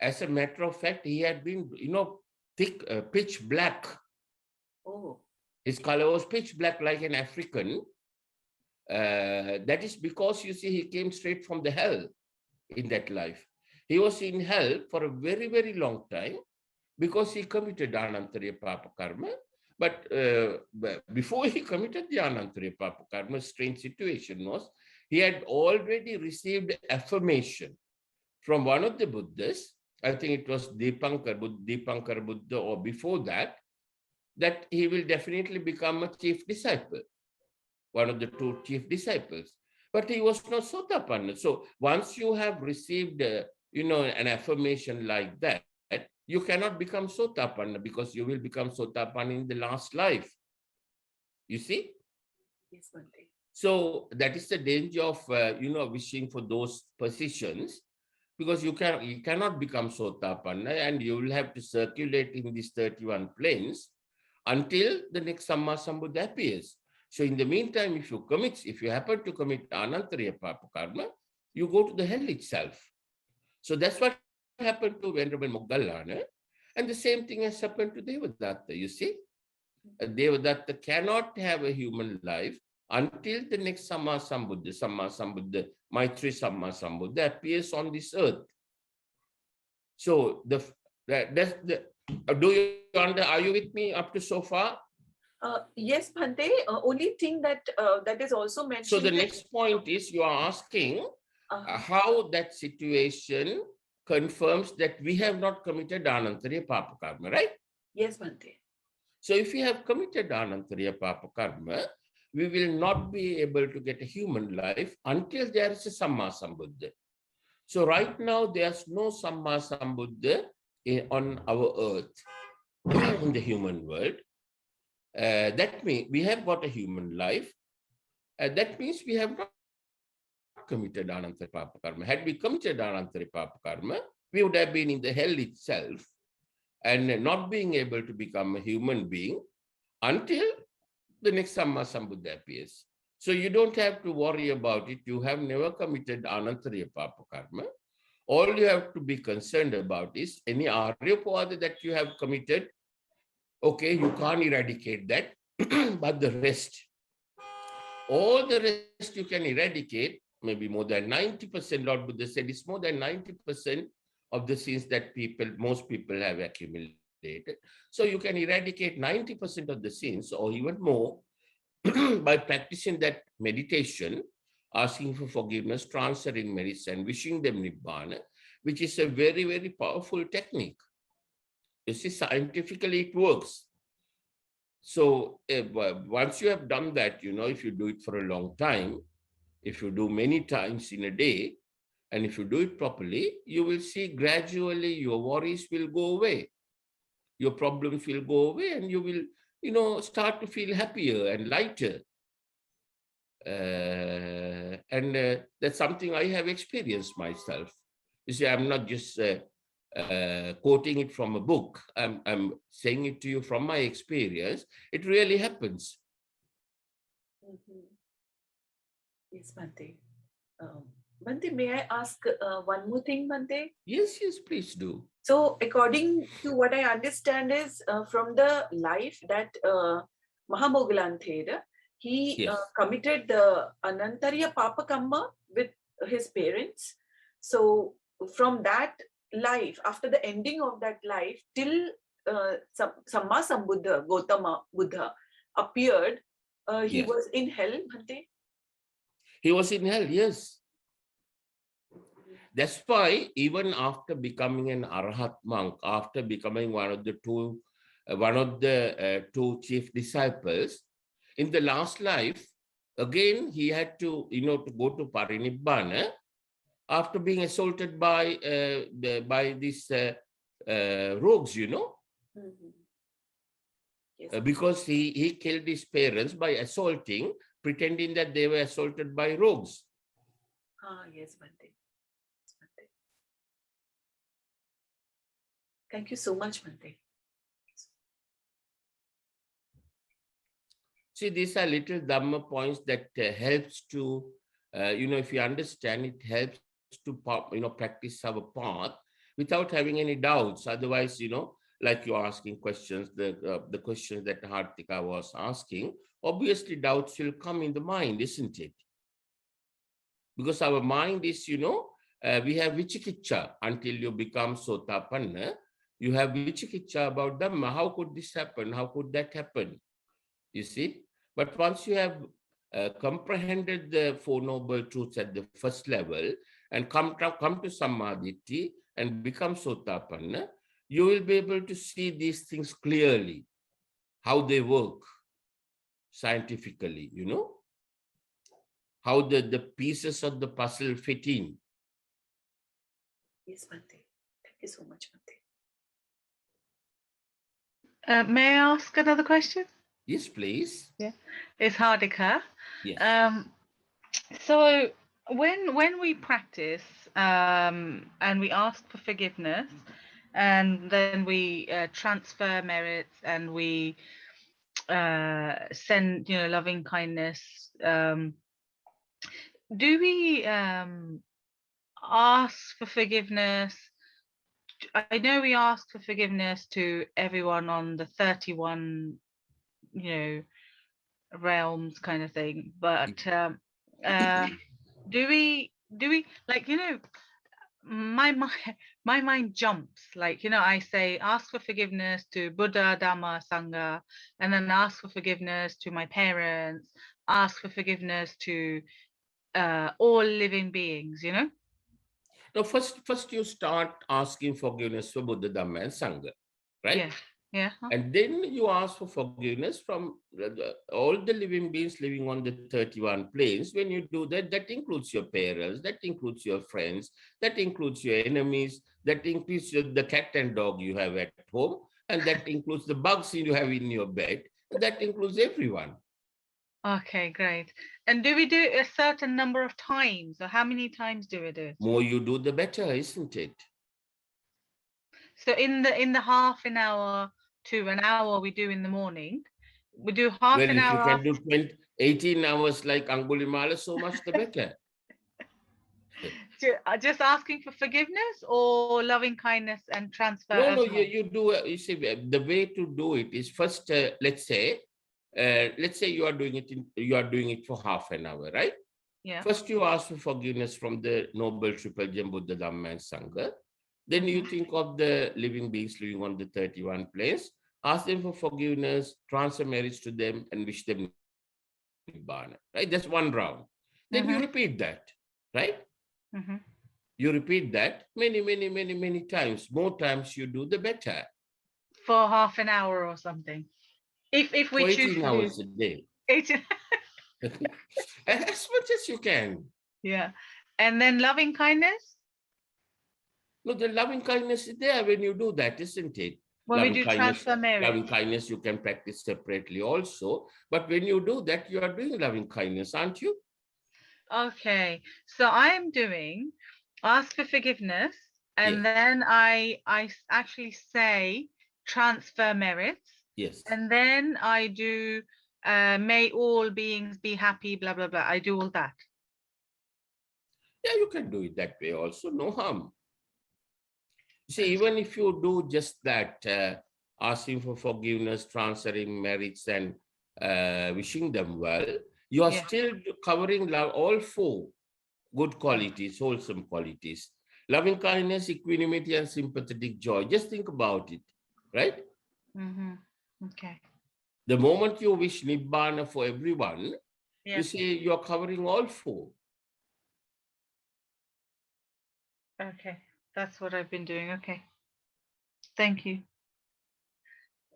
Speaker 1: As a matter of fact, he had been, you know, thick, pitch black.
Speaker 3: Oh.
Speaker 1: His color was pitch black like an African. That is because, you see, he came straight from the hell in that life. He was in hell for a very, very long time because he committed Anantariya Papa Karma. But before he committed the Anantariya Papa Karma, strange situation was, he had already received affirmation from one of the Buddhas. I think it was Dipankar Buddha, or before that he will definitely become a chief disciple, one of the 2 chief disciples. But he was not Sotapanna. So once you have received, you know, an affirmation like that, you cannot become Sotapanna, because you will become Sotapanna in the last life. You see?
Speaker 3: Yes, Bhante.
Speaker 1: So that is the danger of, you know, wishing for those positions, because you cannot become Sotapanna, and you will have to circulate in these 31 planes until the next Samma Sambuddha appears. So in the meantime, if you happen to commit Anantariya Papa Karma, you go to the hell itself. So that's what happened to Venerable Moggallana, and the same thing has happened to Devadatta. You see, Devadatta cannot have a human life until the next Samma Sambuddha, Maitri Samma Sambuddha appears on this earth. So are you with me up to so far?
Speaker 3: Yes, Bhante. Only thing that is also mentioned.
Speaker 1: So the next point is, you are asking how that situation confirms that we have not committed Anantariya Papa Karma, right?
Speaker 3: Yes, Bhante.
Speaker 1: So if we have committed Anantariya Papa Karma, we will not be able to get a human life until there is a Samma Sambuddha. So right now, there's no Samma Sambuddha on our earth, in the human world. That means we have got a human life. That means we have not committed Anantariya Papa Karma. Had we committed Anantariya Papa Karma, we would have been in the hell itself. and not being able to become a human being until the next Samma Sambuddha appears. So you don't have to worry about it. You have never committed Anantariya Papa Karma. All you have to be concerned about is any Aryapada that you have committed. Okay, you can't eradicate that, but the rest, all the rest you can eradicate, maybe more than 90%, Lord Buddha said, it's more than 90% of the sins that most people have accumulated. So you can eradicate 90% of the sins or even more by practicing that meditation, asking for forgiveness, transferring merits, and wishing them Nibbana, which is a very, very powerful technique. You see, scientifically it works. So once you have done that, if you do it for a long time, if you do many times in a day, and if you do it properly, you will see gradually your worries will go away. Your problems will go away and you will, start to feel happier and lighter. And that's something I have experienced myself. You see, I'm not just quoting it from a book. I'm saying it to you from my experience. It really happens.
Speaker 3: Yes, Bhante. Bhante, may I ask one more thing, Bhante?
Speaker 1: Yes, please do.
Speaker 3: So according to what I understand is from the life that Mahamoggallanthe, he committed the Anantariya Papa Kamma with his parents. So from that life, after the ending of that life, till Samma Sambuddha, Gautama Buddha appeared, he was in hell, Bhante?
Speaker 1: He was in hell, yes. That's why even after becoming an Arahat monk, after becoming one of the two chief disciples, in the last life, again he had to, to go to Parinibbana after being assaulted by these rogues, because he killed his parents by assaulting, pretending that they were assaulted by rogues.
Speaker 3: Yes, Bhante. Thank you so much, Bhante.
Speaker 1: See, these are little Dhamma points that helps to, if you understand, it helps to, practice our path without having any doubts. Otherwise, like you're asking questions, the questions that Hartika was asking, obviously doubts will come in the mind, isn't it? Because our mind is, we have Vichikiccha until you become Sotapanna. You have Vichikiccha about Dhamma. How could this happen? How could that happen? You see? But once you have comprehended the Four Noble Truths at the first level and come to Samadhi and become Sotapanna, you will be able to see these things clearly, how they work scientifically, how the pieces of the puzzle fit in.
Speaker 3: Yes, Bhante. Thank you so much, Bhante.
Speaker 2: May I ask another question?
Speaker 1: Yes, please.
Speaker 2: Yeah, it's Hardika.
Speaker 1: Yes.
Speaker 2: So when we practice and we ask for forgiveness, and then we transfer merits and we send loving kindness, do we ask for forgiveness? I know we ask for forgiveness to everyone on the 31 realms kind of thing, but do we like, my mind jumps, like, I say ask for forgiveness to Buddha, Dhamma, Sangha, and then ask for forgiveness to my parents, ask for forgiveness to all living beings,
Speaker 1: Now, first you start asking forgiveness for Buddha, Dhamma, and Sangha, right?
Speaker 2: Yeah.
Speaker 1: And then you ask for forgiveness from all the living beings living on the 31 planes. When you do that, that includes your parents, that includes your friends, that includes your enemies, that includes the cat and dog you have at home, and that includes the bugs you have in your bed, and that includes everyone.
Speaker 2: Okay, great. And do we do it a certain number of times, or how many times do we do it?
Speaker 1: More you do, the better, isn't it?
Speaker 2: So in the half an hour to an hour we do in the morning, we do half
Speaker 1: Well,
Speaker 2: an
Speaker 1: if you
Speaker 2: hour
Speaker 1: can do 18 hours like Angulimala, so much the better.
Speaker 2: just asking for forgiveness or loving kindness and transfer
Speaker 1: No,
Speaker 2: as
Speaker 1: no,
Speaker 2: well?
Speaker 1: you do, you see, the way to do it is first, let's say you are doing it for half an hour, right?
Speaker 2: Yeah.
Speaker 1: First, you ask for forgiveness from the Noble Triple Gem Buddha, Dhamma, and Sangha. Then you think of the living beings living on the 31 planes, ask them for forgiveness, transfer merits to them, and wish them Nibbana, right? That's one round. Then you repeat that, right? You repeat that many times. More times you do, the better.
Speaker 2: For half an hour or something. If we
Speaker 1: For
Speaker 2: choose
Speaker 1: 18
Speaker 2: to
Speaker 1: hours
Speaker 2: do
Speaker 1: a day.
Speaker 2: 18.
Speaker 1: As much as you can.
Speaker 2: Yeah. And then loving kindness?
Speaker 1: No, the loving kindness is there when you do that, isn't it?
Speaker 2: When we do transfer merit.
Speaker 1: Loving kindness you can practice separately also. But when you do that, you are doing loving kindness, aren't you?
Speaker 2: Okay. So I'm doing ask for forgiveness, and
Speaker 1: Yes.
Speaker 2: then I actually say transfer merits.
Speaker 1: Yes.
Speaker 2: And then I do may all beings be happy, blah, blah, blah. I do all that.
Speaker 1: Yeah, you can do it that way also, no harm. See, even if you do just that, asking for forgiveness, transferring merits, and wishing them well, you are still covering love, all four good qualities, wholesome qualities. Loving kindness, equanimity, and sympathetic joy. Just think about it, right?
Speaker 2: Okay.
Speaker 1: The moment you wish Nibbana for everyone, you say you are covering all four.
Speaker 2: Okay. That's what I've been doing. Okay. Thank you.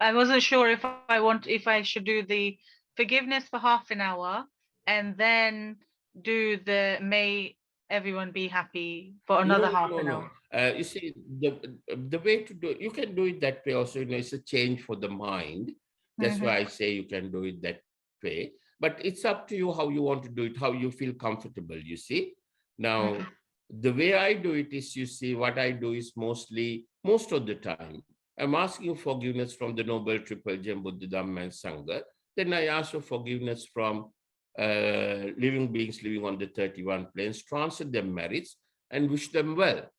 Speaker 2: I wasn't sure if I should do the forgiveness for half an hour and then do the may everyone be happy for another half an hour.
Speaker 1: You see, the way to do it, you can do it that way also. It's a change for the mind. That's why I say you can do it that way. But it's up to you how you want to do it, how you feel comfortable, you see. Now, the way I do it is, you see, what I do is most of the time, I'm asking forgiveness from the Noble Triple Gem Buddha, Dhamma, and Sangha. Then I ask for forgiveness from living beings living on the 31 planes, transcend their merits, and wish them well.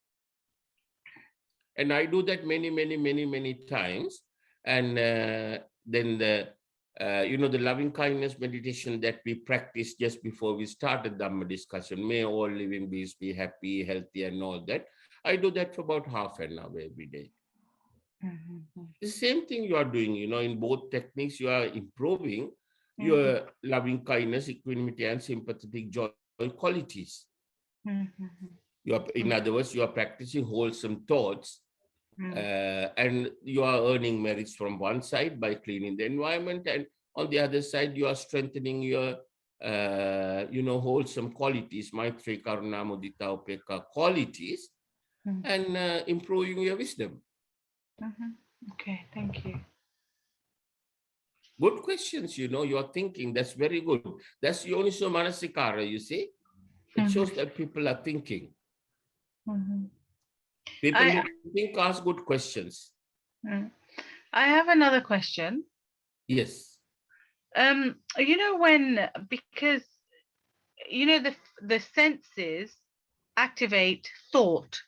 Speaker 1: And I do that many times. And then the loving kindness meditation that we practiced just before we started Dhamma discussion, may all living beings be happy, healthy, and all that. I do that for about half an hour every day. The same thing you are doing, in both techniques, you are improving your loving kindness, equanimity, and sympathetic joy qualities. In other words, you are practicing wholesome thoughts, and you are earning merits from one side by cleaning the environment, and on the other side, you are strengthening your, wholesome qualities, Maitri, Karuna, Mudita, Upekka qualities, and improving your wisdom.
Speaker 2: Okay, thank you.
Speaker 1: Good questions, you are thinking. That's very good. That's Yoniso Manasikara, you see. It shows that people are thinking. People who think ask good questions.
Speaker 2: I have another question.
Speaker 1: Yes.
Speaker 2: Because the senses activate thought.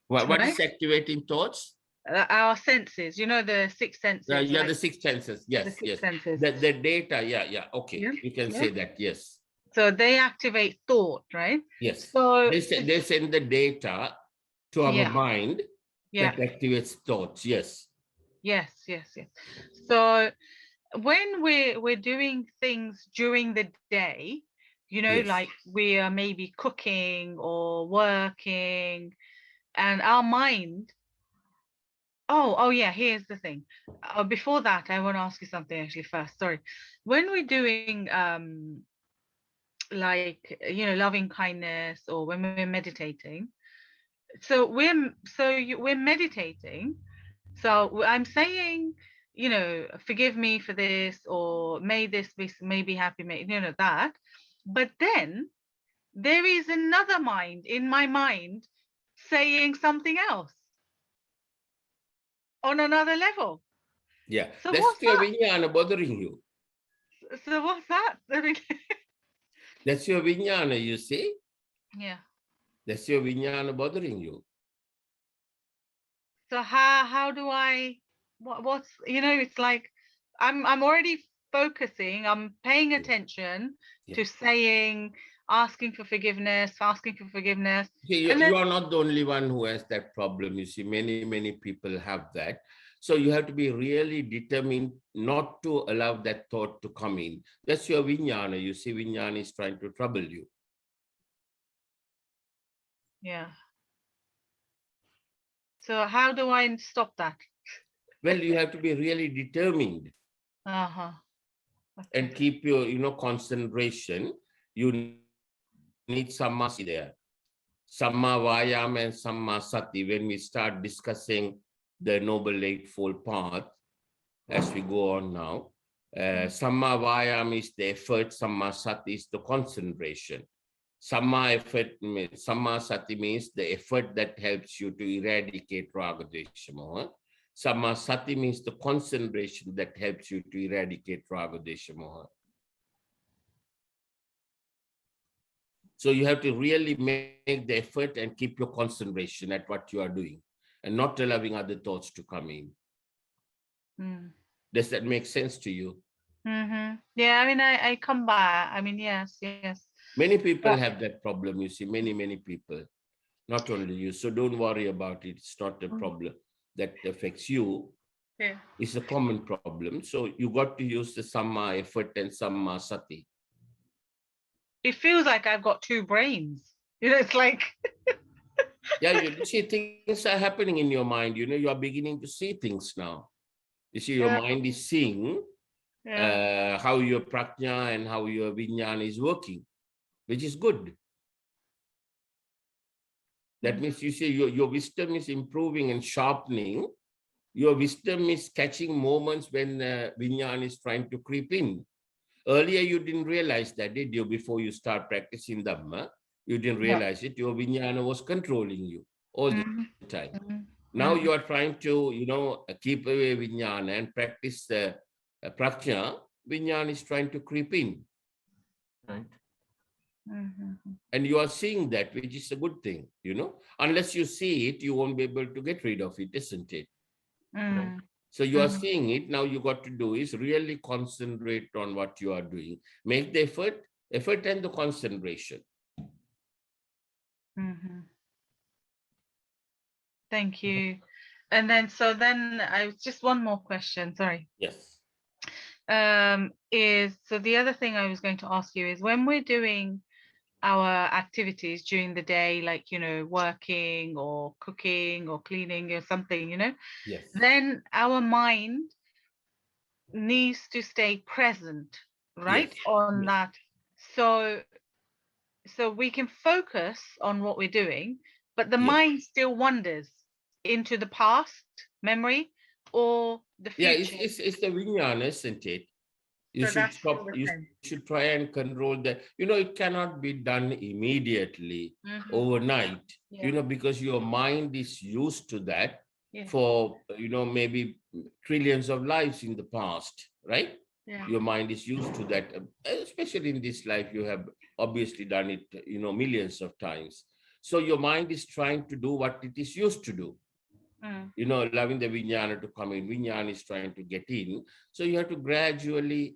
Speaker 1: What is activating thoughts?
Speaker 2: Our senses, the six senses.
Speaker 1: The six senses. Yes,
Speaker 2: the six
Speaker 1: yes.
Speaker 2: senses.
Speaker 1: The data, yeah. Okay, you can say that, yes.
Speaker 2: So they activate thought, right?
Speaker 1: Yes.
Speaker 2: So
Speaker 1: they send the data to our mind that activates thoughts, yes.
Speaker 2: Yes. So when we're doing things during the day, like we are maybe cooking or working, and our mind. Here's the thing. Before that, I want to ask you something actually first. Sorry. When we're doing loving kindness, or when we're meditating, so we're meditating. So I'm saying, forgive me for this, or may this be happy, that. But then there is another mind in my mind saying something else. on another level.
Speaker 1: Yeah,
Speaker 2: So
Speaker 1: that's
Speaker 2: what's
Speaker 1: your
Speaker 2: that?
Speaker 1: vijnana bothering you.
Speaker 2: So what's that? I mean,
Speaker 1: That's your vijnana, you see?
Speaker 2: yeah.
Speaker 1: That's your vijnana bothering you.
Speaker 2: So how do I what's it's like I'm already focusing, I'm paying attention
Speaker 1: Yeah.
Speaker 2: to saying, asking for forgiveness,
Speaker 1: You,
Speaker 2: and then
Speaker 1: you are not the only one who has that problem. You see, many people have that. So you have to be really determined not to allow that thought to come in. That's your vijnana. You see, vijnana is trying to trouble you.
Speaker 2: yeah. So how do I stop that?
Speaker 1: Well, you have to be really determined
Speaker 2: Uh-huh.
Speaker 1: and
Speaker 2: Okay.
Speaker 1: keep your, concentration. You need samma sati there. Samma vayama and samma sati. When we start discussing the Noble Eightfold Path, as we go on now, samma vayama is the effort, samma sati is the concentration. Samma sati means the effort that helps you to eradicate raga desha moha. Samma sati means the concentration that helps you to eradicate raga desha moha. So you have to really make the effort and keep your concentration at what you are doing and not allowing other thoughts to come in. Does that make sense to you?
Speaker 2: Mm-hmm. Yeah, I mean, I come back. I mean, yes.
Speaker 1: Many people have that problem, you see, many people, not only you. So don't worry about it. It's not a problem that affects you.
Speaker 2: Yeah.
Speaker 1: It's a common problem. So you got to use the samma effort and samma sati.
Speaker 2: It feels like I've got two brains. It's like
Speaker 1: Yeah, you see, things are happening in your mind. You are beginning to see things now. You see, your mind is seeing how your prajna and how your vijnana is working, which is good. That means, you see, your wisdom is improving and sharpening. Your wisdom is catching moments when vijnana is trying to creep in. Earlier, you didn't realize that, did you? Before you start practicing Dhamma, you didn't realize it. Your vijnana was controlling you all the time. Now you are trying to, keep away vijnana and practice the prajna. Vijnana is trying to creep in.
Speaker 4: Right.
Speaker 1: And you are seeing that, which is a good thing, Unless you see it, you won't be able to get rid of it, isn't it?
Speaker 4: Right.
Speaker 1: So you are seeing it. Now you got to do is really concentrate on what you are doing. Make the effort and the concentration.
Speaker 2: Thank you. And then I just one more question, sorry.
Speaker 1: Yes.
Speaker 2: So the other thing I was going to ask you is, when we're doing our activities during the day, like, working or cooking or cleaning or something,
Speaker 1: Yes.
Speaker 2: then our mind needs to stay present, right?
Speaker 1: Yes.
Speaker 2: On
Speaker 1: Yes.
Speaker 2: that. So we can focus on what we're doing, but the mind still wanders into the past memory or the future.
Speaker 1: Yeah, it's the vijnana, isn't it? You
Speaker 2: So
Speaker 1: should
Speaker 2: that's
Speaker 1: stop.
Speaker 2: still the
Speaker 1: You
Speaker 2: same.
Speaker 1: should try and control that. It cannot be done immediately, overnight, because your mind is used to that for, maybe trillions of lives in the past, right?
Speaker 2: Yeah.
Speaker 1: Your mind is used to that, especially in this life. You have obviously done it, millions of times. So your mind is trying to do what it is used to do. Allowing the vijnana to come in. Vijnana is trying to get in. So you have to gradually,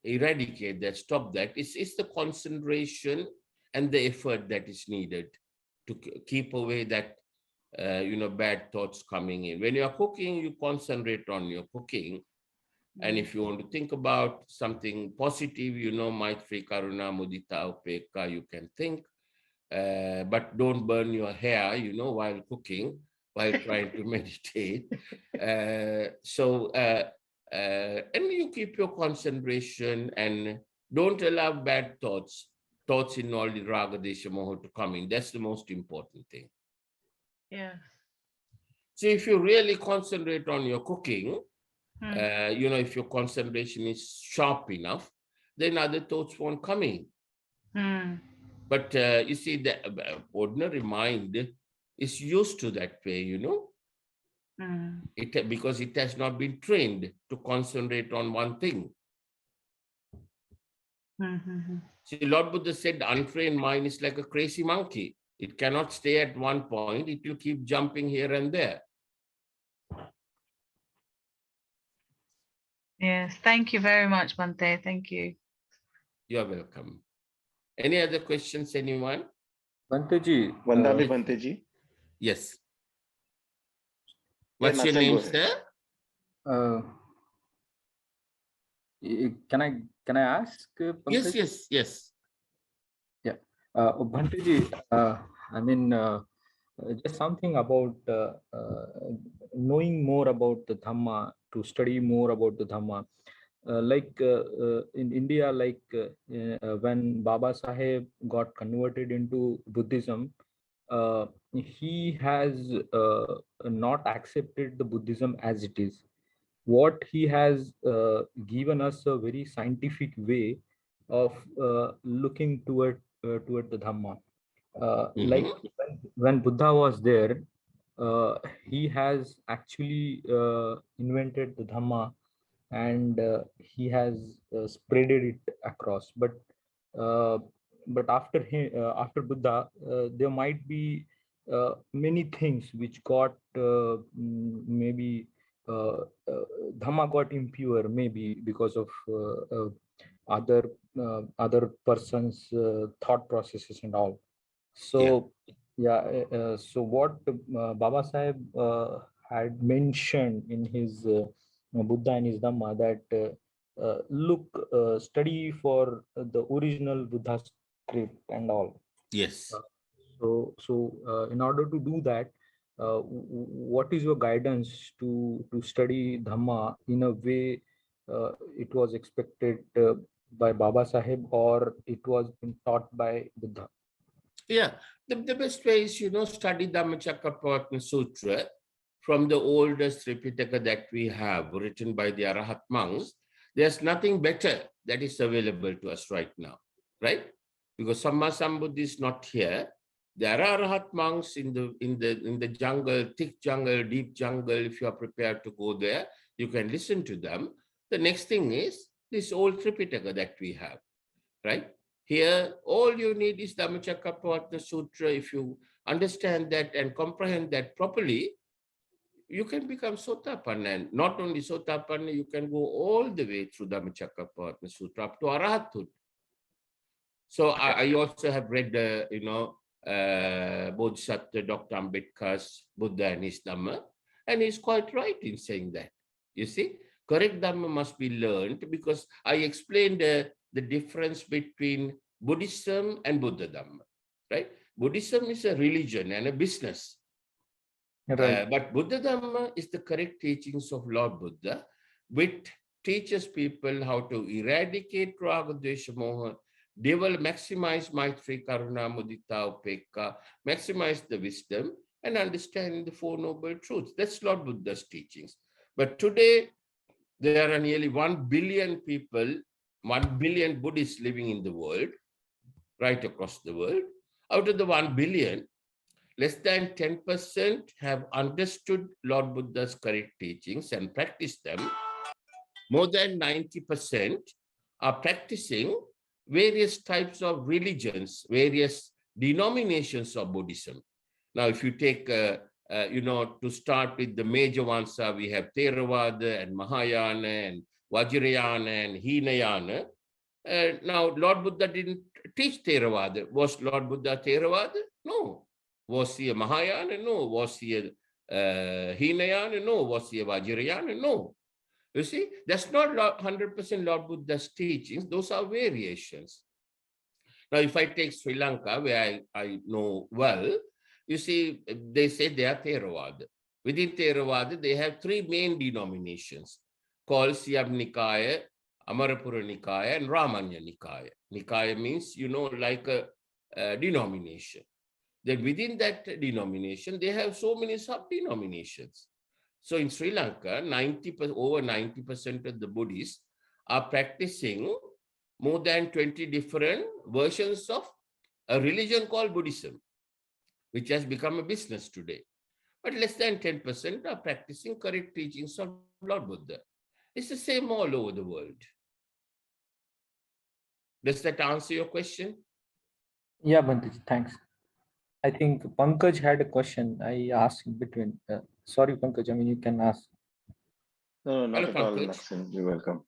Speaker 1: eradicate that, stop that. It's the concentration and the effort that is needed to keep away that, bad thoughts coming in. When you are cooking, you concentrate on your cooking. And if you want to think about something positive, Maitri, Karuna, Mudita, Upeka, you can think. But don't burn your hair, while cooking, while trying to meditate. And you keep your concentration and don't allow bad thoughts in all the raga, desha, moha to come in. That's the most important thing.
Speaker 2: Yeah.
Speaker 1: So if you really concentrate on your cooking, if your concentration is sharp enough, then other thoughts won't come in. But you see, the ordinary mind is used to that way, Because it has not been trained to concentrate on one thing. See, Lord Buddha said, untrained mind is like a crazy monkey. It cannot stay at one point. It will keep jumping here and there.
Speaker 2: Yes, thank you very much, Bhante. Thank you.
Speaker 1: You're welcome. Any other questions, anyone?
Speaker 4: Bhanteji.
Speaker 5: Vandami Bhanteji.
Speaker 1: Yes.
Speaker 5: Yeah,
Speaker 1: What's your
Speaker 5: Nathan,
Speaker 1: name,
Speaker 5: go ahead.
Speaker 1: sir?
Speaker 4: Can I ask?
Speaker 1: Yes,
Speaker 4: Pankaj?
Speaker 1: yes.
Speaker 4: Yeah. Bhanteji, I mean, just something about knowing more about the Dhamma, to study more about the Dhamma. In India, when Baba Saheb got converted into Buddhism, he has not accepted the Buddhism as it is. What he has given us a very scientific way of looking toward the Dhamma. Like when Buddha was there, he has actually invented the Dhamma, and he has spreaded it across. But after Buddha, there might be many things which got maybe Dhamma got impure, maybe because of other person's thought processes and all. So so what Baba Sahib had mentioned in his Buddha and his Dhamma, that study for the original Buddha script and all.
Speaker 1: Yes.
Speaker 4: So in order to do that, what is your guidance to study Dhamma in a way it was expected by Baba Sahib, or it was been taught by Buddha?
Speaker 1: Yeah, the best way is, study Dhammacakkappavattana Sutra from the oldest Tipitaka that we have, written by the Arahata monks. There's nothing better that is available to us right now, right? Because Sammasambuddha is not here. There are Arahata monks in the jungle, thick jungle, deep jungle. If you are prepared to go there, you can listen to them. The next thing is this old Tipitaka that we have, right? Here, all you need is Dhammacakkappavattana Sutra. If you understand that and comprehend that properly, you can become Sotapanna. And not only Sotapanna, you can go all the way through Dhammacakkappavattana Sutra up to Arahathood. So I also have read, Bodhisattva Dr. Ambedkar's Buddha and his Dhamma, and he's quite right in saying that. You see, correct Dhamma must be learned, because I explained the difference between Buddhism and Buddha Dhamma, right? Buddhism is a religion and a business.
Speaker 4: Right.
Speaker 1: But Buddha Dhamma is the correct teachings of Lord Buddha, which teaches people how to eradicate Raga, Dvesha, Moha, maximize Maitri, Karuna, Mudita, Upekka, maximize the wisdom, and understand the Four Noble Truths. That's Lord Buddha's teachings. But today, there are nearly 1 billion people, 1 billion Buddhists living in the world, right across the world. Out of the 1 billion, less than 10% have understood Lord Buddha's correct teachings and practiced them. More than 90% are practicing various types of religions, various denominations of Buddhism. Now, if you take, to start with the major ones, we have Theravada and Mahayana and Vajrayana and Hinayana. Now, Lord Buddha didn't teach Theravada. Was Lord Buddha Theravada? No. Was he a Mahayana? No. Was he a Hinayana? No. Was he a Vajrayana? No. You see, that's not 100% Lord Buddha's teachings. Those are variations. Now, if I take Sri Lanka, where I know well, you see, they say they are Theravada. Within Theravada, they have 3 main denominations called Siyam Nikaya, Amarapura Nikaya, and Ramanya Nikaya. Nikaya means, like a denomination. Then within that denomination, they have so many sub-denominations. So in Sri Lanka, over 90% of the Buddhists are practicing more than 20 different versions of a religion called Buddhism, which has become a business today. but less than 10% are practicing correct teachings of Lord Buddha. It's the same all over the world. Does that answer your question?
Speaker 4: Yeah, Bhante, thanks. I think Pankaj had a question. I asked in between. Sorry, Pankaj. I mean, you can ask.
Speaker 5: No, not
Speaker 1: Hello,
Speaker 5: at all,
Speaker 1: Pankaj.
Speaker 5: Maxine. You're welcome.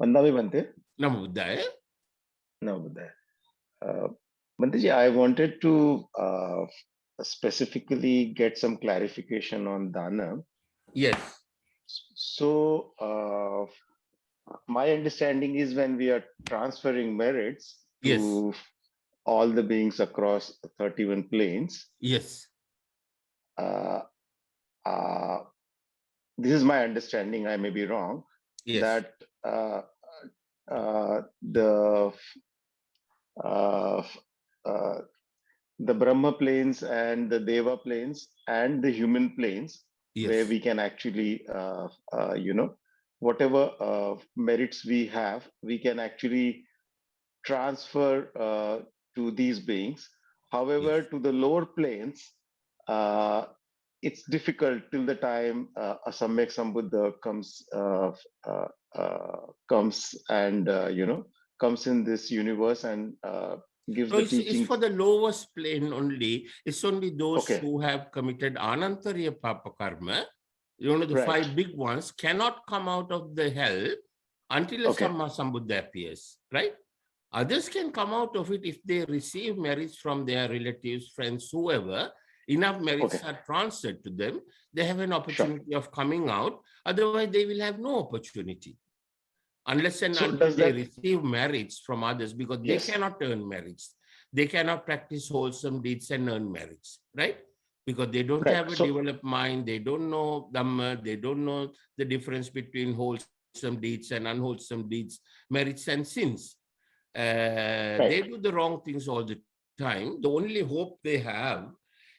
Speaker 5: Vandavi Bhante.
Speaker 1: Namo Buddhaya.
Speaker 5: No, Buddha. Bhanteji, I wanted to specifically get some clarification on dana.
Speaker 1: Yes.
Speaker 5: So, my understanding is when we are transferring merits
Speaker 1: Yes.
Speaker 5: to all the beings across 31 planes,
Speaker 1: Yes.
Speaker 5: uh, this is my understanding, I may be wrong,
Speaker 1: Yes.
Speaker 5: that the Brahma planes and the Deva planes and the human planes, where
Speaker 1: Yes.
Speaker 5: we can actually, whatever merits we have, we can actually transfer to these beings. However,
Speaker 1: Yes.
Speaker 5: to the lower planes, it's difficult till the time a Samyak Sambuddha comes and comes in this universe and gives
Speaker 1: No,
Speaker 5: the
Speaker 1: it's
Speaker 5: teachings.
Speaker 1: for the lowest plane only. It's only those
Speaker 5: Okay.
Speaker 1: who have committed anantariya papa karma. The
Speaker 5: Right.
Speaker 1: 5 big ones cannot come out of the hell until a
Speaker 5: Okay.
Speaker 1: Sambuddha appears, right? Others can come out of it if they receive merits from their relatives, friends, whoever. Enough merits
Speaker 5: Okay.
Speaker 1: are transferred to them. They have an
Speaker 5: Sure.
Speaker 1: opportunity of coming out. Otherwise, they will have no opportunity. Unless and
Speaker 5: So
Speaker 1: until
Speaker 5: does
Speaker 1: they
Speaker 5: that?
Speaker 1: receive merits from others, because they
Speaker 5: Yes.
Speaker 1: cannot earn merits. They cannot practice wholesome deeds and earn merits, right? Because they don't
Speaker 5: Right.
Speaker 1: have a
Speaker 5: So
Speaker 1: developed mind. They don't know Dhamma. They don't know the difference between wholesome deeds and unwholesome deeds, merits and sins.
Speaker 5: right.
Speaker 1: They do the wrong things all the time. The only hope they have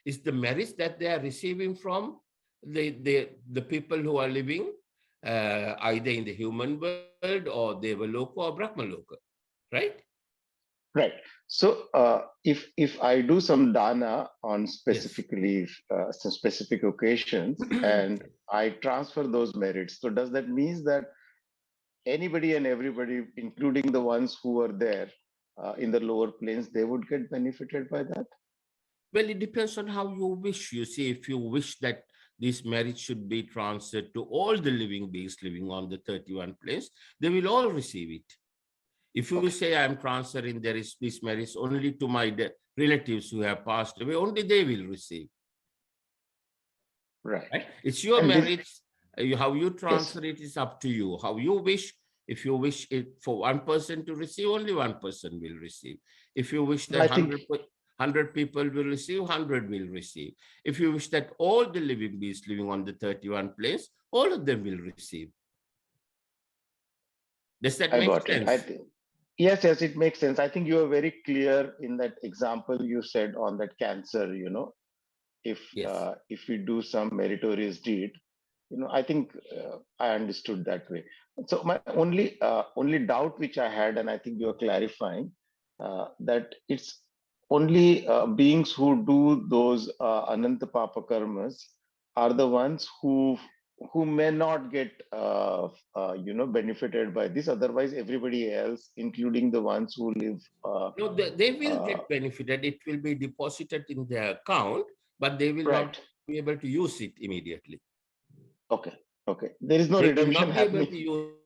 Speaker 1: is the merits that they are receiving from the people who are living either in the human world or Devaloka or Brahmaloka, right?
Speaker 5: Right. So if I do some dana on
Speaker 1: Yes.
Speaker 5: specifically some specific occasions and I transfer those merits, so does that mean that anybody and everybody, including the ones who are there in the lower planes, they would get benefited by that?
Speaker 1: Well, it depends on how you wish. You see, if you wish that this merit should be transferred to all the living beings living on the 31 planes, they will all receive it. If you
Speaker 5: Okay.
Speaker 1: say I'm transferring this merits only to my relatives who have passed away, only they will receive.
Speaker 5: Right.
Speaker 1: Right? It's your
Speaker 5: And this,
Speaker 1: merits. How you
Speaker 5: yes.
Speaker 1: transfer it is up to you. How you wish. If you wish it for one person to receive, only one person will receive. If you wish that
Speaker 5: I think
Speaker 1: 100 people will receive, 100 will receive. If you wish that all the living beings living on the 31 planes, all of them will receive. Does that
Speaker 5: I
Speaker 1: make
Speaker 5: got it. I
Speaker 1: sense?
Speaker 5: think yes, yes, it makes sense. I think you were very clear in that example you said on that cancer.
Speaker 1: Yes.
Speaker 5: If we do some meritorious deed, I think I understood that way. So my only doubt which I had, and I think you are clarifying that it's only beings who do those ananta papa karmas are the ones who may not get benefited by this. Otherwise, everybody else, including the ones who live.
Speaker 1: No, they will
Speaker 5: Uh,
Speaker 1: get benefited. It will be deposited in their account, but they will not
Speaker 5: right.
Speaker 1: be able to use it immediately.
Speaker 5: Okay. Okay. There is no
Speaker 1: They will
Speaker 5: redemption
Speaker 1: not be able
Speaker 5: happening.
Speaker 1: to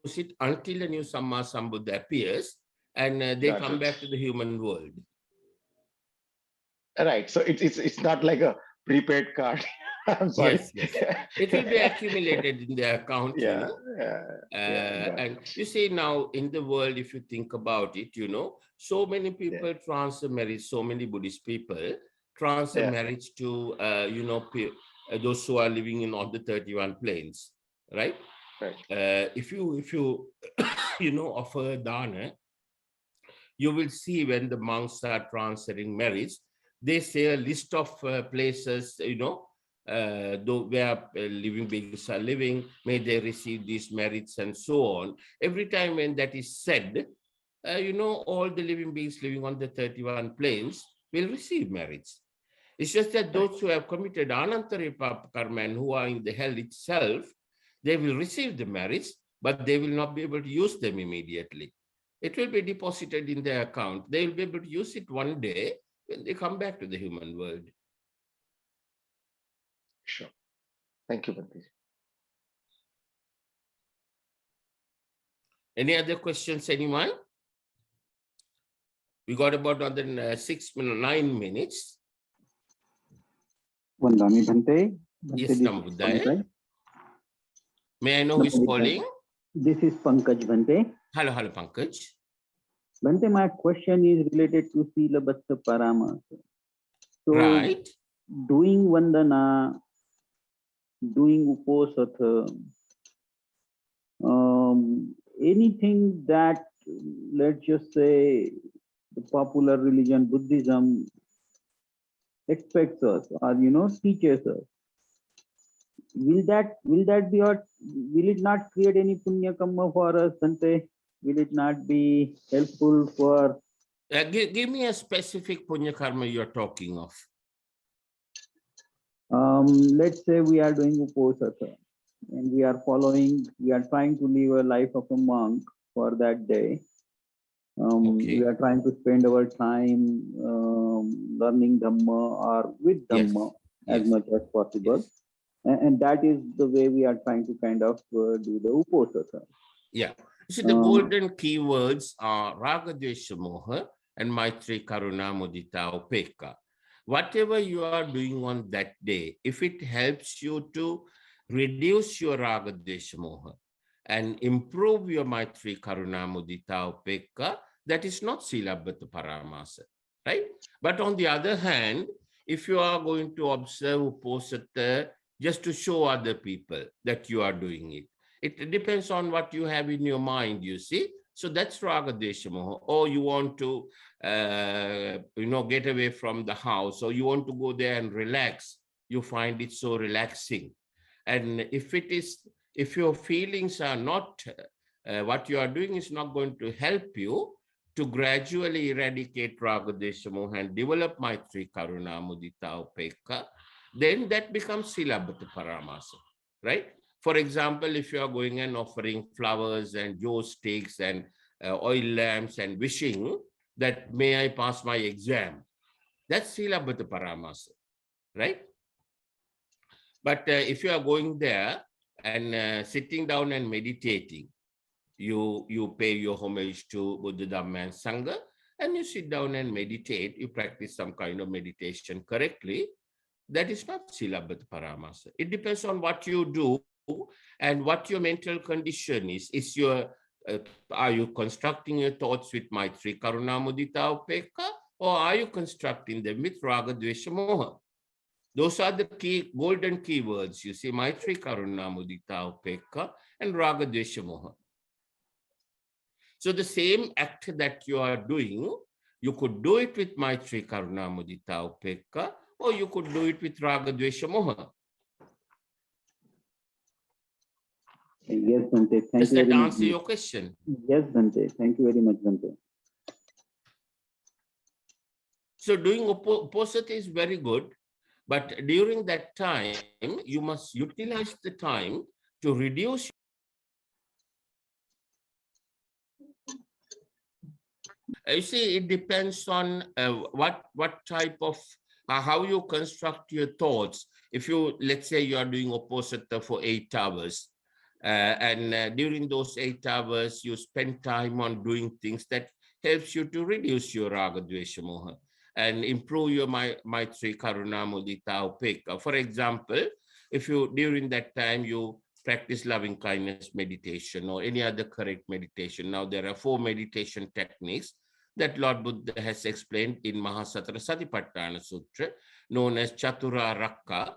Speaker 1: use it until a new Samma Sambuddha appears and they
Speaker 5: Got
Speaker 1: come
Speaker 5: it.
Speaker 1: back to the human world.
Speaker 5: Right. So it's not like a prepaid card. I'm sorry.
Speaker 1: Yes, yes. It will be accumulated in their account,
Speaker 5: Yeah. Got
Speaker 1: and
Speaker 5: it.
Speaker 1: you see now in the world, if you think about it, so many people transfer marriage, so many Buddhist people transfer
Speaker 5: Yeah.
Speaker 1: marriage to, those who are living in all the 31 planes, right?
Speaker 5: Right.
Speaker 1: If you offer dana, you will see when the monks are transferring marriage, they say a list of places, where living beings are living, may they receive these merits and so on. Every time when that is said, all the living beings living on the 31 planes will receive merits. It's just that those who have committed anantari papa karma and who are in the hell itself, they will receive the merits, but they will not be able to use them immediately. It will be deposited in their account. They will be able to use it one day when they come back to the human world.
Speaker 5: Sure. Thank you, Bhante.
Speaker 1: Any other questions, anyone? We got about another 9 minutes.
Speaker 6: Vandami Bhante.
Speaker 1: Yes, Namo Buddhaya. May I know who is calling?
Speaker 6: This is Pankaj Bhante.
Speaker 1: Hello, hello, Pankaj.
Speaker 6: Bhante, my question is related to Sila Bhatta Paramasa. So,
Speaker 1: Right.
Speaker 6: doing Vandana, doing Uposatha, anything that, let's just say, the popular religion, Buddhism, expects us or, teaches us. Will that be, or will it not create any punya karma for us, Bhante? Will it not be helpful for?
Speaker 1: Give me a specific punya karma you're talking of.
Speaker 6: Let's say we are doing Uposatha and we are trying to live a life of a monk for that day.
Speaker 1: Okay.
Speaker 6: We are trying to spend our time learning Dhamma or with Dhamma as much as possible.
Speaker 1: Yes.
Speaker 6: And that is the way we are trying to kind of do the Uposatha.
Speaker 1: Yeah. See, the golden keywords are Raga, Dvesha, Moha and Maitri, Karuna, Mudita, Upekka. Whatever you are doing on that day, if it helps you to reduce your Raga, Dvesha, Moha and improve your Maitri, Karuna, Mudita, Upekka, that is not Silabhata Paramasa, right? But on the other hand, if you are going to observe Uposatha just to show other people that you are doing it, it depends on what you have in your mind, you see. So that's Raga Desha Moha. Or you want to, get away from the house, or you want to go there and relax. You find it so relaxing. And if your feelings are not, what you are doing is not going to help you to gradually eradicate Raga Desha Moha and develop Maitri, Karuna, Mudita, Upekka, then that becomes Silabhata Paramasa, right? For example, if you are going and offering flowers and joe sticks and oil lamps and wishing that may I pass my exam, that's Silabhata Paramasa, right? But if you are going there and sitting down and meditating, you pay your homage to Buddha, Dhamma and Sangha, and you sit down and meditate, you practice some kind of meditation correctly, that is not Silabhata Paramasa. It depends on what you do and what your mental condition is. Are you constructing your thoughts with Maitri, Karuna, Mudita, Upekka, or are you constructing them with Raga, Dvesha, Moha? Those are the golden keywords, you see, Maitri, Karuna, Mudita, Upekka, and Raga, Dvesha, Moha. So the same act that you are doing, you could do it with Maitri, Karuna, Mudita, Upekka, or you could do it with Raga, Dvesha, Moha.
Speaker 6: Yes, Bhante.
Speaker 1: Does that answer your question?
Speaker 6: Yes, Bhante. Thank you very much, Bhante.
Speaker 1: So doing Uposatha is very good, but during that time, you must utilize the time to reduce. You see, it depends on what type of, how you construct your thoughts. If you, let's say you are doing Uposatha for 8 hours, and during those 8 hours, you spend time on doing things that helps you to reduce your Raga, Dvesha, Moha and improve your Maitri, Karuna, Mudita, Upekka. For example, if you, during that time, you practice loving kindness meditation or any other correct meditation. Now, there are 4 meditation techniques that Lord Buddha has explained in Satipatthana Sutra, known as Chatura Rakka,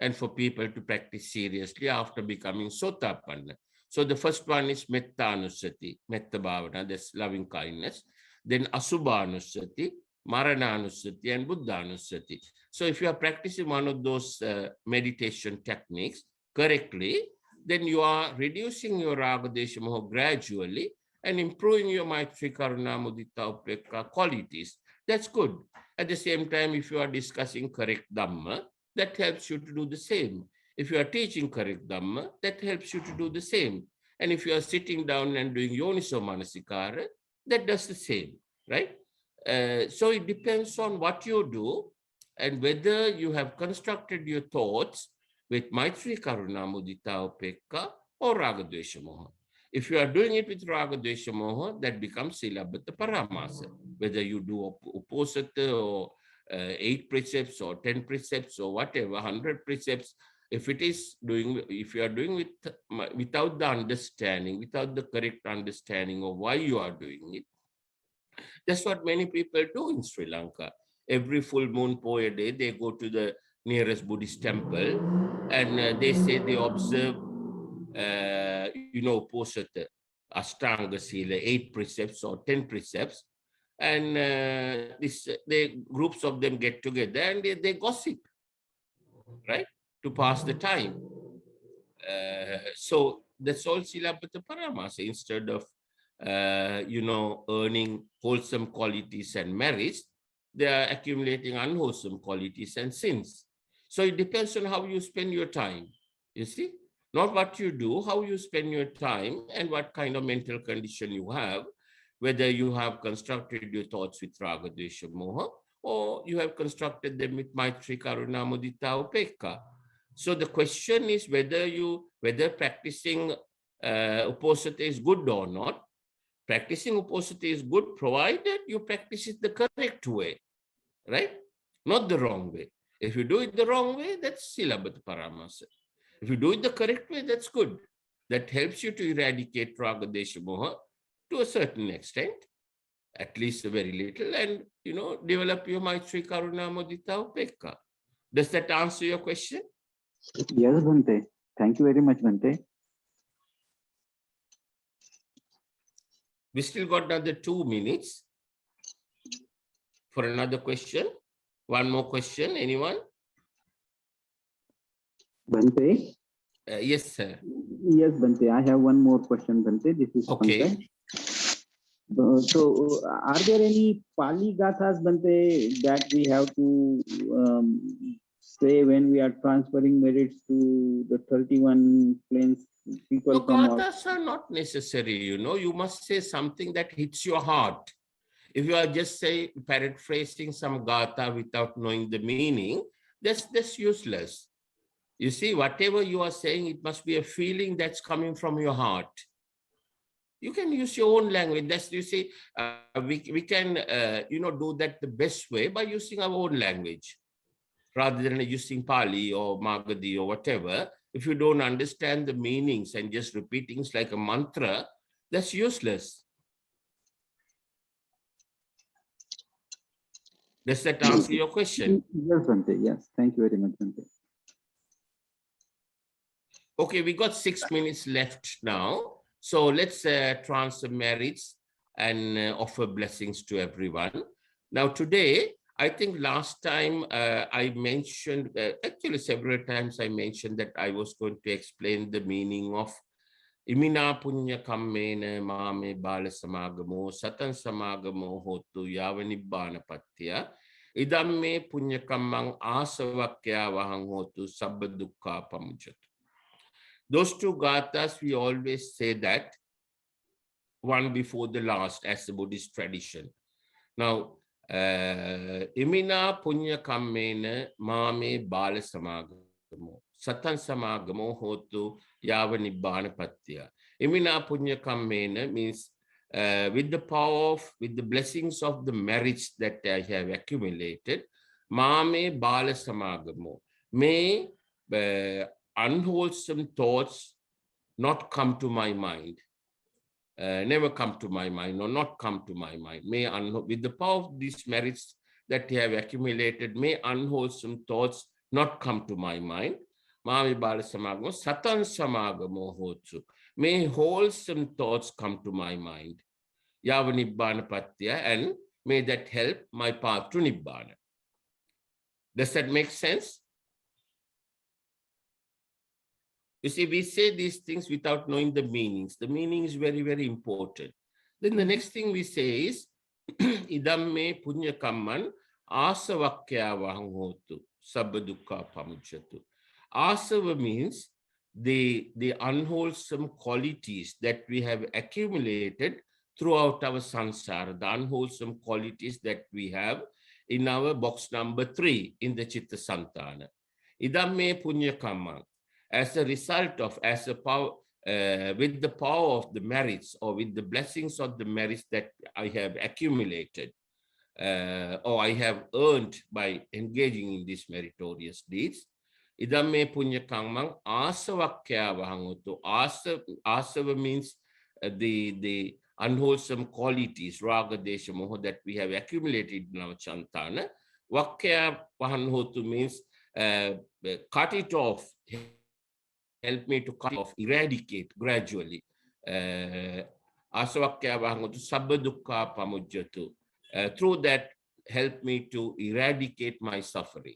Speaker 1: and for people to practice seriously after becoming Sotapanna. So the first one is Metta Anusati, Metta Bhavana, that's loving kindness. Then Asubha Anusati, Marana Anusati, and Buddha Anusati. So if you are practicing one of those meditation techniques correctly, then you are reducing your Raga, Desha, Moha gradually and improving your Maitri, Karuna, Mudita, Upekka qualities. that's good. At the same time, if you are discussing correct Dhamma, that helps you to do the same. If you are teaching correct Dhamma, that helps you to do the same. And if you are sitting down and doing Yoniso Manasikara, that does the same, right? So it depends on what you do and whether you have constructed your thoughts with Maitri Karuna Mudita Upekka or Ragadvesha Moha. If you are doing it with Ragadvesha Moha, that becomes Silabhata Paramasa. Whether you do Uposatha or 8 precepts or 10 precepts or whatever, 100 precepts, if you are doing without the understanding, without the correct understanding of why you are doing it, that's what many people do in Sri Lanka. Every full moon poya day, they go to the nearest Buddhist temple and they say they observe, Posata, Ashtanga Sila, 8 precepts or 10 precepts. And groups of them get together and they gossip, right, to pass the time. So that's all Silabhata Paramasa. Instead of earning wholesome qualities and merits, they are accumulating unwholesome qualities and sins. So it depends on how you spend your time, you see, not what you do, how you spend your time and what kind of mental condition you have, whether you have constructed your thoughts with Raga, Dvesha, Moha, or you have constructed them with Maitri, Karuna, Mudita, Upekka. So the question is whether practicing Uposatha is good or not. Practicing Uposatha is good provided you practice it the correct way, right? Not the wrong way. If you do it the wrong way, that's Silabhata Paramasa. If you do it the correct way, that's good. That helps you to eradicate Raga, Desha, Moha to a certain extent, at least a very little, and develop your Maitri, Karuna, Mudita, Upekka. Does that answer your question?
Speaker 6: Yes, Bhante. Thank you very much, Bhante.
Speaker 1: We still got another 2 minutes for another question. One more question, anyone?
Speaker 6: Bhante?
Speaker 1: Yes, sir.
Speaker 6: Yes, Bhante. I have one more question, Bhante. This is
Speaker 1: okay.
Speaker 6: Pankaj. So, are there any Pali Gathas, Bhante, that we have to say when we are transferring merits to the 31 planes? People
Speaker 1: No,
Speaker 6: come out.
Speaker 1: gathas are not necessary, you must say something that hits your heart. If you are just paraphrasing some gatha without knowing the meaning, that's useless. You see, whatever you are saying, it must be a feeling that's coming from your heart. You can use your own language. That's, you see, we can, do that the best way by using our own language, rather than using Pali or Magadhi or whatever. If you don't understand the meanings and just repeating it's like a mantra, that's useless. Does that answer your question?
Speaker 6: Yes, Bhante. Yes. Thank you very much, Bhante.
Speaker 1: Okay, we got 6 minutes left now. So let's transfer merits and offer blessings to everyone. Now today, I think last time I mentioned, actually several times I mentioned that I was going to explain the meaning of Imina punya kammena mame bala samagamo satan samagamo hotu yavanibbana patya idamme punya kammang asavakya vahang hotu sabba dukkha pamujatu. Those 2 gathas, we always say that one before the last as the Buddhist tradition. Now, imina punya kammena mame bala samagamo satan samagamo hotu yavanibbana patya. Imina punya kammena means with the blessings of the merits that I have accumulated, mame bala samagamo, may unwholesome thoughts not come to my mind. Never come to my mind or not come to my mind. With the power of these merits that they have accumulated, may unwholesome thoughts not come to my mind. Mami bala samagamo satan samagamo hotu. May wholesome thoughts come to my mind. Yavanibbana patya, and may that help my path to Nibbana. Does that make sense? You see, we say these things without knowing the meanings. The meaning is very, very important. Then the next thing we say is, Idamme punya kamman asavakkayavaham hotu sabba dukkha pamujjatu. Asava means the unwholesome qualities that we have accumulated throughout our samsara, the unwholesome qualities that we have in our box number 3 in the Vitakkasanthana. Idamme punya kamman, as a result of, as a power, with the power of the merits or with the blessings of the merits that I have accumulated or I have earned by engaging in these meritorious deeds. Idamme punya kamman asavakkayavaham hotu. Asava means the unwholesome qualities, raga, desha, moha, that we have accumulated in our chantana. Vakkayavaham hotu means cut it off, help me to cut off, eradicate gradually. Asavakkayavaham hotu sabba dukkha pamujjatu. Through that, help me to eradicate my suffering.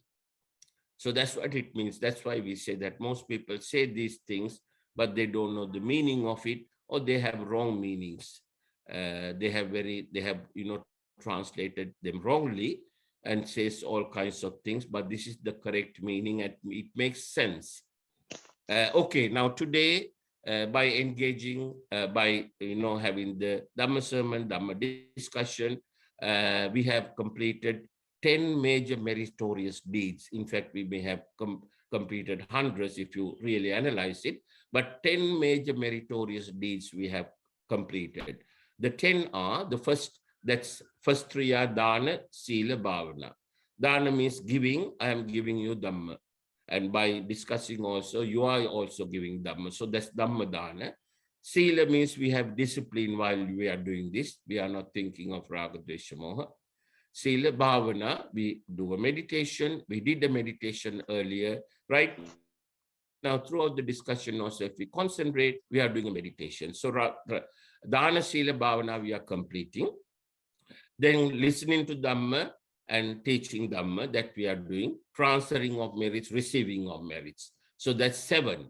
Speaker 1: So that's what it means. That's why we say that most people say these things, but they don't know the meaning of it, or they have wrong meanings. They have translated them wrongly and says all kinds of things, but this is the correct meaning and it makes sense. Okay, now today, by engaging, by having the Dhamma sermon, Dhamma discussion, we have completed 10 major meritorious deeds. In fact, we may have completed hundreds if you really analyze it, but 10 major meritorious deeds we have completed. The 10 are, the first 3 are Dana, Sila, Bhavana. Dana means giving. I am giving you Dhamma. And by discussing also, you are also giving Dhamma. So that's Dhamma Dana. Sila means we have discipline while we are doing this. We are not thinking of Raga, Dvesha, Moha. Sila, Bhavana, we do a meditation. We did a meditation earlier. Right now, throughout the discussion also, if we concentrate, we are doing a meditation. So Dana, Sila, Bhavana, we are completing. Then listening to Dhamma and teaching Dhamma, that we are doing. Transferring of merits, receiving of merits. So that's 7.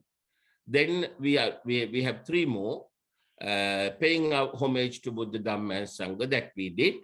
Speaker 1: Then we have 3 more. Paying our homage to Buddha, Dhamma, and Sangha, that we did.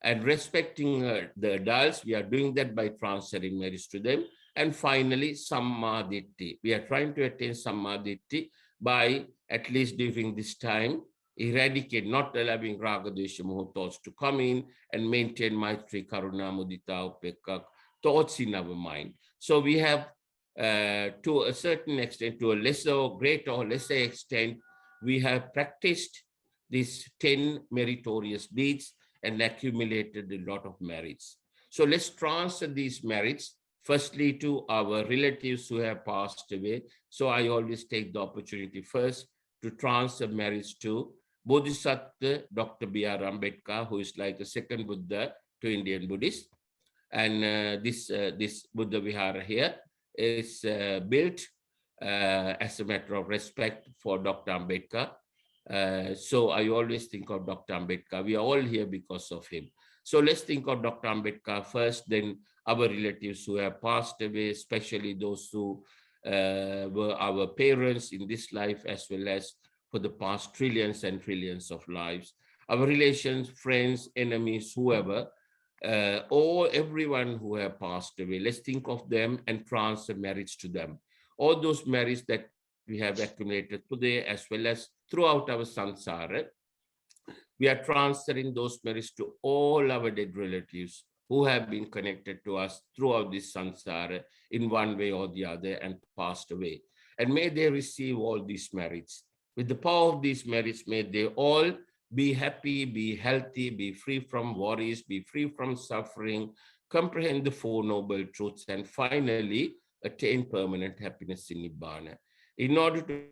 Speaker 1: And respecting the adults, we are doing that by transferring merits to them. And finally, Sammaditthi. We are trying to attain Sammaditthi by, at least during this time, eradicate, not allowing Raga, Dvesha, Moha thoughts to come in, and maintain Maitri, Karuna, Mudita, Upekkha thoughts in our mind. So we have, to a certain extent, to a lesser or greater or lesser extent, we have practiced these 10 meritorious deeds and accumulated a lot of merits. So let's transfer these merits firstly to our relatives who have passed away. So I always take the opportunity first to transfer merits to Bodhisattva Dr. B.R. Ambedkar, who is like a second Buddha to Indian Buddhists. And this Buddha Vihara here is built as a matter of respect for Dr. Ambedkar. So I always think of Dr. Ambedkar. We are all here because of him. So let's think of Dr. Ambedkar first, then our relatives who have passed away, especially those who were our parents in this life, as well as for the past trillions and trillions of lives. Our relations, friends, enemies, whoever, or everyone who have passed away. Let's think of them and transfer merits to them. All those merits that we have accumulated today, as well as throughout our samsara, we are transferring those merits to all our dead relatives who have been connected to us throughout this samsara in one way or the other and passed away. And may they receive all these merits. With the power of these merits, may they all be happy, be healthy, be free from worries, be free from suffering, comprehend the 4 noble truths, and finally attain permanent happiness in Nibbana. In order to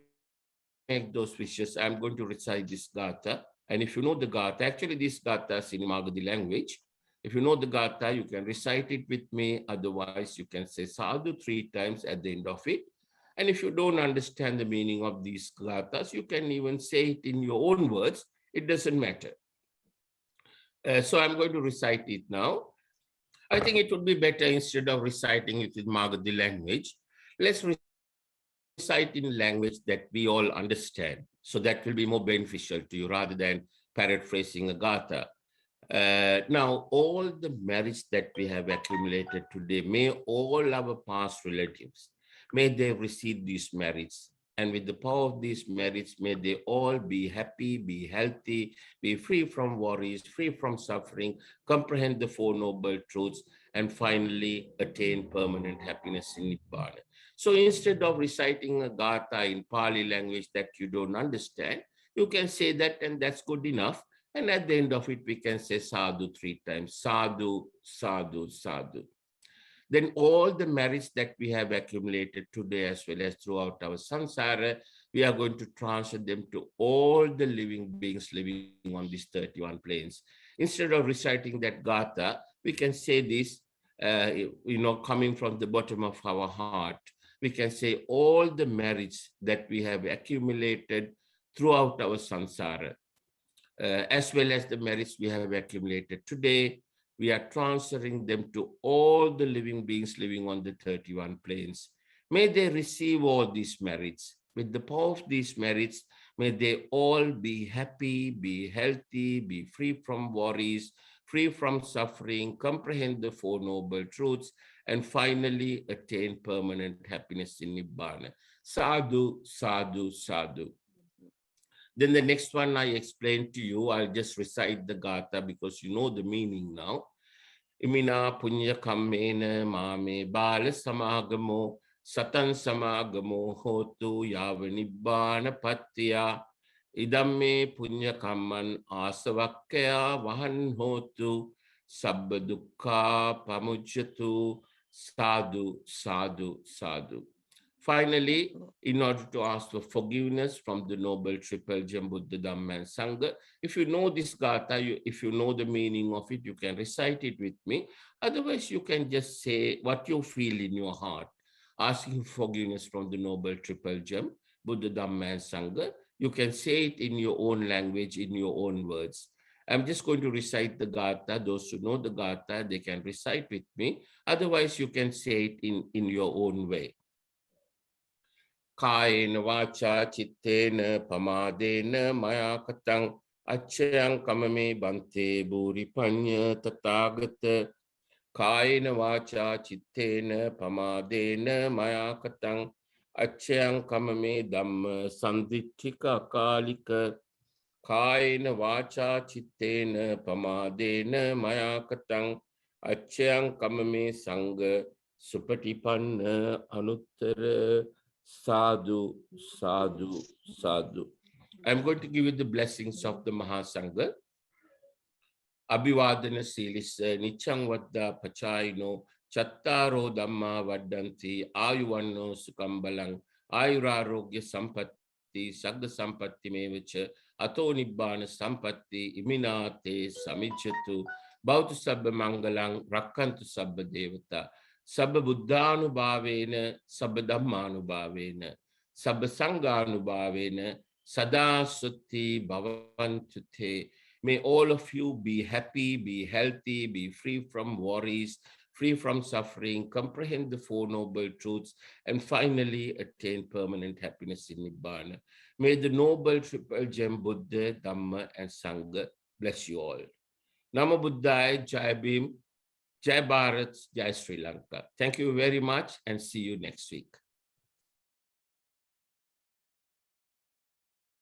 Speaker 1: make those wishes, I'm going to recite this Gatha. And if you know the Gatha, actually this Gatha is in Magadhi language. If you know the Gatha, you can recite it with me. Otherwise, you can say Sadhu 3 times at the end of it. And if you don't understand the meaning of these Gathas, you can even say it in your own words. It doesn't matter. So I'm going to recite it now. I think it would be better, instead of reciting it in Magadhi language, let's recite in language that we all understand. So that will be more beneficial to you rather than paraphrasing a Gatha. Now, all the merits that we have accumulated today, may all our past relatives, may they receive these merits. And with the power of these merits, may they all be happy, be healthy, be free from worries, free from suffering, comprehend the Four Noble Truths, and finally attain permanent happiness in Nibbana. So instead of reciting a Gatha in Pali language that you don't understand, you can say that, and that's good enough. And at the end of it, we can say sadhu 3 times, sadhu, sadhu, sadhu. Then all the merits that we have accumulated today as well as throughout our samsara, we are going to transfer them to all the living beings living on these 31 planes. Instead of reciting that Gatha, we can say this, coming from the bottom of our heart. We can say all the merits that we have accumulated throughout our samsara, as well as the merits we have accumulated today, we are transferring them to all the living beings living on the 31 planes. May they receive all these merits. With the power of these merits, may they all be happy, be healthy, be free from worries, free from suffering, comprehend the Four Noble Truths, and finally attain permanent happiness in Nibbana. Sadhu, sadhu, sadhu. Then the next one I explained to you, I'll just recite the Gatha because you know the meaning now. Imina punya kammena mame bala samagamo satan samagamo hotu yavanibbana patya idamme punya kamman asavakkaya vahan hotu sabba dukkha pamujjatu sadhu, sadhu, sadhu. Finally, in order to ask for forgiveness from the Noble Triple Gem Buddha, Dhamma, and Sangha, if you know this Gatha, if you know the meaning of it, you can recite it with me. Otherwise, you can just say what you feel in your heart, asking forgiveness from the Noble Triple Gem, Buddha, Dhamma, and Sangha. You can say it in your own language, in your own words. I'm just going to recite the Gatha. Those who know the Gatha, they can recite with me. Otherwise, you can say it in your own way. Kaena vacha chittena pamadena maya katang achyang kamame bhante bhuri panya tathagata. Kaena vacha chittena pamadena maya katang achyang kamame dhamma sanditthika kalika. Kaena vacha chittena pamadena maya katang achyang kamame sangha supatipanna anuttara. Sadhu, sadhu, sadhu. I'm going to give you the blessings of the Mahasangha. Abhivadana silis nichang vadda pachayino chattaro dhamma vaddanti ayuvanno sukambalang ayurarogya sampatti sagga sampatti mevacha ato nibbana sampatti iminate samijjatu bhavatu sabba mangalang rakkantu sabba devata. Sabba buddhanubhavena, sabba dhammanubhavena, sabba sanghanubhavena, sada sutti bhavantu te. May all of you be happy, be healthy, be free from worries, free from suffering, comprehend the Four Noble Truths, and finally attain permanent happiness in Nibbana. May the Noble Triple Gem Buddha, Dhamma, and Sangha bless you all. Namo Buddhaya, Jai Bhim. Jai Bharat, Jai Sri Lanka. Thank you very much and see you next week.